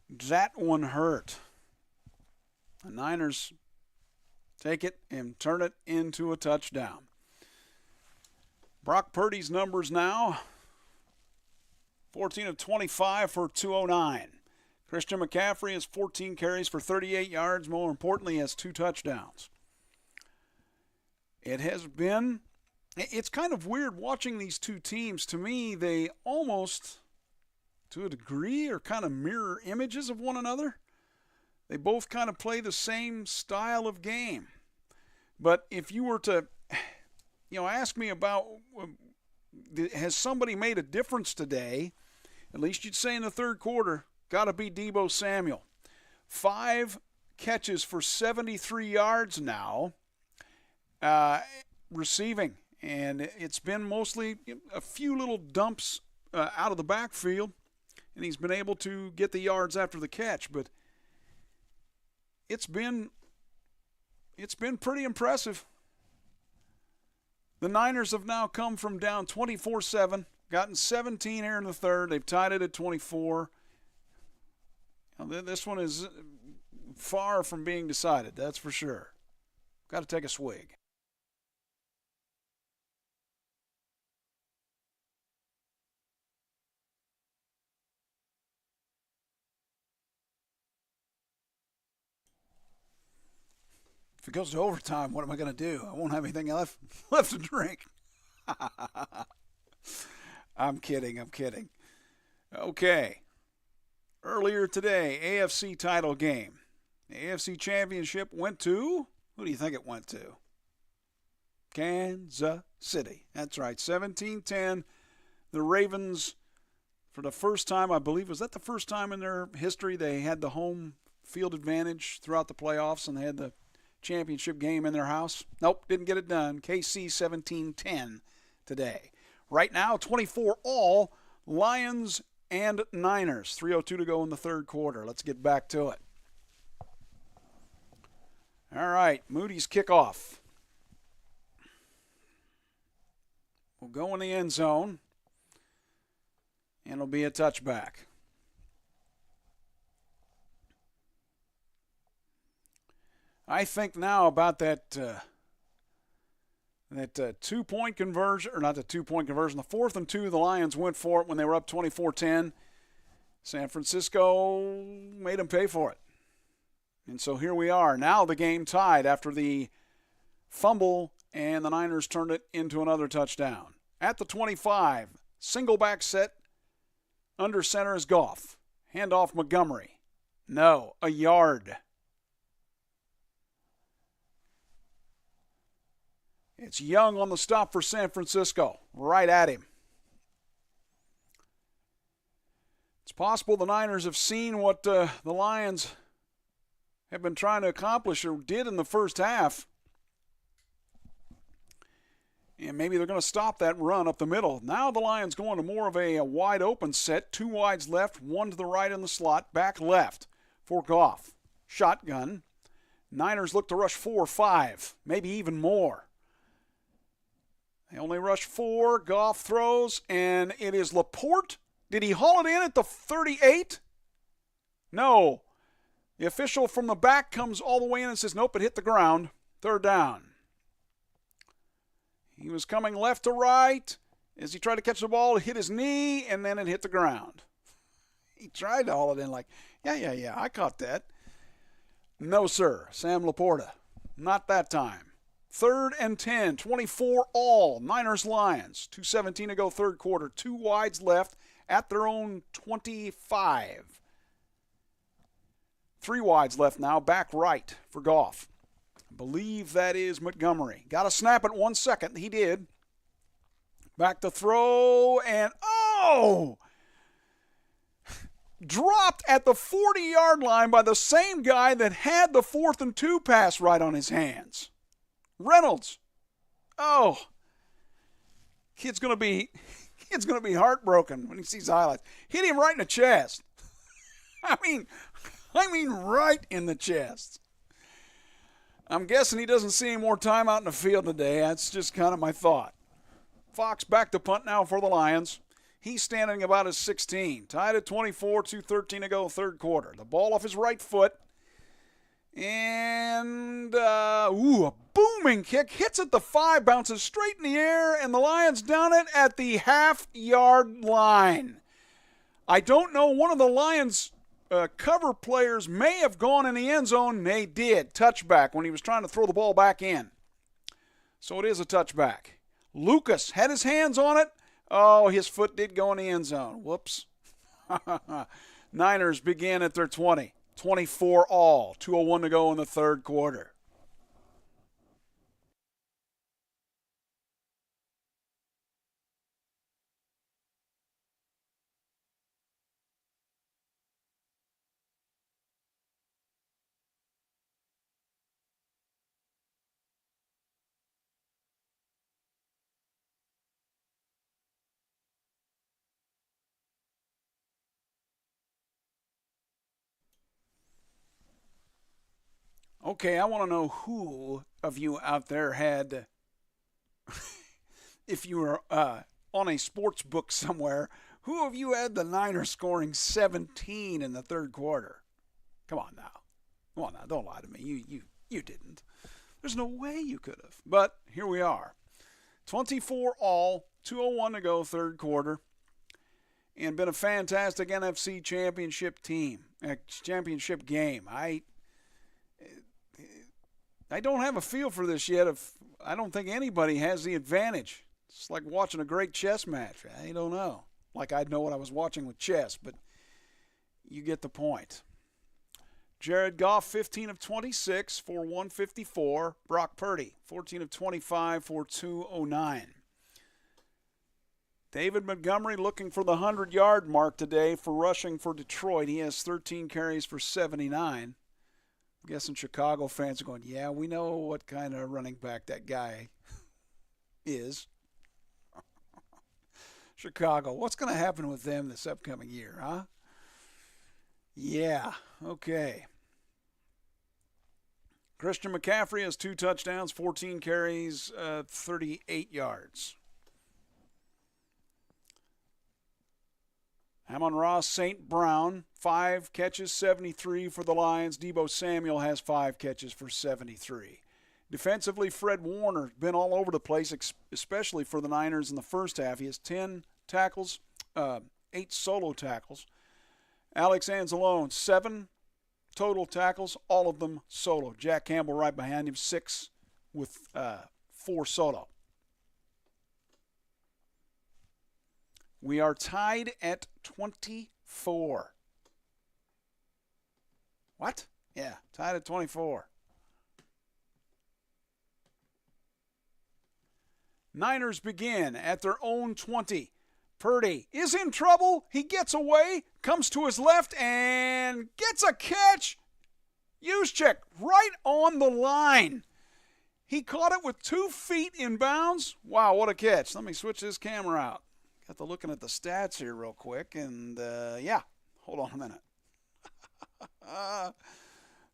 That one hurt. The Niners take it and turn it into a touchdown. Brock Purdy's numbers now, 14 of 25 for 209. Christian McCaffrey has 14 carries for 38 yards. More importantly, has 2 touchdowns. It's kind of weird watching these two teams. To me, they almost, to a degree, are kind of mirror images of one another. They both kind of play the same style of game. But if you were to, ask me about, has somebody made a difference today, at least you'd say in the third quarter, got to be Deebo Samuel. 5 catches for 73 yards now, receiving. And it's been mostly a few little dumps out of the backfield, and he's been able to get the yards after the catch. But it's been pretty impressive. The Niners have now come from down 24-7, gotten 17 here in the third. They've tied it at 24. Now, this one is far from being decided, that's for sure. Got to take a swig. If it goes to overtime, what am I going to do? I won't have anything left to drink. I'm kidding. Okay. Earlier today, AFC title game. The AFC Championship went to, who do you think it went to? Kansas City. That's right, 17-10. The Ravens for the first time, I believe, was that the first time in their history they had the home field advantage throughout the playoffs and they had the championship game in their house? Nope, didn't get it done. KC 17-10 today. Right now, 24 all, Lions and Niners. 3:02 to go in the third quarter. Let's get back to it. All right, Moody's kickoff. We'll go in the end zone, and it'll be a touchback. I think now about that two-point conversion, or not the two-point conversion, the 4th and 2, the Lions went for it when they were up 24-10. San Francisco made them pay for it. And so here we are. Now the game tied after the fumble, and the Niners turned it into another touchdown. At the 25, single back set, under center is Goff. Handoff Montgomery. No, a yard. It's Young on the stop for San Francisco. Right at him. It's possible the Niners have seen what the Lions have been trying to accomplish or did in the first half. And maybe they're going to stop that run up the middle. Now the Lions going to more of a wide open set. 2 wides left, 1 to the right in the slot. Back left for Goff. Shotgun. Niners look to rush 4 or 5, maybe even more. They only rush 4. Goff throws, and it is Laporte. Did he haul it in at the 38? No. The official from the back comes all the way in and says, nope, it hit the ground. 3rd down. He was coming left to right. As he tried to catch the ball, it hit his knee, and then it hit the ground. He tried to haul it in like, yeah, I caught that. No, sir. Sam Laporta. Not that time. 3rd and 10, 24 all. Niners-Lions. 2:17 to go, third quarter. 2 wides left at their own 25. 3 wides left now, back right for Goff. I believe that is Montgomery. Got to snap it 1 second. He did. Back to throw, and dropped at the 40-yard line by the same guy that had the 4th and 2 pass right on his hands. Reynolds. Kid's gonna be heartbroken when he sees highlights. Hit him right in the chest. I mean right in the chest. I'm guessing he doesn't see any more time out in the field today. That's just kind of my thought. Fox back to punt now for the Lions. He's standing about his 16. Tied at 24, 2:13 to go, third quarter. The ball off his right foot. And, a booming kick. Hits at the 5, bounces straight in the air, and the Lions down it at the half-yard line. I don't know, one of the Lions' cover players may have gone in the end zone. They did. Touchback when he was trying to throw the ball back in. So it is a touchback. Lucas had his hands on it. Oh, his foot did go in the end zone. Whoops. Niners begin at their 20. 24 all. 2:01 to go in the third quarter. Okay, I want to know who of you out there had, if you were on a sports book somewhere, who of you had the Niners scoring 17 in the third quarter? Come on now. Don't lie to me. You didn't. There's no way you could have. But here we are. 24 all, 2:01 to go, third quarter. And been a fantastic NFC championship game. I don't have a feel for this yet. I don't think anybody has the advantage. It's like watching a great chess match. I don't know. Like I'd know what I was watching with chess, but you get the point. Jared Goff, 15 of 26 for 154. Brock Purdy, 14 of 25 for 209. David Montgomery looking for the 100-yard mark today for rushing for Detroit. He has 13 carries for 79. I'm guessing Chicago fans are going, yeah, we know what kind of running back that guy is. Chicago, what's going to happen with them this upcoming year, huh? Yeah, okay. Christian McCaffrey has 2 touchdowns, 14 carries, 38 yards. Amon-Ra St. Brown, 5 catches, 73 for the Lions. Deebo Samuel has 5 catches for 73. Defensively, Fred Warner's been all over the place, especially for the Niners in the first half. He has 10 tackles, 8 solo tackles. Alex Anzalone, 7 total tackles, all of them solo. Jack Campbell right behind him, 6 with 4 solo. We are tied at 24. What? Yeah, tied at 24. Niners begin at their own 20. Purdy is in trouble. He gets away, comes to his left, and gets a catch. Juszczyk right on the line. He caught it with 2 feet in bounds. Wow, what a catch. Let me switch this camera out. Got to looking at the stats here real quick, and yeah, hold on a minute.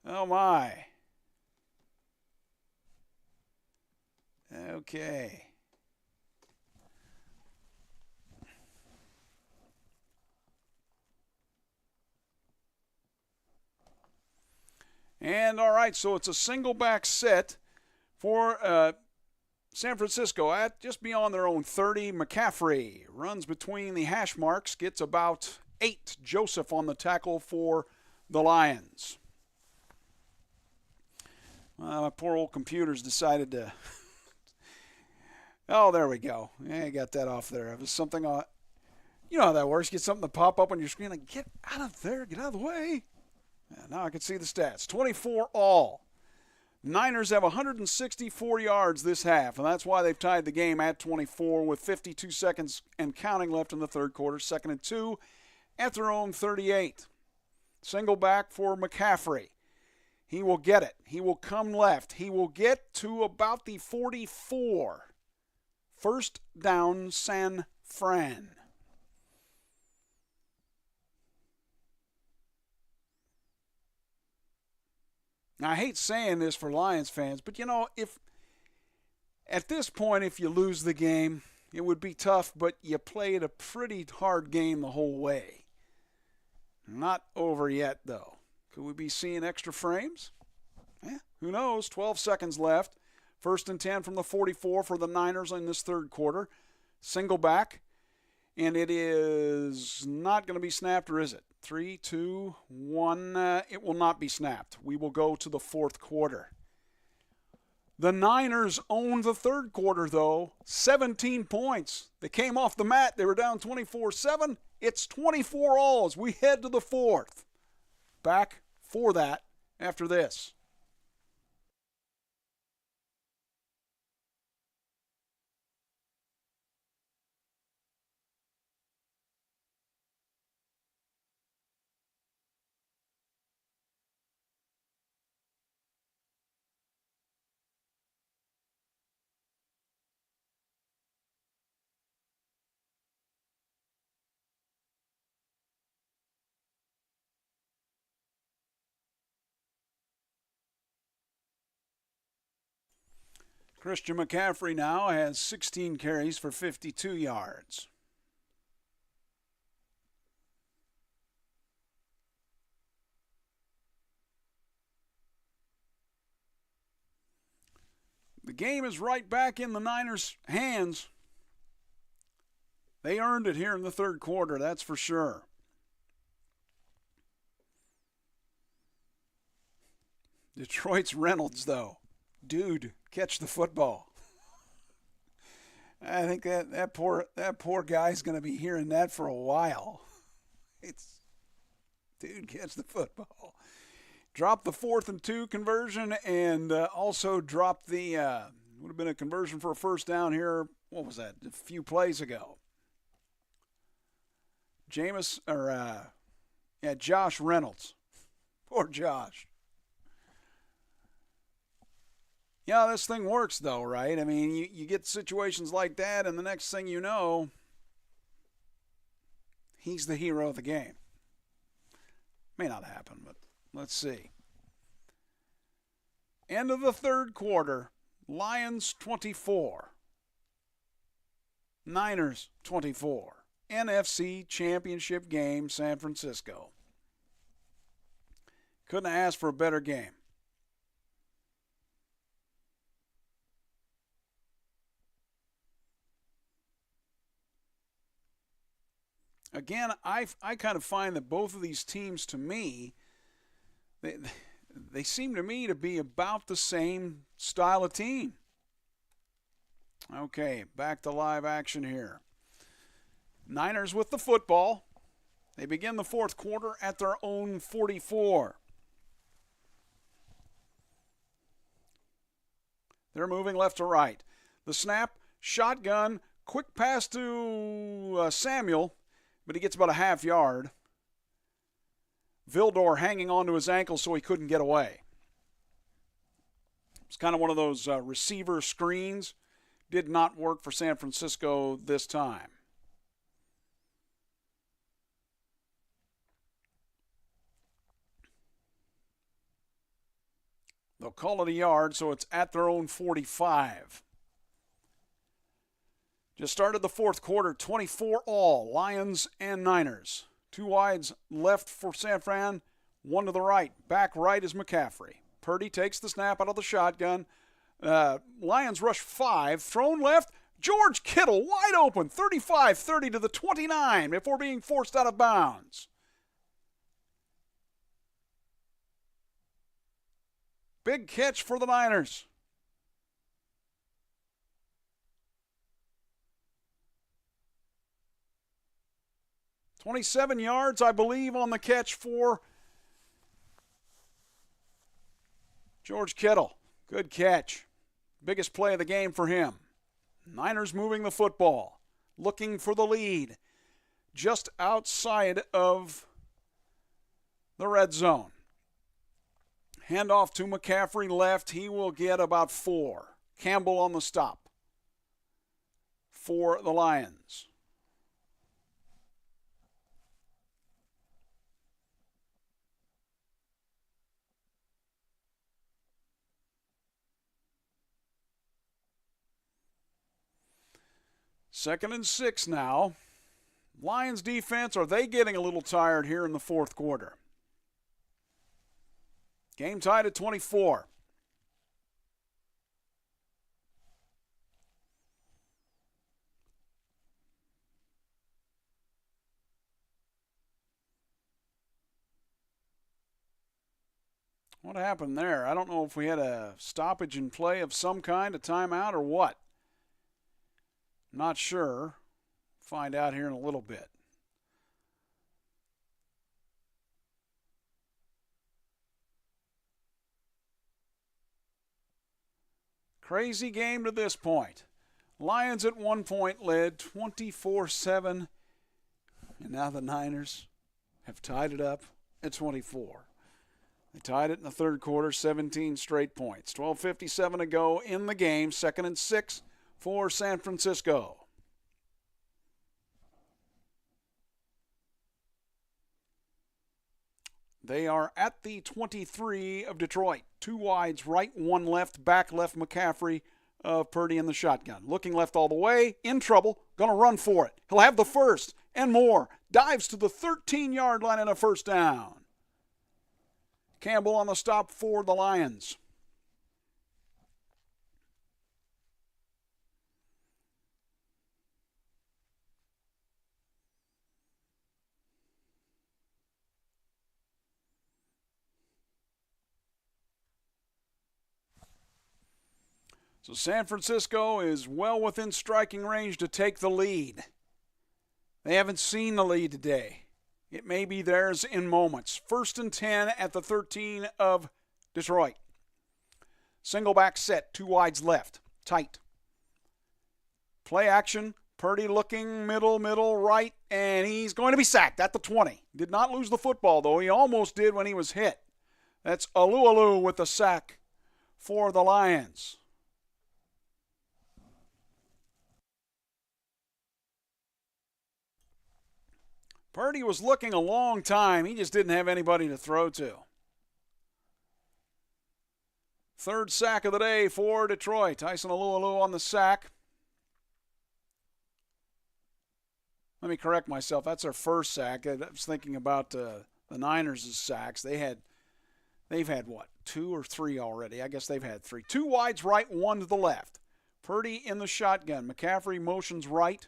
Oh, my. Okay. And, all right, so it's a single back set for San Francisco at just beyond their own 30. McCaffrey runs between the hash marks, gets about 8. Joseph on the tackle for the Lions. My poor old computer's decided to... Oh, there we go. Yeah, I got that off there. It was something on... You know how that works. Get something to pop up on your screen. Like, get out of there. Get out of the way. Yeah, now I can see the stats. 24 all. Niners have 164 yards this half, and that's why they've tied the game at 24 with 52 seconds and counting left in the third quarter. 2nd and 2 at their own 38. Single back for McCaffrey. He will get it. He will come left. He will get to about the 44. First down, San Fran. Now, I hate saying this for Lions fans, but, you know, if at this point, if you lose the game, it would be tough, but you played a pretty hard game the whole way. Not over yet, though. Could we be seeing extra frames? Who knows? 12 seconds left. 1st and 10 from the 44 for the Niners in this third quarter. Single back. And it is not going to be snapped, or is it? 3, 2, 1. It will not be snapped. We will go to the fourth quarter. The Niners owned the third quarter, though. 17 points. They came off the mat. They were down 24-7. It's 24 all as we head to the fourth. Back for that after this. Christian McCaffrey now has 16 carries for 52 yards. The game is right back in the Niners' hands. They earned it here in the third quarter, that's for sure. Detroit's Reynolds, though. Dude, catch the football. I think that poor guy's going to be hearing that for a while. Dude, catch the football. Dropped the 4th and 2 conversion, and also dropped the would have been a conversion for a first down here. What was that? A few plays ago. Josh Reynolds. Poor Josh. Yeah, this thing works though, right? I mean, you get situations like that, and the next thing you know, he's the hero of the game. May not happen, but let's see. End of the third quarter, Lions 24, Niners 24. NFC Championship game, San Francisco. Couldn't have asked for a better game. Again, I kind of find that both of these teams, to me, they seem to me to be about the same style of team. Okay, back to live action here. Niners with the football. They begin the fourth quarter at their own 44. They're moving left to right. The snap, shotgun, quick pass to Samuel, but he gets about a half yard. Vildor hanging onto his ankle so he couldn't get away. It's kind of one of those receiver screens. Did not work for San Francisco this time. They'll call it a yard, so it's at their own 45. Just started the fourth quarter, 24-all, Lions and Niners. Two wides left for San Fran, one to the right. Back right is McCaffrey. Purdy takes the snap out of the shotgun. Lions rush 5, thrown left. George Kittle wide open, 35-30 to the 29 before being forced out of bounds. Big catch for the Niners. "27 yards, I believe, on the catch for George Kittle. Good catch. Biggest play of the game for him. Niners moving the football, looking for the lead, just outside of the red zone. Handoff to McCaffrey left. He will get about 4. Campbell on the stop for the Lions. Second and 6 now. Lions defense, are they getting a little tired here in the fourth quarter? Game tied at 24. What happened there? I don't know if we had a stoppage in play of some kind, a timeout, or what. Not sure. Find out here in a little bit. Crazy game to this point. Lions at one point led 24-7, and now the Niners have tied it up at 24. They tied it in the third quarter, 17 straight points. 12:57 to go in the game, second and 6 for San Francisco. They are at the 23 of Detroit. Two wides, right, one left, back left McCaffrey of Purdy in the shotgun. Looking left all the way, in trouble, going to run for it. He'll have the first and more. Dives to the 13-yard line and a first down. Campbell on the stop for the Lions. So San Francisco is well within striking range to take the lead. They haven't seen the lead today. It may be theirs in moments. 1st and 10 at the 13 of Detroit. Single back set, two wides left. Tight. Play action. Purdy looking middle, right, and he's going to be sacked at the 20. Did not lose the football, though. He almost did when he was hit. That's Alualu with the sack for the Lions. Purdy was looking a long time. He just didn't have anybody to throw to. Third sack of the day for Detroit. Tyson Alualu on the sack. Let me correct myself. That's their first sack. I was thinking about the Niners' sacks. They've had what, 2 or 3 already? I guess they've had 3. 2 wides right, 1 to the left. Purdy in the shotgun. McCaffrey motions right,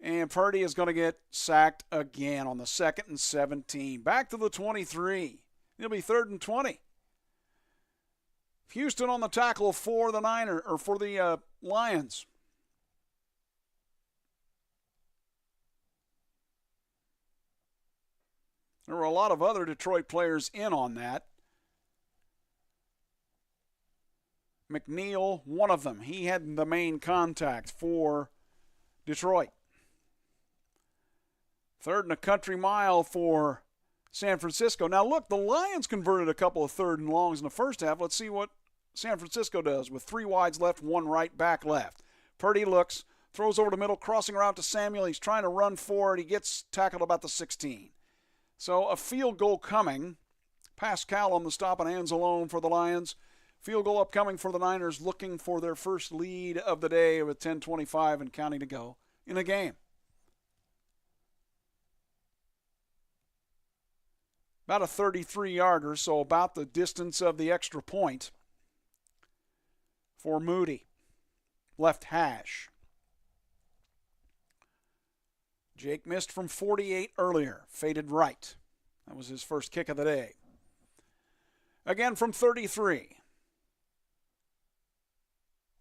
and Purdy is going to get sacked again on the 2nd and 17. Back to the 23. It'll be 3rd and 20. Houston on the tackle for the Lions. There were a lot of other Detroit players in on that. McNeil, one of them. He had the main contact for Detroit. 3rd and a country mile for San Francisco. Now, look, the Lions converted a couple of 3rd and longs in the first half. Let's see what San Francisco does with 3 wides left, 1 right, back left. Purdy looks, throws over the middle, crossing around to Samuel. He's trying to run forward. He gets tackled about the 16. So a field goal coming. Pascal on the stop and hands alone for the Lions. Field goal upcoming for the Niners, looking for their first lead of the day with 10:25 and counting to go in the game. About a 33-yarder, so about the distance of the extra point for Moody. Left hash. Jake missed from 48 earlier. Faded right. That was his first kick of the day. Again from 33.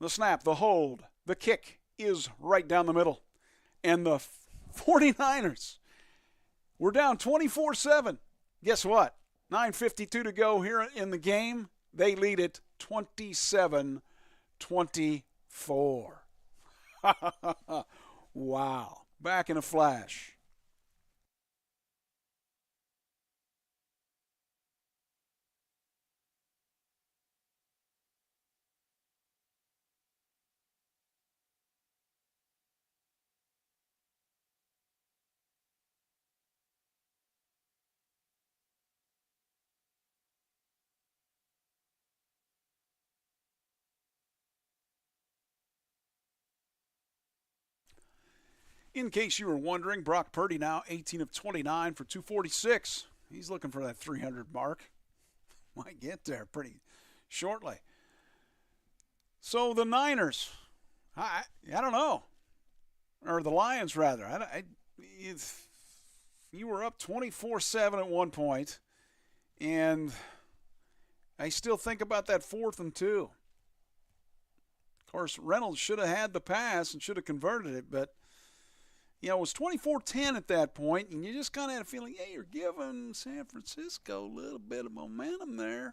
The snap, the hold, the kick is right down the middle. And the 49ers were down 24-7. Guess what? 9:52 to go here in the game. They lead it 27-24. Wow. Back in a flash. In case you were wondering, Brock Purdy now 18 of 29 for 246. He's looking for that 300 mark. Might get there pretty shortly. So the Niners, I don't know, or the Lions rather. You were up 24-7 at one point, and I still think about that 4th and 2. Of course, Reynolds should have had the pass and should have converted it, but it was 24-10 at that point, and you just kind of had a feeling, hey, you're giving San Francisco a little bit of momentum there.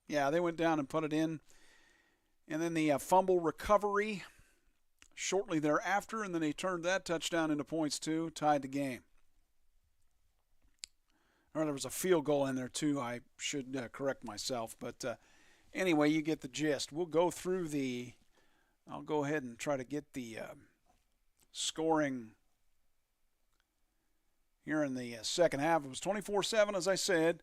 Yeah, they went down and put it in. And then the fumble recovery shortly thereafter, and then they turned that touchdown into points too, tied the game. Or there was a field goal in there too. I should correct myself. But anyway, you get the gist. We'll go through I'll go ahead and try to get the scoring here in the second half. It was 24-7, as I said.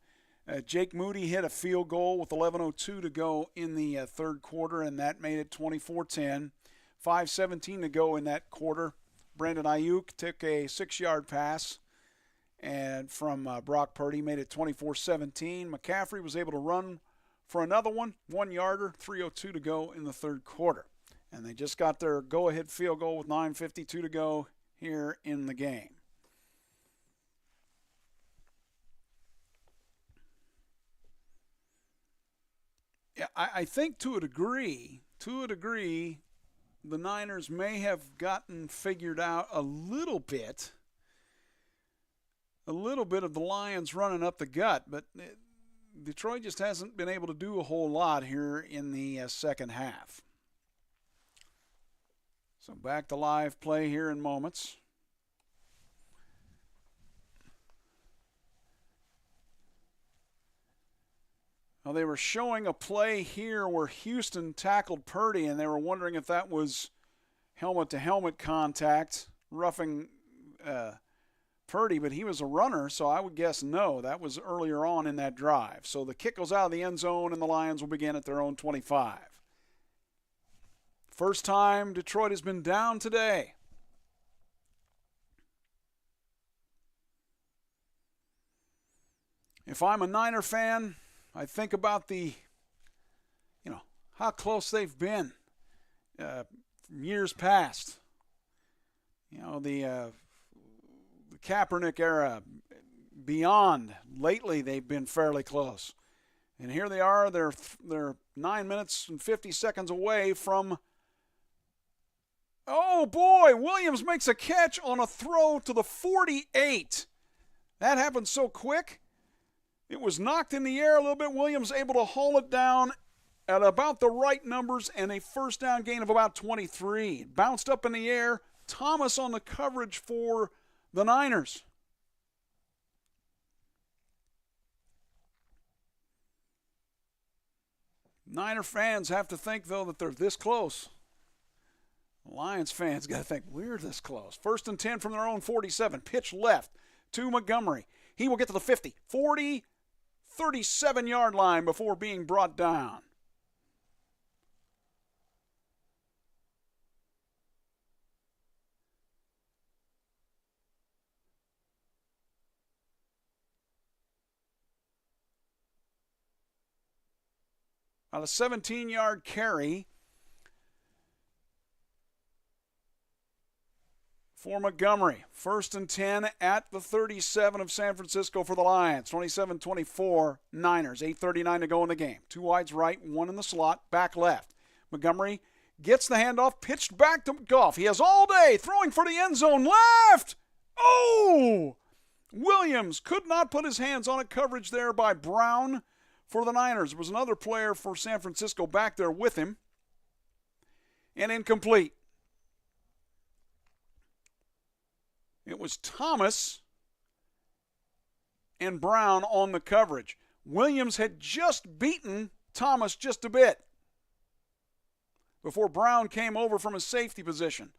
Jake Moody hit a field goal with 11:02 to go in the third quarter, and that made it 24-10. 5:17 to go in that quarter. Brandon Ayuk took a 6-yard pass and from Brock Purdy, made it 24-17. McCaffrey was able to run for another 1-yarder, 3:02 to go in the third quarter. And they just got their go-ahead field goal with 9:52 to go here in the game. Yeah, I think to a degree, the Niners may have gotten figured out a little bit of the Lions running up the gut, but Detroit just hasn't been able to do a whole lot here in the second half. So back to live play here in moments. Well, they were showing a play here where Houston tackled Purdy, and they were wondering if that was helmet-to-helmet contact, roughing Purdy, but he was a runner, so I would guess no. That was earlier on in that drive. So the kick goes out of the end zone, and the Lions will begin at their own 25. First time Detroit has been down today. If I'm a Niner fan, I think about how close they've been from years past. The Kaepernick era, beyond. Lately, they've been fairly close. And here they are. They're 9 minutes and 50 seconds away from. Oh, boy, Williams makes a catch on a throw to the 48. That happened so quick. It was knocked in the air a little bit. Williams able to haul it down at about the right numbers and a first down gain of about 23. It bounced up in the air. Thomas on the coverage for the Niners. Niner fans have to think, though, that they're this close. Lions fans got to think, we're this close. 1st and 10 from their own 47. Pitch left to Montgomery. He will get to the 50, 40, 37-yard line before being brought down. On a 17-yard carry for Montgomery. 1st and 10 at the 37 of San Francisco for the Lions. 27-24 Niners. 8:39 to go in the game. 2 wides right, 1 in the slot, back left. Montgomery gets the handoff, pitched back to Goff. He has all day, throwing for the end zone, left! Oh! Williams could not put his hands on it. Coverage there by Brown for the Niners. There was another player for San Francisco back there with him. And incomplete. It was Thomas and Brown on the coverage. Williams had just beaten Thomas just a bit before Brown came over from his safety position.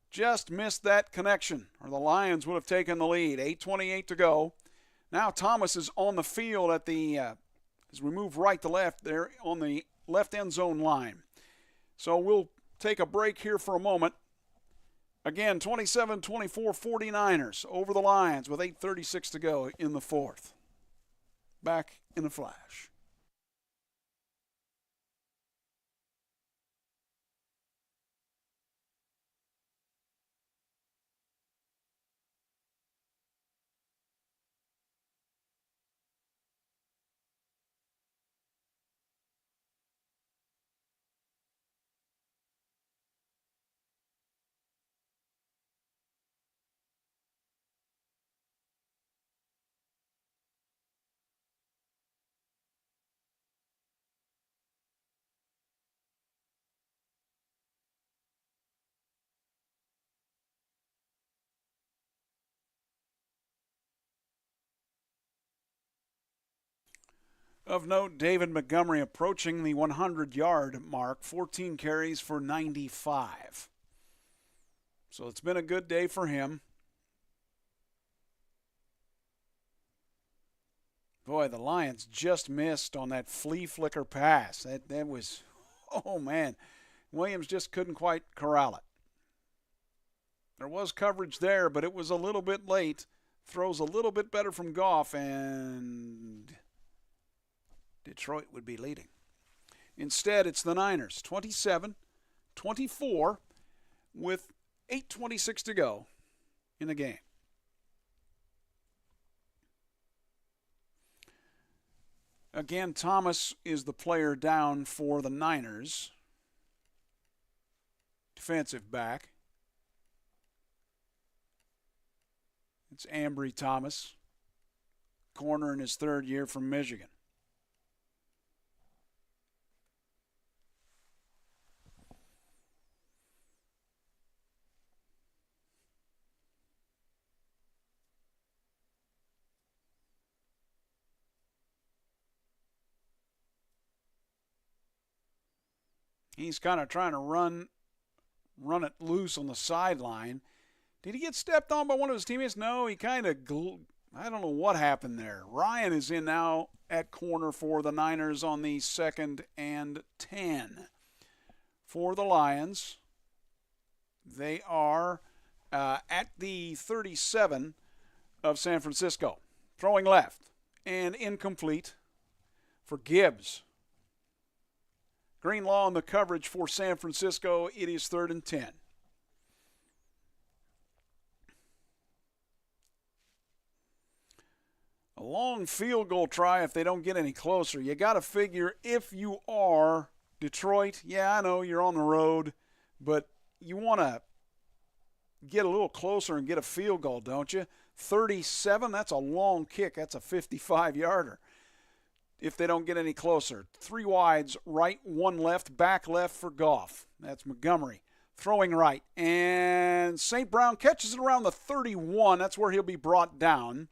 Just missed that connection, or the Lions would have taken the lead. 8:28 to go. Now Thomas is on the field at the, as we move right to left, there on the left end zone line. So we'll take a break here for a moment. Again, 27-24 49ers over the Lions with 8:36 to go in the fourth. Back in a flash. Of note, David Montgomery approaching the 100-yard mark, 14 carries for 95. So it's been a good day for him. Boy, the Lions just missed on that flea flicker pass. That was, oh man, Williams just couldn't quite corral it. There was coverage there, but it was a little bit late. Throws a little bit better from Goff, and Detroit would be leading. Instead, it's the Niners, 27-24 with 8:26 to go in the game. Again, Thomas is the player down for the Niners. Defensive back. It's Ambry Thomas, corner in his 3rd year from Michigan. He's kind of trying to run it loose on the sideline. Did he get stepped on by one of his teammates? No, he kind of, I don't know what happened there. Ryan is in now at corner for the Niners on the 2nd and 10. For the Lions, they are at the 37 of San Francisco. Throwing left and incomplete for Gibbs. Greenlaw in the coverage for San Francisco. It is 3rd and 10. A long field goal try if they don't get any closer. You got to figure if you are Detroit, yeah, I know you're on the road, but you want to get a little closer and get a field goal, don't you? 37, that's a long kick. That's a 55-yarder if they don't get any closer. 3 wides, right, 1 left, back left for Goff. That's Montgomery. Throwing right. And St. Brown catches it around the 31. That's where he'll be brought down.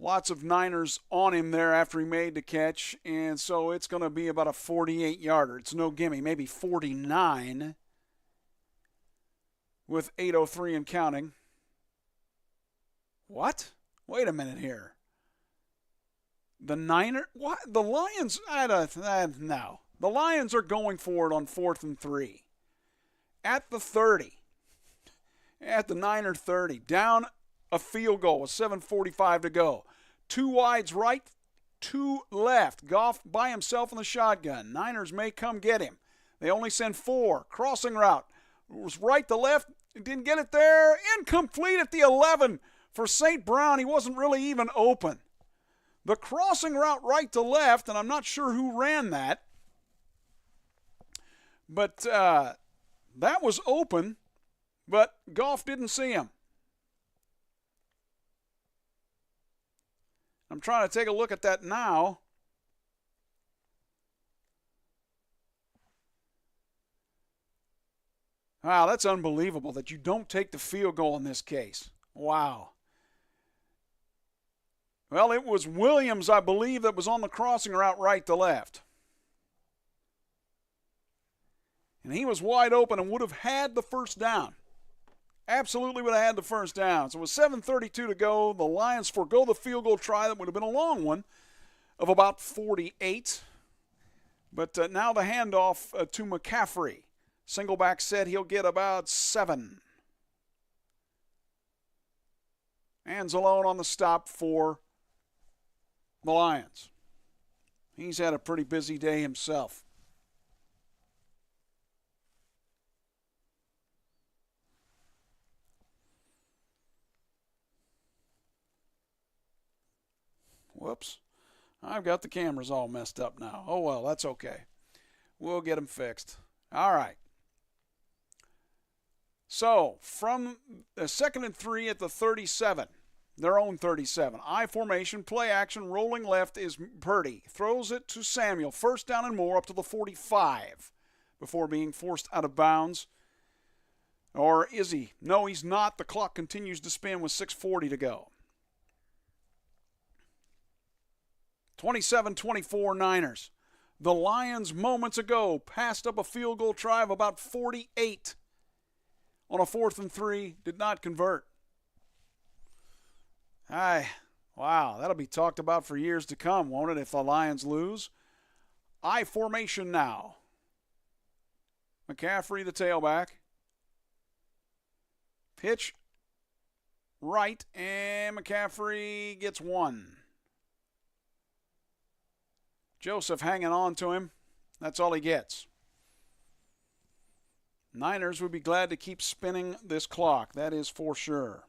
Lots of Niners on him there after he made the catch, and so it's going to be about a 48-yarder. It's no gimme, maybe 49 with 8:03 and counting. What? Wait a minute here. The What? The Lions? No. The Lions are going for it on 4th and 3. At the 30. At the Niner 30. Down a field goal with 7:45 to go. 2 wides right, 2 left. Goff by himself in the shotgun. Niners may come get him. They only send 4. Crossing route. It was right to left. Didn't get it there. Incomplete at the 11 for St. Brown. He wasn't really even open. The crossing route right to left, and I'm not sure who ran that, but that was open, but Goff didn't see him. I'm trying to take a look at that now. Wow, that's unbelievable that you don't take the field goal in this case. Wow. Well, it was Williams, I believe, that was on the crossing route right to left. And he was wide open and would have had the first down. Absolutely would have had the first down. So with 7:32 to go, the Lions forego the field goal try. That would have been a long one of about 48. But now the handoff to McCaffrey. Single back set, he'll get about 7. Anzalone on the stop for the Lions. He's had a pretty busy day himself. Whoops. I've got the cameras all messed up now. Oh, well, that's okay. We'll get them fixed. All right. So, from the 2nd and 3 at the 37, their own 37. I formation, play action, rolling left is Purdy. Throws it to Samuel. First down and more up to the 45 before being forced out of bounds. Or is he? No, he's not. The clock continues to spin with 6:40 to go. 27-24 Niners. The Lions moments ago passed up a field goal try of about 48 on a 4th and 3. Did not convert. Wow, that'll be talked about for years to come, won't it, if the Lions lose? I formation now. McCaffrey, the tailback. Pitch right, and McCaffrey gets 1. Joseph hanging on to him. That's all he gets. Niners would be glad to keep spinning this clock. That is for sure.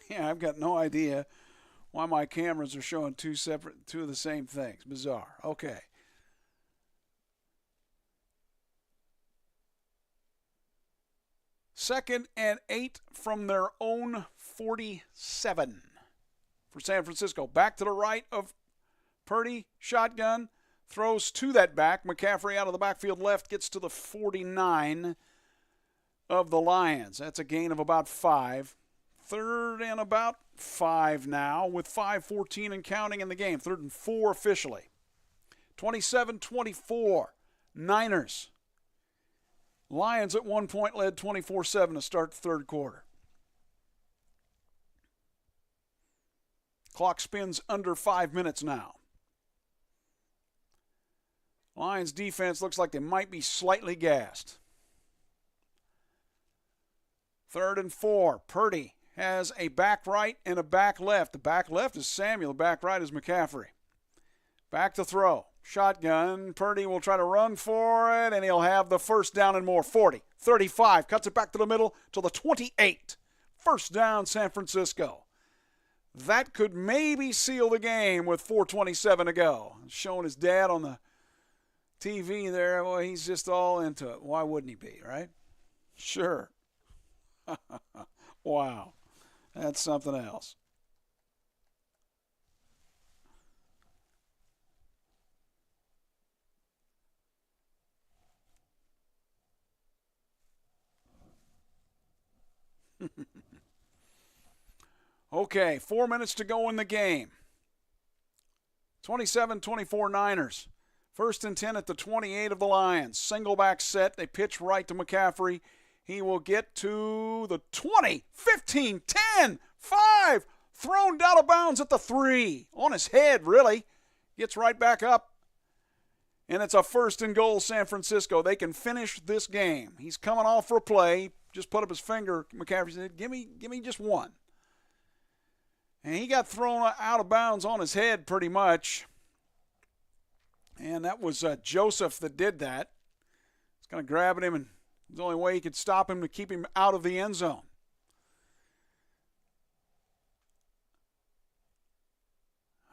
Yeah, I've got no idea why my cameras are showing two of the same things. Bizarre. Okay. Second and 8 from their own 47 for San Francisco. Back to the right of Purdy. Shotgun. Throws to that back. McCaffrey out of the backfield left. Gets to the 49. of the Lions. That's a gain of about 5. Third and about 5 now with 5:14 and counting in the game. 3rd and 4 officially. 27-24, Niners. Lions at one point led 24-7 to start the third quarter. Clock spins under 5 minutes now. Lions defense looks like they might be slightly gassed. 3rd and 4, Purdy has a back right and a back left. The back left is Samuel, the back right is McCaffrey. Back to throw. Shotgun. Purdy will try to run for it, and he'll have the first down and more. 40, 35, cuts it back to the middle to the 28. First down, San Francisco. That could maybe seal the game with 4:27 to go. Showing his dad on the TV there. Well, he's just all into it. Why wouldn't he be, right? Sure. Wow. That's something else. Okay, 4 minutes to go in the game. 27-24 Niners. 1st and 10 at the 28 of the Lions. Single back set. They pitch right to McCaffrey. He will get to the 20, 15, 10, 5. Thrown out of bounds at the 3. On his head, really. Gets right back up. And it's a 1st and goal, San Francisco. They can finish this game. He's coming off for a play. Just put up his finger. McCaffrey said, give me just one. And he got thrown out of bounds on his head pretty much. And that was Joseph that did that. He's kind of grabbing him, and the only way he could stop him to keep him out of the end zone.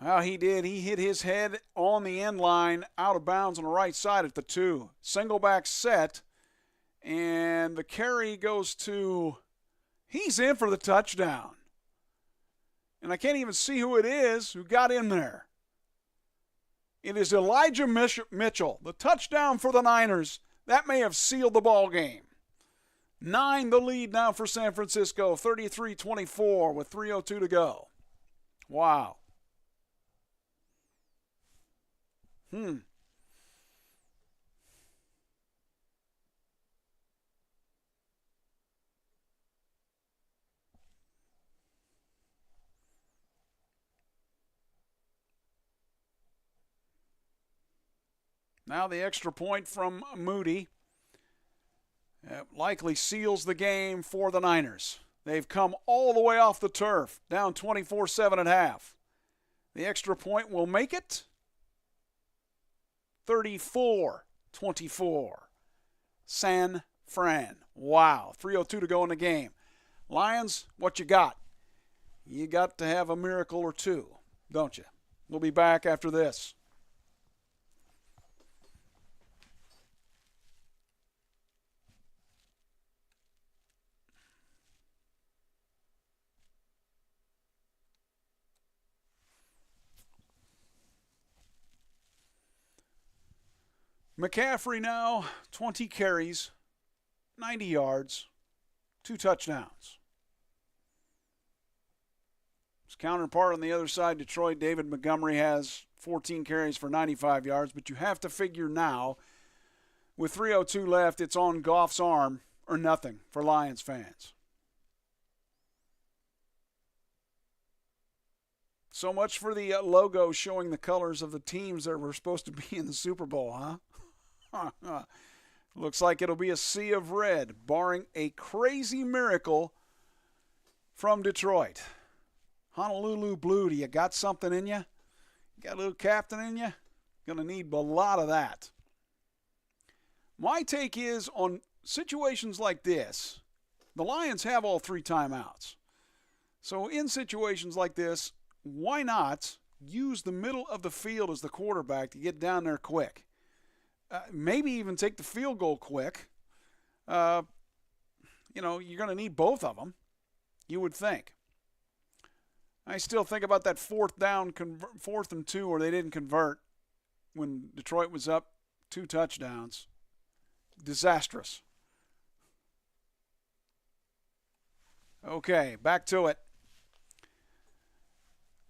Well, he did. He hit his head on the end line, out of bounds on the right side at the 2. Single back set, and the carry goes to, he's in for the touchdown. And I can't even see who it is who got in there. It is Elijah Mitchell, the touchdown for the Niners. That may have sealed the ball game. 9 the lead now for San Francisco, 33-24 with 3:02 to go. Wow. Now the extra point from Moody likely seals the game for the Niners. They've come all the way off the turf, down 24-7 at half. The extra point will make it 34-24. San Fran. Wow. 3:02 to go in the game. Lions, what you got? You got to have a miracle or two, don't you? We'll be back after this. McCaffrey now, 20 carries, 90 yards, 2 touchdowns. His counterpart on the other side, Detroit, David Montgomery, has 14 carries for 95 yards, but you have to figure now, with 3:02 left, it's on Goff's arm or nothing for Lions fans. So much for the logo showing the colors of the teams that were supposed to be in the Super Bowl, huh? Looks like it'll be a sea of red, barring a crazy miracle from Detroit. Honolulu Blue, do you got something in you? Got a little captain in you? Gonna need a lot of that. My take is on situations like this, the Lions have all 3 timeouts. So in situations like this, why not use the middle of the field as the quarterback to get down there quick? Maybe even take the field goal quick. You're going to need both of them, you would think. I still think about that 4th and 2 where they didn't convert when Detroit was up 2 touchdowns. Disastrous. Okay, back to it.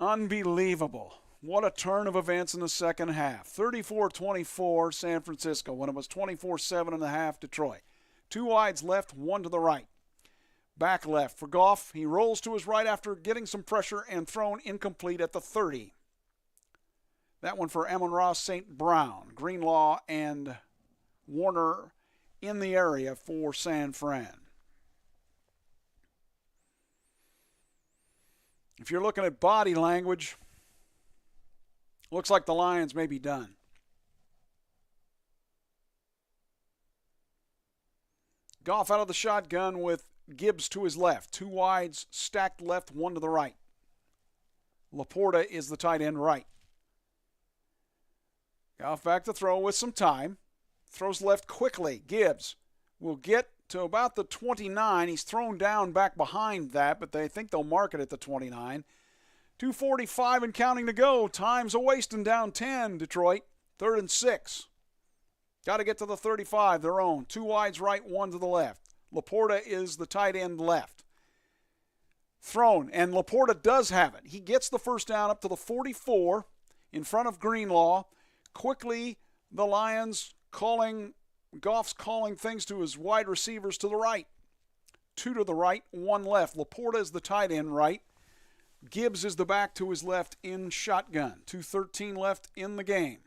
Unbelievable. What a turn of events in the second half. 34-24 San Francisco when it was 24-7 and a half Detroit. Two wides left, one to the right. Back left for Goff. He rolls to his right after getting some pressure and thrown incomplete at the 30. That one for Amon-Ra St. Brown. Greenlaw and Warner in the area for San Fran. If you're looking at body language, looks like the Lions may be done. Goff out of the shotgun with Gibbs to his left. Two wides, stacked left, one to the right. Laporta is the tight end right. Goff back to throw with some time. Throws left quickly. Gibbs will get to about the 29. He's thrown down back behind that, but they think they'll mark it at the 29. 2:45 and counting to go. Time's a-wasting down 10, Detroit. 3rd and 6. Got to get to the 35, their own. Two wides right, one to the left. Laporta is the tight end left. Thrown, and Laporta does have it. He gets the first down up to the 44 in front of Greenlaw. Quickly, the Lions Goff's calling things to his wide receivers to the right. Two to the right, one left. Laporta is the tight end right. Gibbs is the back to his left in shotgun. 2:13 left in the game.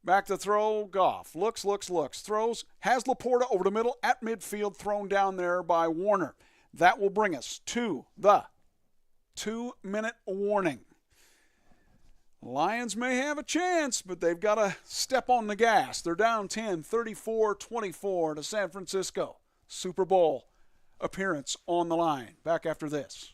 Back to throw, Goff. Looks. Throws, has Laporta over the middle at midfield, thrown down there by Warner. That will bring us to the 2-minute warning. Lions may have a chance, but they've got to step on the gas. They're down 10, 34-24 to San Francisco. Super Bowl appearance on the line. Back after this.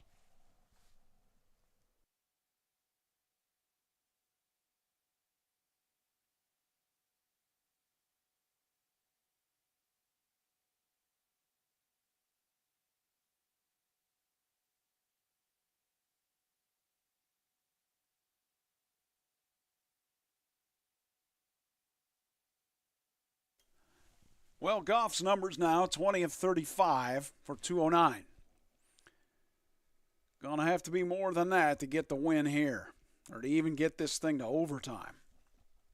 Well, Goff's numbers now, 20 of 35 for 209. Gonna have to be more than that to get the win here, or to even get this thing to overtime.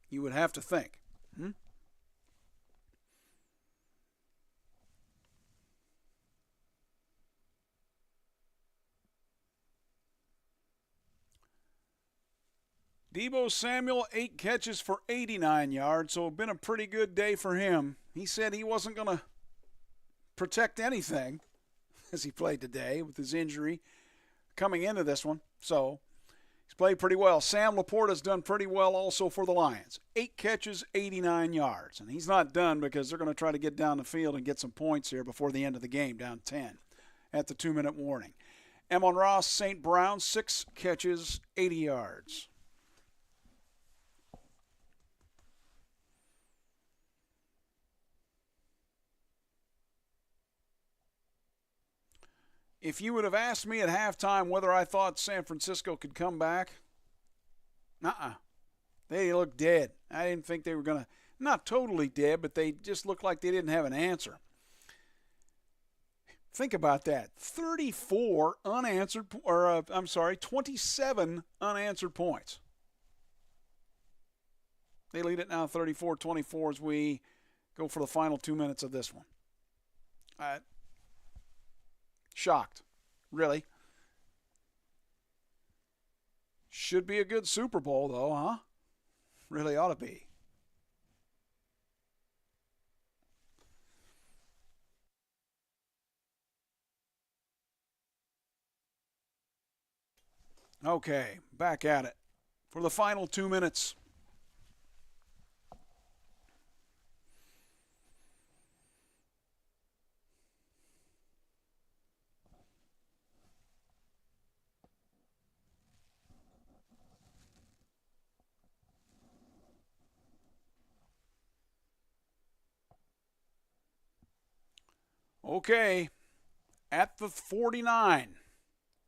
You would have to think. Deebo Samuel, 8 catches for 89 yards, so it's been a pretty good day for him. He said he wasn't going to protect anything as he played today with his injury coming into this one. So he's played pretty well. Sam Laporta's done pretty well also for the Lions. 8 catches, 89 yards. And he's not done because they're going to try to get down the field and get some points here before the end of the game, down 10 at the 2-minute warning. Amon-Ra St. Brown, 6 catches, 80 yards. If you would have asked me at halftime whether I thought San Francisco could come back, they looked dead. I didn't think they were going to, not totally dead, but they just looked like they didn't have an answer. Think about that. 27 unanswered points. They lead it now 34-24 as we go for the final 2 minutes of this one. Shocked. Really. Should be a good Super Bowl, though, huh? Really ought to be. Okay, back at it for the final 2 minutes. Okay, at the 49,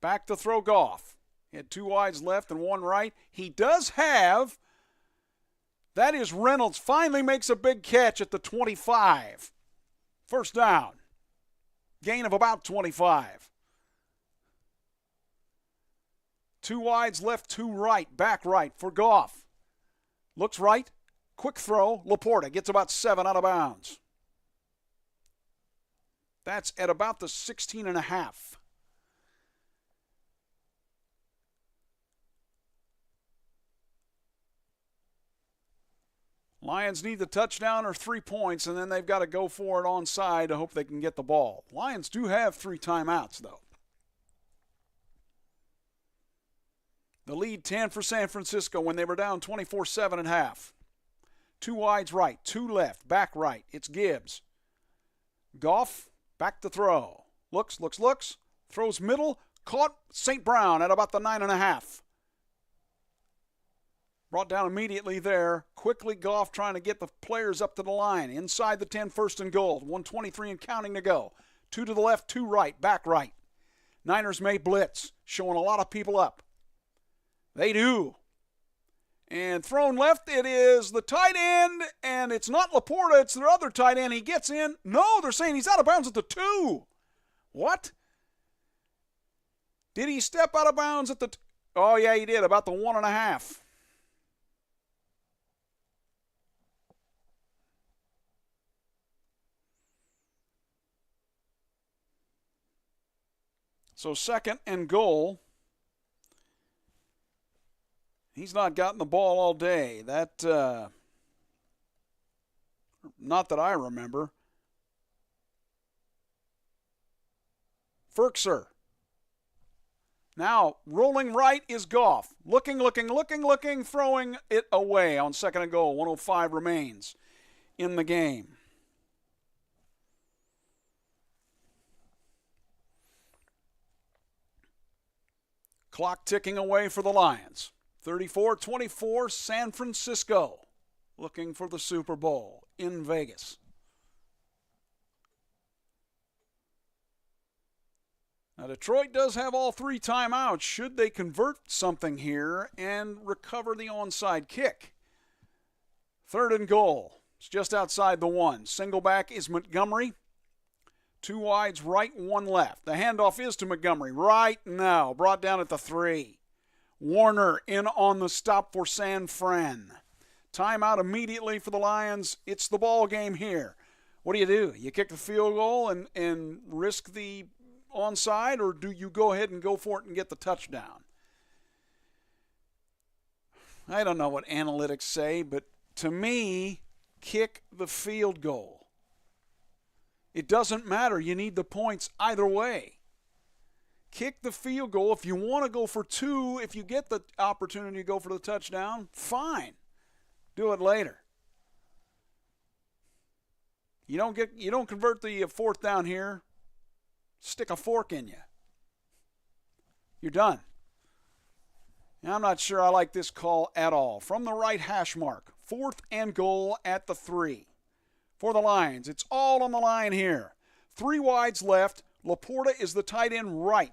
back to throw Goff. He had 2 wides left and 1 right. He does have, that is Reynolds, finally makes a big catch at the 25. First down. Gain of about 25. Two wides left, two right, back right for Goff. Looks right, quick throw. Laporta gets about 7 out of bounds. That's at about the 16.5. Lions need the touchdown or 3 points, and then they've got to go for it onside to hope they can get the ball. Lions do have 3 timeouts, though. The lead 10 for San Francisco when they were down 24-7 at half. Two wides right, two left, back right. It's Gibbs. Goff, back to throw. Looks. Throws middle, caught St. Brown at about the 9.5. Brought down immediately there. Quickly Goff trying to get the players up to the line. Inside the 10, first and goal. 1:23 and counting to go. 2 to the left, 2 right, back right. Niners may blitz, showing a lot of people up. They do. And thrown left, it is the tight end, and it's not Laporta, it's their other tight end. He gets in. No, they're saying he's out of bounds at the 2. What? Did he step out of bounds at the Oh, yeah, he did, about the 1.5. So second and goal. He's not gotten the ball all day. That, not that I remember. Ferkser. Now, rolling right is Goff. Looking, throwing it away on second and goal. 1:05 remains in the game. Clock ticking away for the Lions. 34-24, San Francisco looking for the Super Bowl in Vegas. Now, Detroit does have all 3 timeouts should they convert something here and recover the onside kick. Third and goal. It's just outside the 1. Single back is Montgomery. 2 wides right, 1 left. The handoff is to Montgomery. Right now, brought down at the 3. Warner in on the stop for San Fran. Timeout immediately for the Lions. It's the ball game here. What do? You kick the field goal and risk the onside, or do you go ahead and go for it and get the touchdown? I don't know what analytics say, but to me, kick the field goal. It doesn't matter. You need the points either way. Kick the field goal. If you want to go for 2, if you get the opportunity to go for the touchdown, fine. Do it later. You don't convert the 4th down here, stick a fork in you. You're done. And I'm not sure I like this call at all. From the right hash mark, 4th and goal at the 3. For the Lions, it's all on the line here. 3 wides left. Laporta is the tight end right.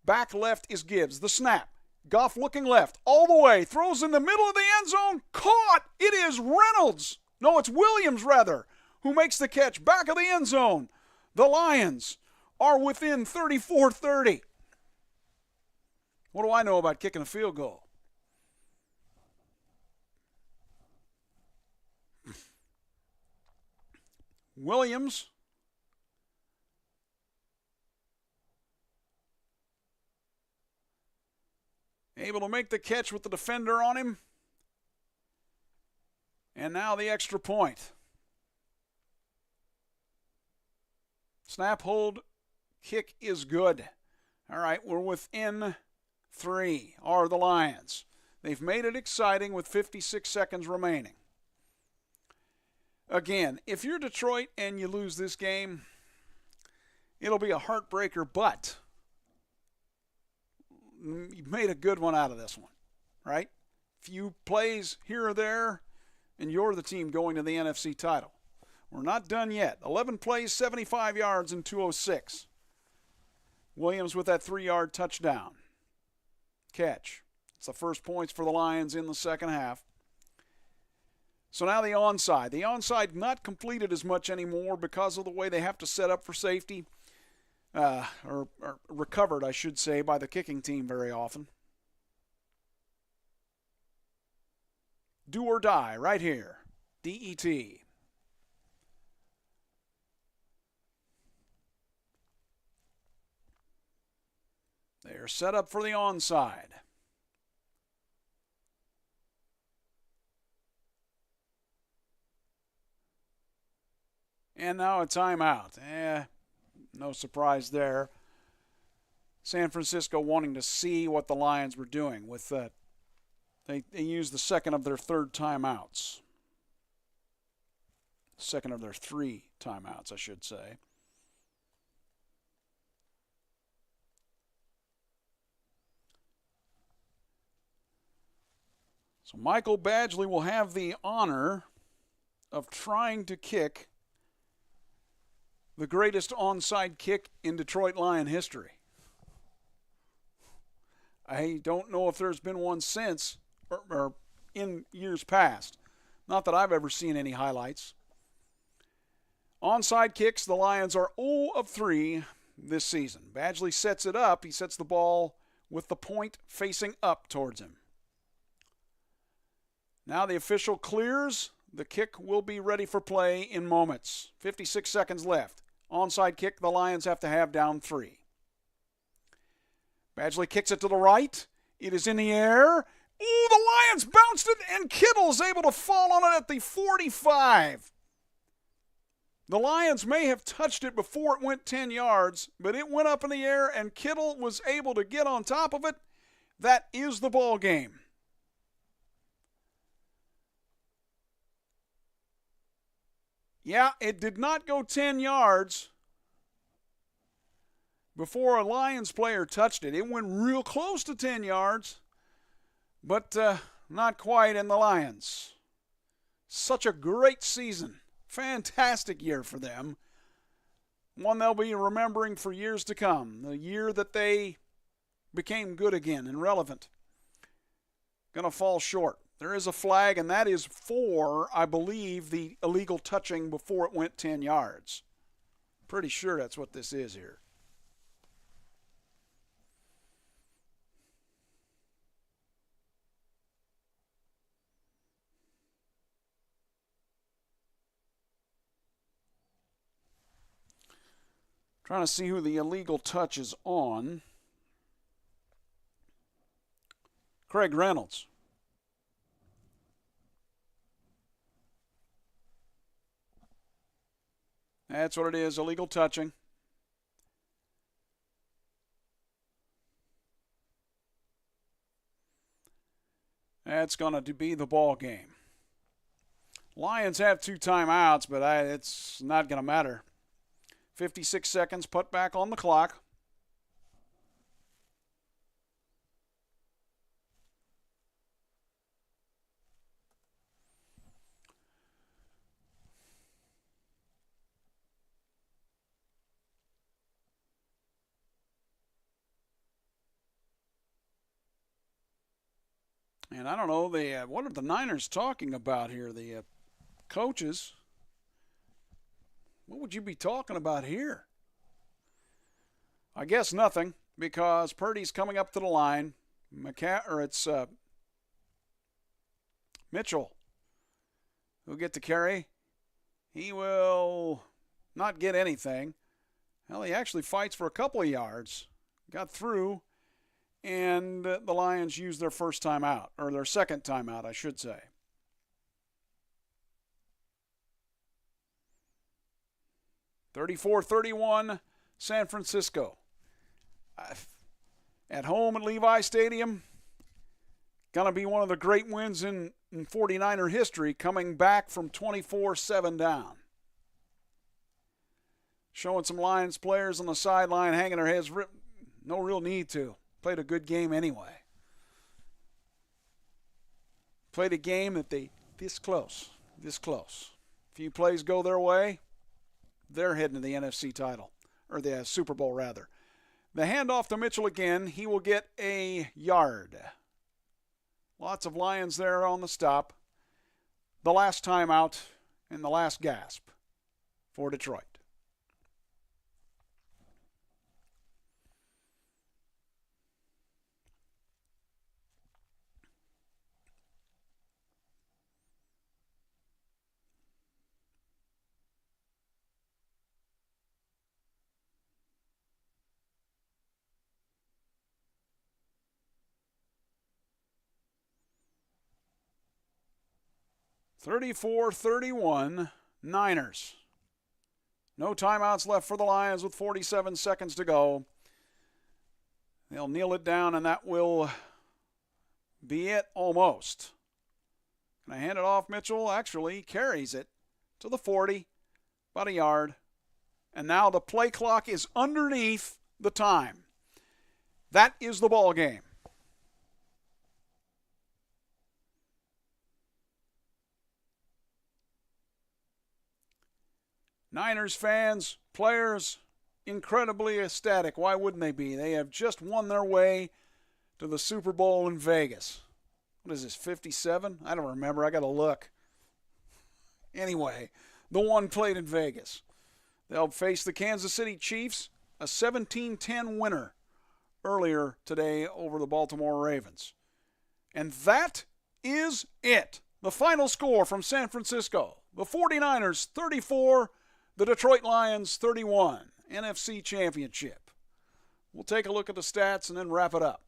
Back left is Gibbs. The snap. Goff looking left all the way. Throws in the middle of the end zone. Caught. It is Reynolds. No, it's Williams, rather, who makes the catch. Back of the end zone. The Lions are within 34-30. What do I know about kicking a field goal? Williams able to make the catch with the defender on him. And now the extra point. Snap, hold, kick is good. All right, we're within 3, are the Lions. They've made it exciting with 56 seconds remaining. Again, if you're Detroit and you lose this game, it'll be a heartbreaker, but you made a good one out of this one, right? Few plays here or there, and you're the team going to the NFC title. We're not done yet. 11 plays, 75 yards, and 206. Williams with that 3-yard touchdown catch. It's the first points for the Lions in the second half. So now the onside. The onside not completed as much anymore because of the way they have to set up for safety. Or recovered, I should say, by the kicking team very often. do or die right here. DET. They're set up for the onside. And now a timeout. No surprise there. San Francisco wanting to see what the Lions were doing with that. They used the second of their third timeouts. Second of their 3 timeouts, I should say. So Michael Badgley will have the honor of trying to kick the greatest onside kick in Detroit Lion history. I don't know if there's been one since or in years past. Not that I've ever seen any highlights. Onside kicks, the Lions are 0 of 3 this season. Badgley sets it up. He sets the ball with the point facing up towards him. Now the official clears. The kick will be ready for play in moments. 56 seconds left. Onside kick, the Lions have to have down 3. Badgley kicks it to the right. It is in the air. Oh, the Lions bounced it, and Kittle's able to fall on it at the 45. The Lions may have touched it before it went 10 yards, but it went up in the air, and Kittle was able to get on top of it. That is the ball game. Yeah, it did not go 10 yards before a Lions player touched it. It went real close to 10 yards, but not quite in the Lions. Such a great season. Fantastic year for them. One they'll be remembering for years to come. The year that they became good again and relevant. Going to fall short. There is a flag, and that is for, I believe, the illegal touching before it went 10 yards. Pretty sure that's what this is here. Trying to see who the illegal touch is on. Craig Reynolds. That's what it is, illegal touching. That's going to be the ball game. Lions have 2 timeouts, but it's not going to matter. 56 seconds, put back on the clock. And I don't know, what are the Niners talking about here? The coaches. What would you be talking about here? I guess nothing, because Purdy's coming up to the line. It's Mitchell who'll get the carry. He will not get anything. Well, he actually fights for a couple of yards. Got through. And the Lions used their first time out, or their second time out, I should say. (34-31) San Francisco. At home at Levi Stadium. Going to be one of the great wins in 49er history, coming back from 24-7 down. Showing some Lions players on the sideline hanging their heads. No real need to. Played a good game anyway. Played a game that they this close. Few plays go their way, they're heading to the NFC title, or the Super Bowl rather. The handoff to Mitchell again. He will get a yard. Lots of Lions there on the stop. The last timeout and the last gasp for Detroit. 34-31, Niners. No timeouts left for the Lions with 47 seconds to go. They'll kneel it down, and that will be it almost. Can I hand it off, Mitchell? Actually, he carries it to the 40, about a yard. And now the play clock is underneath the time. That is the ball game. Niners fans, players, incredibly ecstatic. Why wouldn't they be? They have just won their way to the Super Bowl in Vegas. What is this, 57? I don't remember. I got to look. Anyway, the one played in Vegas. They'll face the Kansas City Chiefs, a 17-10 winner earlier today over the Baltimore Ravens. And that is it. The final score from San Francisco. The 49ers 34, the Detroit Lions 31. NFC Championship. We'll take a look at the stats and then wrap it up.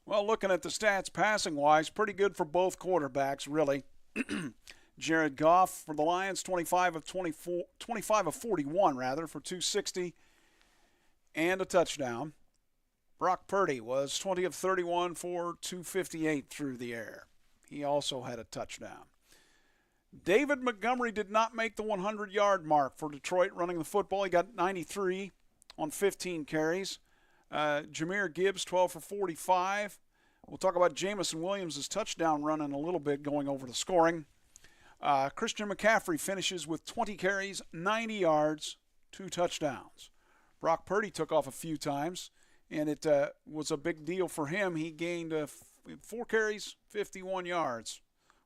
Well, looking at the stats passing-wise, pretty good for both quarterbacks, really. Jared Goff for the Lions, 25 of 41, for 260 and a touchdown. Brock Purdy was 20 of 31 for 258 through the air. He also had a touchdown. David Montgomery did not make the 100-yard mark for Detroit running the football. He got 93 on 15 carries. Jahmyr Gibbs, 12 for 45. We'll talk about Jamison Williams' touchdown run in a little bit, going over the scoring. Christian McCaffrey finishes with 20 carries, 90 yards, 2 touchdowns. Brock Purdy took off a few times, and it was a big deal for him. He gained 4 carries, 51 yards.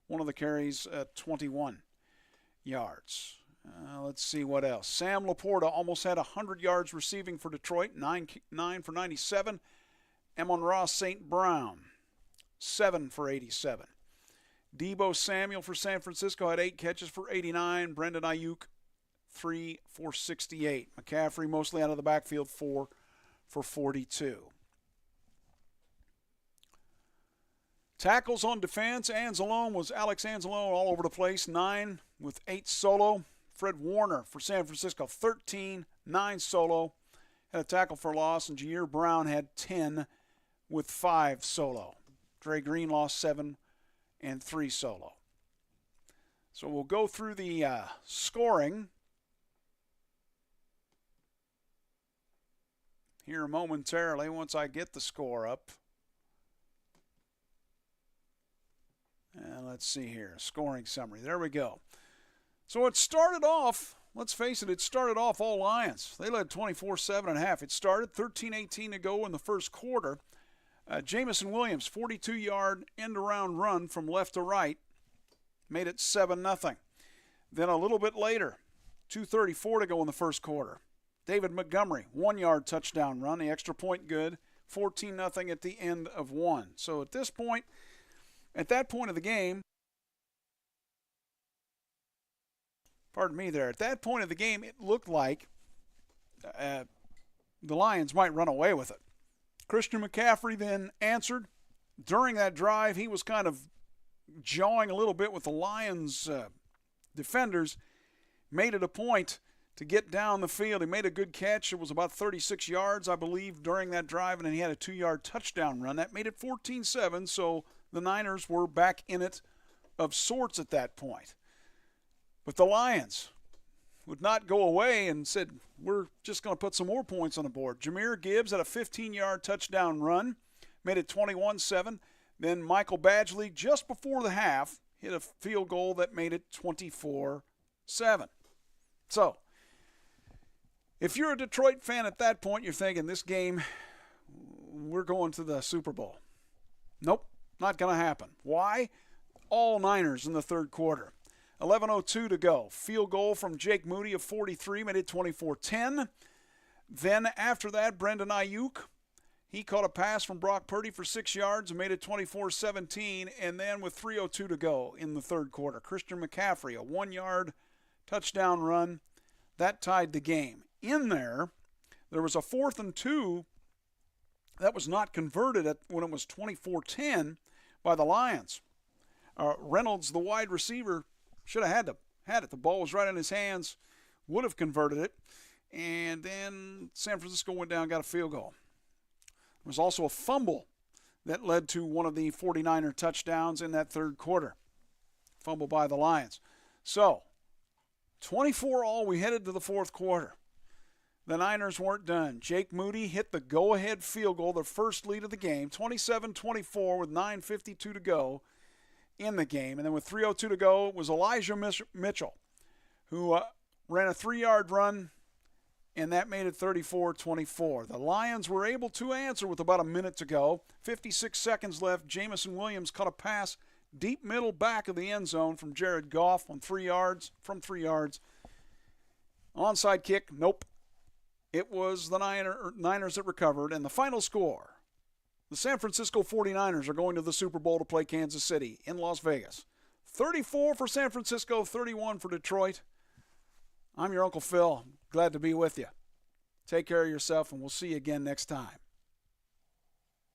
One of the carries, 21 yards. Let's see what else. Sam Laporta almost had 100 yards receiving for Detroit, 9 for 97. Amon-Ra St. Brown, 7 for 87. Deebo Samuel for San Francisco had 8 catches for 89. Brandon Ayuk, 3 for 68. McCaffrey mostly out of the backfield, 4 for 42. Tackles on defense, Anzalone was Alex Anzalone all over the place, 9 with 8 solo. Fred Warner for San Francisco, 13, 9 solo. Had a tackle for loss, and Jair Brown had 10 with 5 solo. Dre Green lost 7 and 3 solo. So we'll go through the scoring here momentarily once I get the score up. And let's see here, scoring summary. There we go. So it started off, let's face it, it started off all Lions. They led 24-7 at half. It started 13-18 to go in the first quarter. Jamison Williams, 42-yard end-around run from left to right, made it 7-0. Then a little bit later, 2:34 to go in the first quarter. David Montgomery, 1-yard touchdown run, the extra point good, 14-0 at the end of one. So at that point of the game, at that point of the game, it looked like the Lions might run away with it. Christian McCaffrey then answered. During that drive, he was kind of jawing a little bit with the Lions defenders, made it a point to get down the field. He made a good catch. It was about 36 yards, I believe, during that drive, and then he had a 2-yard touchdown run. That made it 14-7, so the Niners were back in it of sorts at that point. But the Lions would not go away and said, we're just going to put some more points on the board. Jahmyr Gibbs had a 15-yard touchdown run, made it 21-7. Then Michael Badgley, just before the half, hit a field goal that made it 24-7. So, if you're a Detroit fan at that point, you're thinking, this game, we're going to the Super Bowl. Nope, not going to happen. Why? All Niners in the third quarter. 11:02 to go. Field goal from Jake Moody of 43, made it 24-10. Then after that, Brandon Ayuk He caught a pass from Brock Purdy for 6 yards and made it 24-17, and then with 3:02 to go in the third quarter, Christian McCaffrey, a 1-yard touchdown run, that tied the game. In there was a 4th and 2 that was not converted when it was 24-10 by the Lions. Reynolds, the wide receiver, should have had it. The ball was right in his hands, would have converted it, and then San Francisco went down and got a field goal. There was also a fumble that led to one of the 49er touchdowns in that third quarter. Fumble by the Lions. So, 24-all, we headed to the fourth quarter. The Niners weren't done. Jake Moody hit the go-ahead field goal, their first lead of the game, 27-24 with 9:52 to go in the game. And then with 3:02 to go, it was Elijah Mitchell who ran a 3-yard run, and that made it 34-24. The Lions were able to answer with about a minute to go. 56 seconds left. Jamison Williams caught a pass deep middle back of the end zone from Jared Goff on 3 yards, from 3 yards. Onside kick, nope. It was the Niners that recovered, and the final score, the San Francisco 49ers are going to the Super Bowl to play Kansas City in Las Vegas. 34 for San Francisco, 31 for Detroit. I'm your Uncle Phil. Glad to be with you. Take care of yourself, and we'll see you again next time.